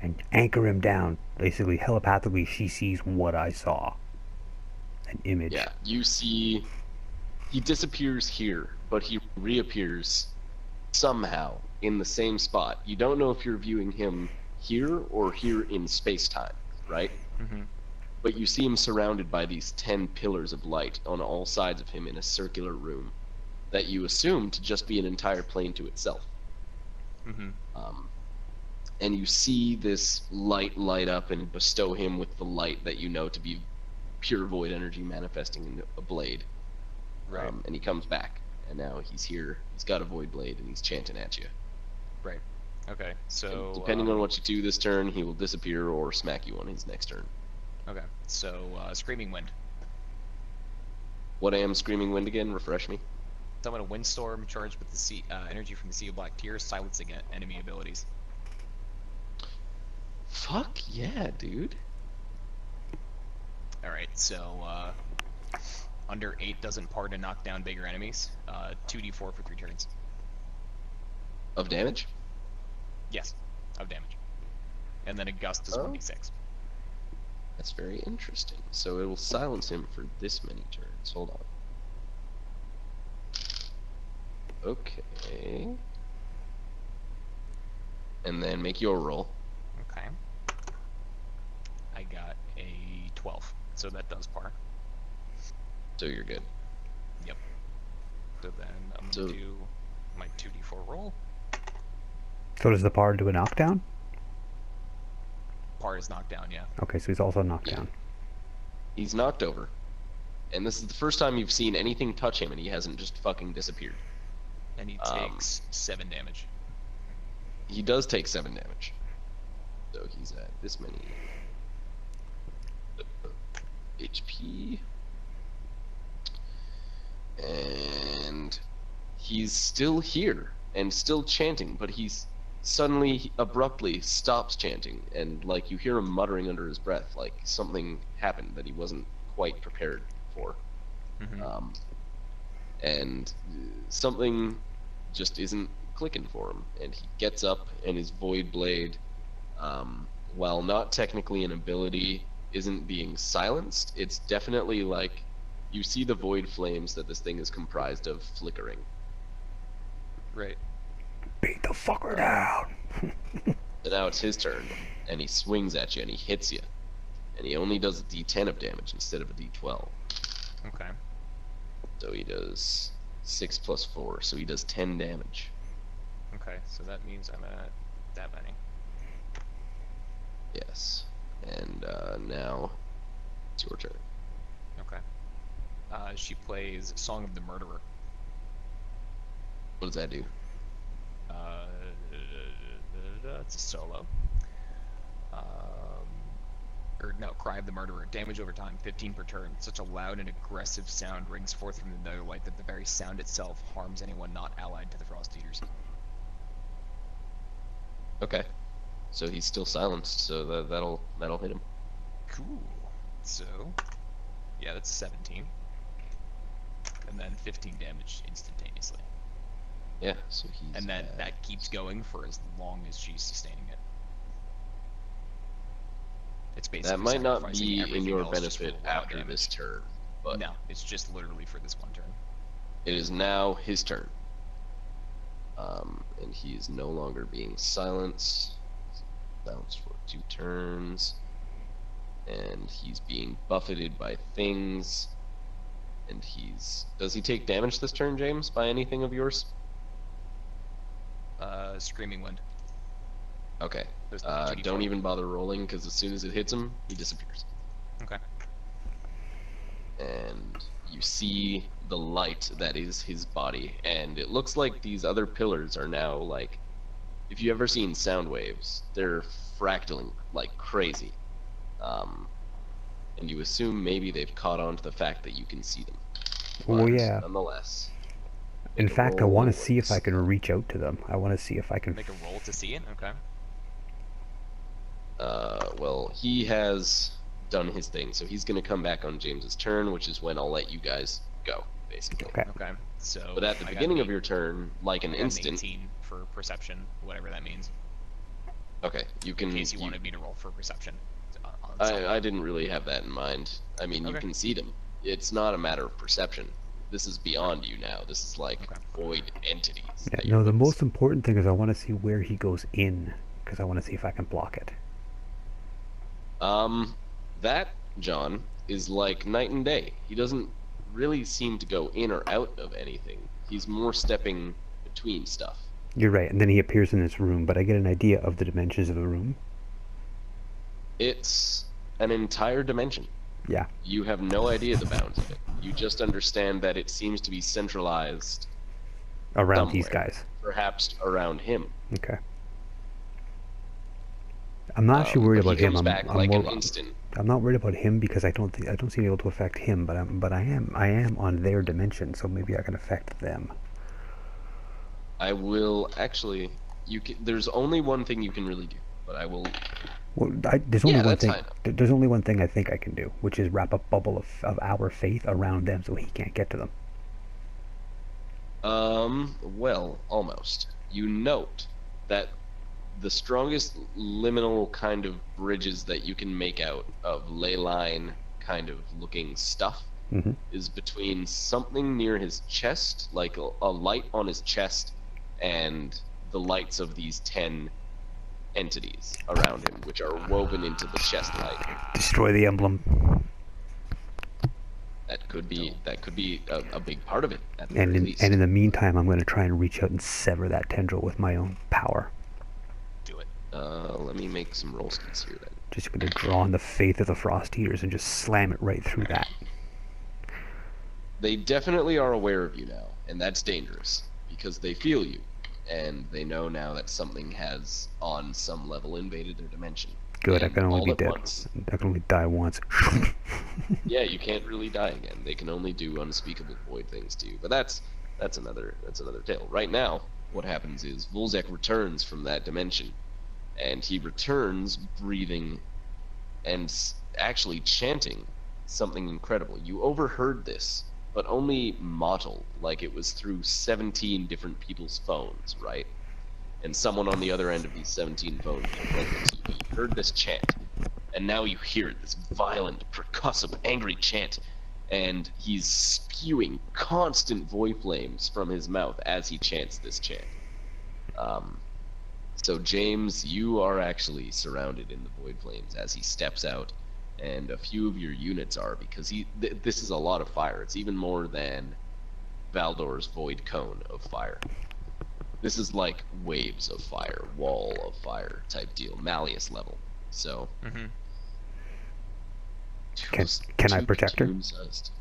And anchor him down. Basically, telepathically, she sees what I saw. An image. Yeah, you see... He disappears here, but he reappears somehow in the same spot. You don't know if you're viewing him here or here in space-time, right? Mm-hmm. But you see him surrounded by these 10 pillars of light on all sides of him in a circular room that you assume to just be an entire plane to itself. Mm-hmm. And you see this light up and bestow him with the light that you know to be pure void energy manifesting in a blade. Right. And he comes back, and now he's here. He's got a void blade, and he's chanting at you. Right. Okay, so Depending on what you do this turn, he will disappear or smack you on his next turn. Okay, so Screaming Wind. What am Screaming Wind again? Refresh me. Summon a windstorm charged with the sea energy from the Sea of Black Tears, silencing enemy abilities. Fuck yeah, dude. Alright, so under 8 doesn't par to knock down bigger enemies. 2d4 for 3 turns. Of damage? Yes, of damage. And then a gust is 1d6. That's very interesting. So it will silence him for this many turns. Hold on. Okay. And then make your roll. Okay. I got a 12, so that does par. So you're good. Yep. So then I'm gonna do my 2d4 roll. So does the par do a knockdown? Par is knocked down, yeah. Okay, so he's also knocked down. He's knocked over. And this is the first time you've seen anything touch him and he hasn't just fucking disappeared. And he takes 7 damage. He does take 7 damage. So he's at this many HP. And he's still here and still chanting, but he's suddenly abruptly stops chanting, and like you hear him muttering under his breath, like something happened that he wasn't quite prepared for. Mm-hmm. And something just isn't clicking for him, and he gets up, and his Void Blade, while not technically an ability, isn't being silenced. It's definitely like you see the void flames that this thing is comprised of flickering. Right. Beat the fucker down. So now it's his turn, and he swings at you, and he hits you, and he only does a d10 of damage instead of a d12. Okay. So he does 6 plus 4, so he does 10 damage. Okay, so that means I'm at that many. Yes. And now it's your turn. Okay. She plays Song of the Murderer. What does that do? It's a solo. Or no, Cry of the Murderer. Damage over time, 15 per turn. Such a loud and aggressive sound rings forth from the Netherlight that the very sound itself harms anyone not allied to the Frosteaters. Okay. So he's still silenced, so that'll hit him. Cool. So, yeah, that's 17. And then 15 damage instantaneously. Yeah, so he's... And then that keeps going for as long as she's sustaining it. It's basically That might not sacrificing be in everything your else just for benefit the raw after damage. this turn, but No, it's just literally for this one turn. it is now his turn. And he is no longer being silenced. Silenced for 2 turns. And he's being buffeted by things. And he's... Does he take damage this turn, James, by anything of yours? Screaming Wind. Okay. There's the 2d4. Don't even bother rolling, because as soon as it hits him, he disappears. Okay. And you see the light that is his body, and it looks like these other pillars are now like, if you ever seen sound waves, they're fractaling like crazy. And you assume maybe they've caught on to the fact that you can see them. Oh, But yeah. nonetheless. In make a fact, I roll want to that see if I works. can reach out to them. I want to see if I can... Make a roll to see it? Okay. Well, he has done his thing, so he's going to come back on James's turn, which is when I'll let you guys go, basically. Okay. Okay. So. But at the I got beginning an of your turn, like an I got an instant, 18 for perception, whatever that means. okay, you can. In case you wanted me to roll for perception. I didn't really have that in mind. I mean, you Okay. can see them. It's not a matter of perception. This is beyond you now. This is like Okay. void entities. Yeah, that no, you're the witnessing. most important thing is I want to see where he goes in, because I want to see if I can block it. That, John, is like night and day. He doesn't really seem to go in or out of anything. He's more stepping between stuff. You're right, and then he appears in this room, but I get an idea of the dimensions of the room. It's an entire dimension. Yeah. You have no idea the bounds of it. You just understand that it seems to be centralized Around these somewhere, guys. perhaps around him. Okay. I'm not actually worried But about he him. comes I'm, back I'm like more. an instant. I'm not worried about him because I don't seem able to affect him, but I am on their dimension, so maybe I can affect them. I will actually. There's only one thing you can really do, but I will. Well, there's only Yeah, one that's thing. fine. There's only one thing I think I can do, which is wrap a bubble of our faith around them so he can't get to them. Well, almost. You note that the strongest liminal kind of bridges that you can make out of ley line kind of looking stuff Hmm. is between something near his chest, like a light on his chest, and the lights of these 10 entities around him, which are woven into the chest light. Destroy the emblem. That could be a big part of it, at the And very least. in the meantime, I'm going to try and reach out and sever that tendril with my own power. Do it. Let me make some roll skills here then. Just going to draw on the faith of the Frosteaters and just slam it right through that. They definitely are aware of you now, and that's dangerous because they feel you, and they know now that something has, on some level, invaded their dimension. Good, I And can only all be at dead. once. I can only die once. Yeah, you can't really die again. They can only do unspeakable void things to you. But that's another tale. Right now, what happens is Volzek returns from that dimension, and he returns breathing and actually chanting something incredible. You overheard this, but only mottled, like it was through 17 different people's phones, right? And someone on the other end of these 17 phones heard this chant, and now you hear it, this violent, percussive, angry chant, and he's spewing constant void flames from his mouth as he chants this chant. So James, you are actually surrounded in the void flames as he steps out, and a few of your units are, because this is a lot of fire. It's even more than Valdor's void cone of fire. This is like waves of fire, wall of fire type deal, Malleus level. So, Can I protect her? platoon-sized,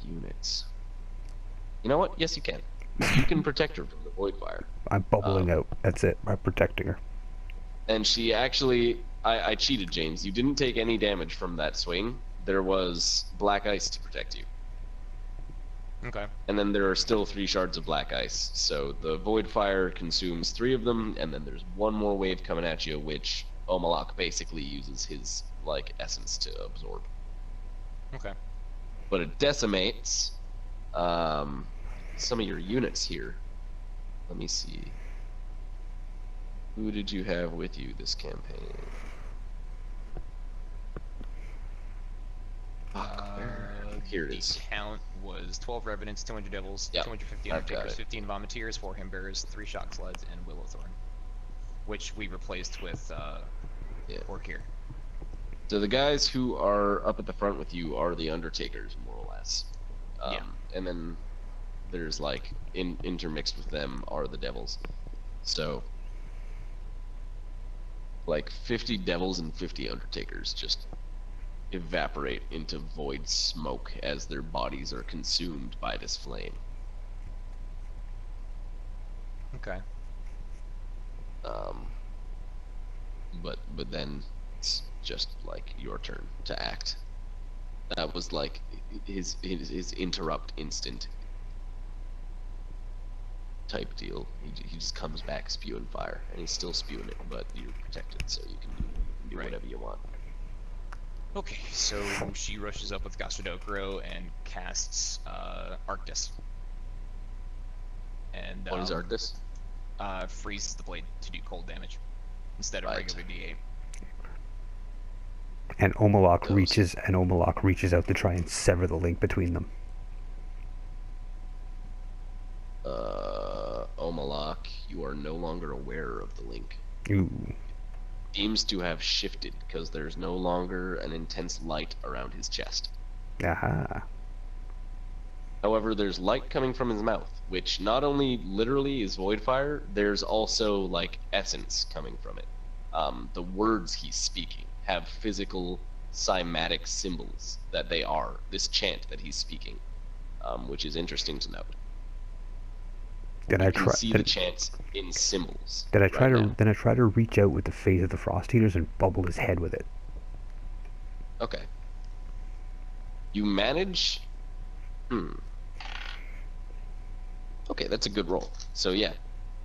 units. You know what? Yes, you can. You can protect her from the void fire. I'm bubbling out. That's it. I'm protecting her. And she actually, I cheated, James. You didn't take any damage from that swing. There was black ice to protect you. Okay. And then there are still 3 shards of black ice. So the void fire consumes 3 of them, and then there's one more wave coming at you, which Omalack basically uses his like essence to absorb. Okay. But it decimates some of your units here. Let me see. Who did you have with you this campaign? Here it is. The count was 12 Revenants, 200 Devils, Yep, 250 I've got Undertakers, it. 15 Vomiteers, 4 Hymbearers, 3 Shock Sleds, and Willowthorn, which we replaced with Orkir. So the guys who are up at the front with you are the Undertakers, more or less. Yeah. And then there's like intermixed with them are the Devils. So like 50 Devils and 50 Undertakers just evaporate into void smoke as their bodies are consumed by this flame. Okay. But then it's just like your turn to act. That was like his interrupt instant type deal. He just comes back spewing fire, and he's still spewing it, but you're protected, so you can do Right. whatever you want. Okay, so she rushes up with Gastrodocro and casts Arctis. And What is Arctis? freezes the blade to do cold damage instead of Right. regular D8. And Omalack Those. reaches out to try and sever the link between them. Omalack, you are no longer aware of the link. Ooh. Seems to have shifted because there's no longer an intense light around his chest. Aha. However, there's light coming from his mouth, which not only literally is void fire, there's also like essence coming from it. The words he's speaking have physical cymatic symbols that they are this chant that he's speaking, which is interesting to note. Then You can see the chants in symbols. Then I try right now. to reach out with the face of the Frosteaters and bubble his head with it. Okay. You manage. Okay, that's a good roll. So yeah,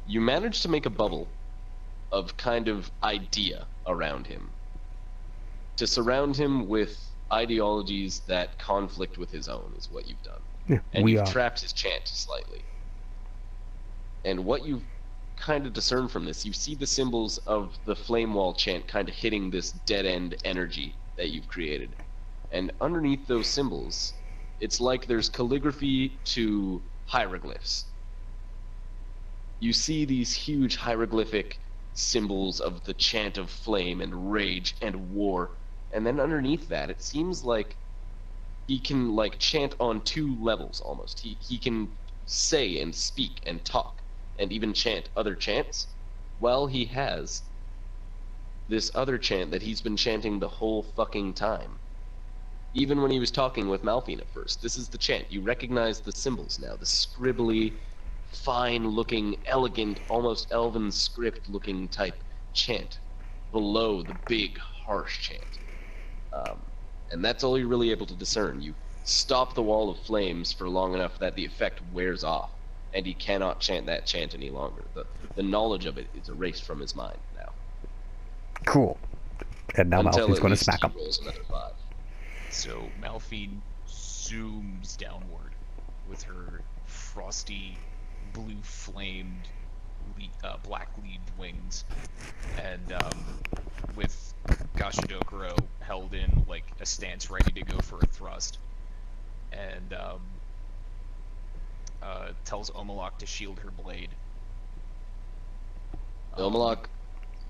you manage to make a bubble of kind of idea around him, to surround him with ideologies that conflict with his own is what you've done. Yeah, And you've trapped his chant slightly. And what you kind of discern from this, you see the symbols of the flame wall chant kind of hitting this dead end energy that you've created. And underneath those symbols, it's like there's calligraphy to hieroglyphs. You see these huge hieroglyphic symbols of the chant of flame and rage and war. And then underneath that, it seems like he can like chant on two levels almost. He can say and speak and talk and even chant other chants, while he has this other chant that he's been chanting the whole fucking time. Even when he was talking with Malphine at first. This is the chant. You recognize the symbols now. The scribbly, fine-looking, elegant, almost elven script-looking type chant below the big, harsh chant. And that's all you're really able to discern. You stop the wall of flames for long enough that the effect wears off, and he cannot chant that chant any longer. The knowledge of it is erased from his mind now. Cool. And now Malphine's going to smack him. Rolls another 5. So Malphine zooms downward with her frosty, blue-flamed, black-leaved wings, and with Gashidokuro held in like a stance ready to go for a thrust, and tells Omalack to shield her blade. Omalack,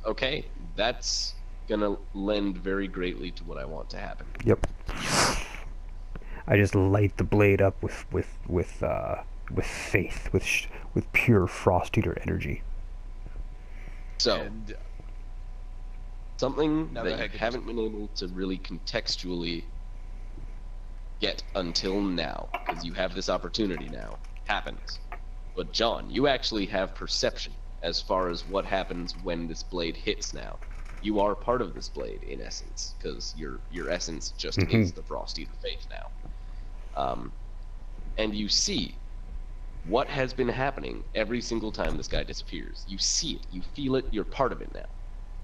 okay, that's gonna lend very greatly to what I want to happen. Yep. I just light the blade up with faith, with pure Frosteater energy. So, And something No, that go you ahead. haven't been able to really contextually get until now, because you have this opportunity now, happens. But John, you actually have perception as far as what happens when this blade hits now. You are part of this blade, in essence, because your essence just is the Frosteater faith now. And you see what has been happening every single time this guy disappears. You see it, you feel it, you're part of it now.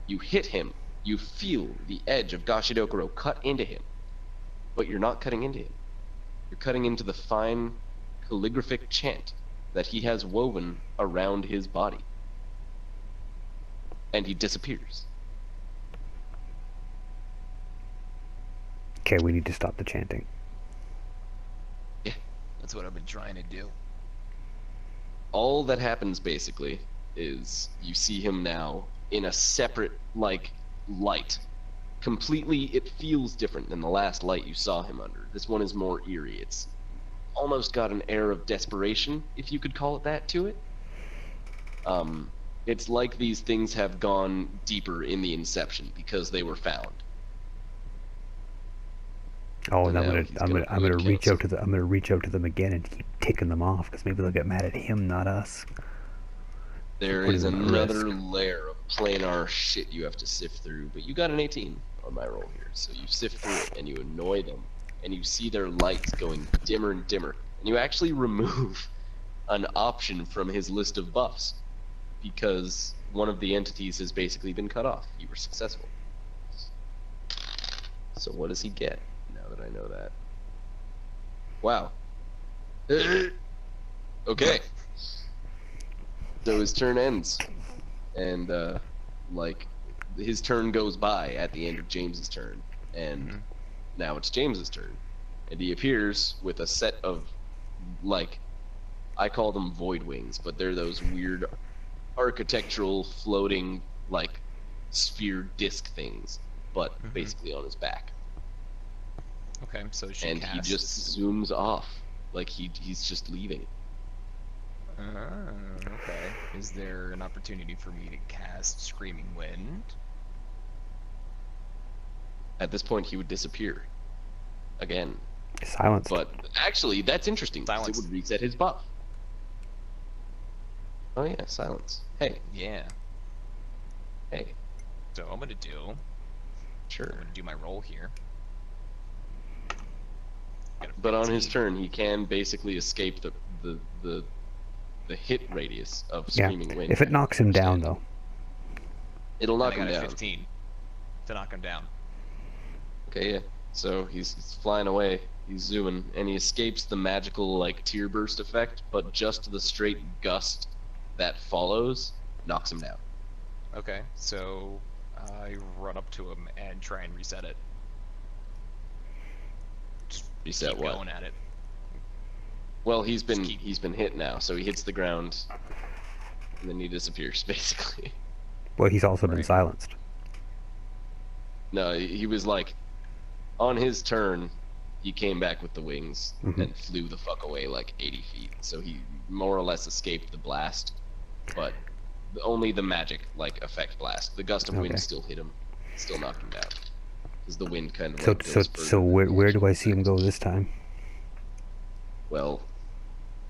You hit him, you feel the edge of Gashidokuro cut into him, but you're not cutting into him. You're cutting into the fine calligraphic chant that he has woven around his body. And he disappears. Okay, we need to stop the chanting. Yeah. that's what I've been trying to do. All that happens basically is you see him now in a separate like light. Completely, it feels different than the last light you saw him under. This one is more eerie. It's almost got an air of desperation, if you could call it that, to it. It's like these things have gone deeper in the inception because they were found. Oh, and So now I'm gonna reach out to them again and keep ticking them off because maybe they'll get mad at him, not us. There Putting is them at another risk. layer of planar shit you have to sift through, but you got an 18 on my roll here, so you sift through it and you annoy them, and you see their lights going dimmer and dimmer, and you actually remove an option from his list of buffs because one of the entities has basically been cut off. You were successful. So what does he get now that I know that? Wow. Okay. So his turn ends, and like his turn goes by at the end of James's turn, and now it's James's turn, and he appears with a set of like I call them void wings, but they're those weird architectural floating like sphere disc things, but basically on his back, Okay, so she and casts... he just zooms off like he's just leaving. Okay. Is there an opportunity for me to cast Screaming Wind? At this point, he would disappear again. Silence. But actually, that's interesting. 'Cause Silence. It would reset his buff. Oh yeah, silence. Hey, Yeah. hey. So I'm gonna do. Sure. I'm gonna do my roll here. Got a But on his 15. turn, he can basically escape the hit radius of Yeah. Screaming Wind. If it knocks him down, though. It'll knock And I him got a down. 15 to knock him down. Okay, yeah. So he's flying away. He's zooming, and he escapes the magical like tear burst effect, but just the straight gust that follows knocks him down. Okay, so I run up to him and try and reset it. Just Reset keep what? going at it. Well, he's Just been hit now, so he hits the ground, and then he disappears basically. Well, he's also been Right. silenced. No, he was like, on his turn, he came back with the wings Mhm. and flew the fuck away like 80 feet. So he more or less escaped the blast, but only the magic like effect blast. The gust of Okay. wind still hit him, still knocked him down. Because the wind kind of So like so goes so further where than the do I actual see him effect. go this time? Well,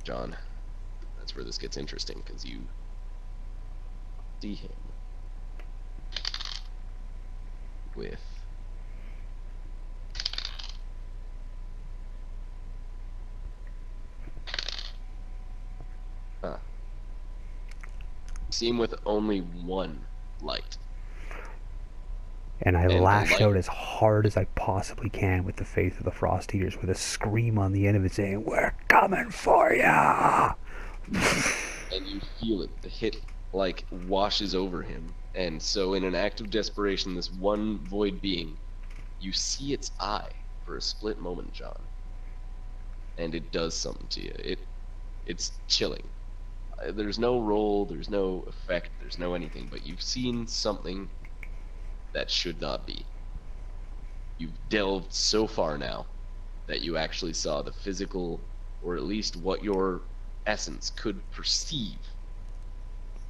John, that's where this gets interesting because you see him with see him with only one light. And I And the lash light- out as hard as I possibly can with the face of the Frosteaters, with a scream on the end of it saying, "We're coming for ya!" And you feel it. The hit like washes over him, and so in an act of desperation, this one void being, you see its eye for a split moment, John, and it does something to you. It's chilling. There's no roll, there's no effect, there's no anything, but you've seen something that should not be. You've delved so far now that you actually saw the physical, or at least what your essence could perceive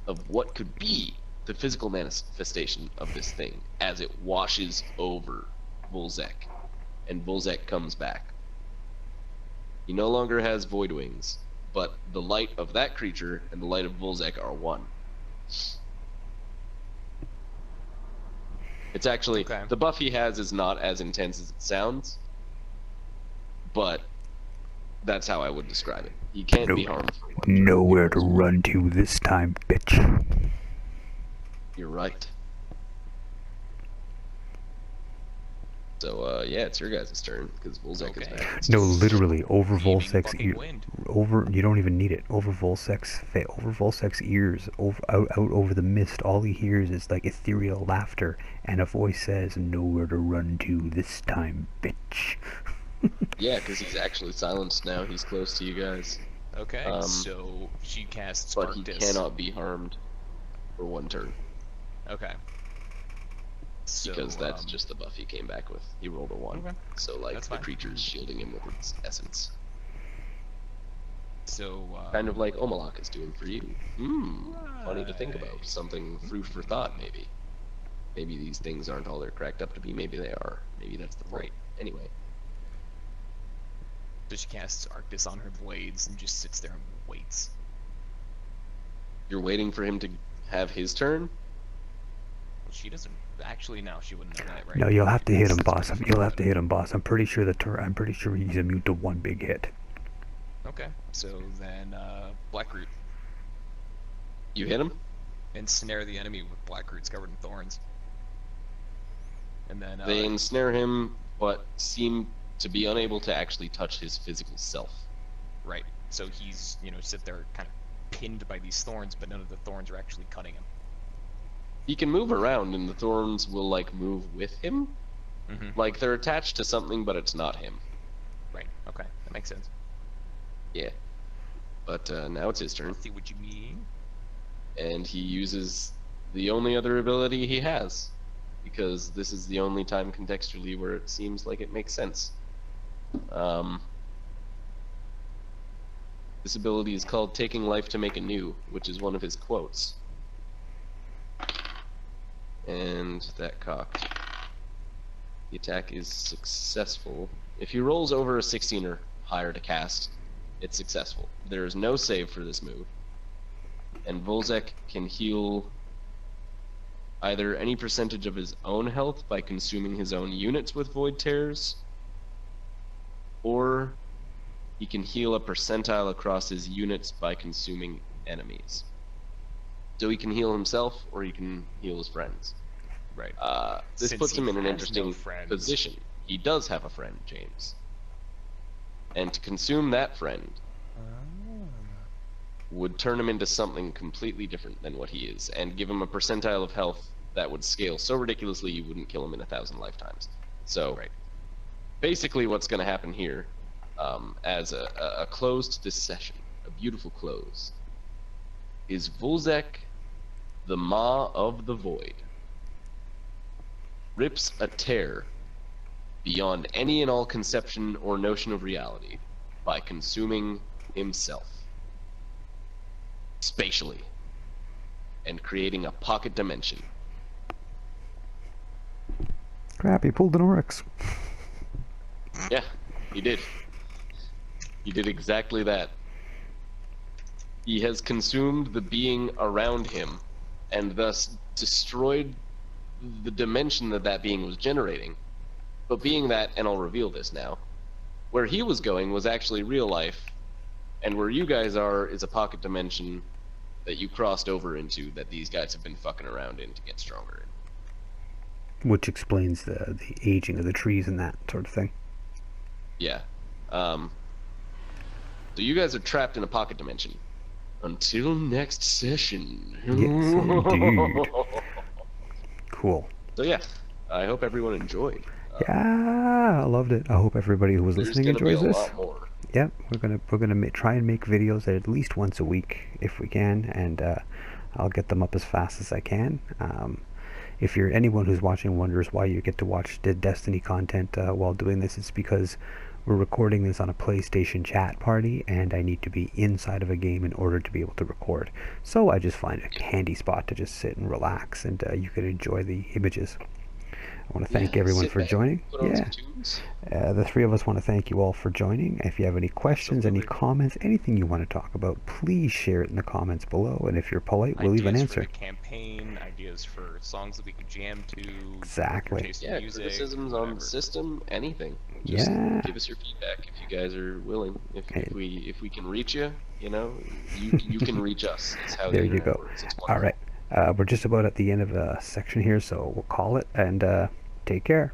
of what could be the physical manifestation of this thing as it washes over Volzek, and Volzek comes back. He no longer has void wings, but the light of that creature and the light of Volzek are one. It's actually, Okay. the buff he has is not as intense as it sounds, but that's how I would describe it. He can't be harmed for one turn. Nowhere to run to this time, bitch. You're right. So, yeah, it's your guys' turn, because Volzek is Okay. back. No, literally, over Heaving Volsek's fucking ear. wind. Over, you don't even need it. Over Volsek's ears, out over the mist. All he hears is like ethereal laughter, and a voice says, "Nowhere to run to this time, bitch." Yeah, because he's actually silenced now. He's close to you guys. Okay, so she casts But he Arctis. cannot be harmed for one turn, Okay. So, because that's just the buff he came back with. He rolled a 1. Okay. So, like, That's the fine. creature's shielding him with its essence. So. Kind of like Omalack is doing for you. Funny to think about. Something food for thought, maybe. Maybe these things aren't all they're cracked up to be. Maybe they are. Maybe that's the point. Right. Anyway. So she casts Arctis on her blades and just sits there and waits. You're waiting for him to have his turn? Well, she doesn't. Actually, no, she wouldn't know that, right? No, you'll have to hit him, boss. You'll have to hit him, boss. I'm pretty sure I'm pretty sure he's immune to one big hit. Okay, so then Blackroot. You hit him? Ensnare the enemy with black roots covered in thorns. And then They ensnare him, but seem to be unable to actually touch his physical self. right, so he's sit there kind of pinned by these thorns, but none of the thorns are actually cutting him. He can move around, and the thorns will, like, move with him. Mm-hmm. Like, they're attached to something, but it's not him. Right. Okay, that makes sense. Yeah. But now it's his turn, I see what you mean. and he uses the only other ability he has, because this is the only time contextually where it seems like it makes sense. This ability is called Taking Life to Make Anew, which is one of his quotes. And that cocked. The attack is successful. If he rolls over a 16 or higher to cast, it's successful. There is no save for this move. and Volzek can heal either any percentage of his own health by consuming his own units with Void Tears, or he can heal a percentile across his units by consuming enemies. So he can heal himself, or he can heal his friends. Right. This Since puts him he in an has interesting no friends. position. He does have a friend, James. And to consume that friend would turn him into something completely different than what he is, and give him a percentile of health that would scale so ridiculously you wouldn't kill him in 1,000 lifetimes. So, Right. basically what's going to happen here, as a close to this session, a beautiful close, is Volzek, the Maw of the Void, rips a tear beyond any and all conception or notion of reality by consuming himself spatially and creating a pocket dimension. Crap, he pulled an Oryx. Yeah, he did. He did exactly that. He has consumed the being around him and thus destroyed the dimension that that being was generating. But being that, and I'll reveal this now, where he was going was actually real life, and where you guys are is a pocket dimension that you crossed over into that these guys have been fucking around in to get stronger in. Which explains the aging of the trees and that sort of thing. Yeah. So you guys are trapped in a pocket dimension. Until next session. Yes, indeed. Cool. So yeah, I hope everyone enjoyed. Yeah, I loved it. I hope everybody who was listening enjoys There's this. gonna be a lot more. Yep, we're gonna try and make videos at least once a week if we can, and I'll get them up as fast as I can. If you're anyone who's watching wonders why you get to watch the Destiny content while doing this, it's because we're recording this on a PlayStation chat party, and I need to be inside of a game in order to be able to record. So I just find a handy spot to just sit and relax, and you can enjoy the images. I want to thank everyone sit for back, joining. put on Yeah. some tunes. The three of us want to thank you all for joining. If you have any questions, any Absolutely. comments, anything you want to talk about, please share it in the comments below. And if you're polite, we'll leave an Ideas for answer. the campaign, ideas for songs that we could jam to. Exactly. your taste in Yeah, music, criticisms on whatever. the system, anything. Just Yeah. give us your feedback if you guys are willing. If Hey. we can reach you, you know, you can reach us. Is how There the you internet go. works. It's All wonderful. right. We're just about at the end of the section here, so we'll call it and take care.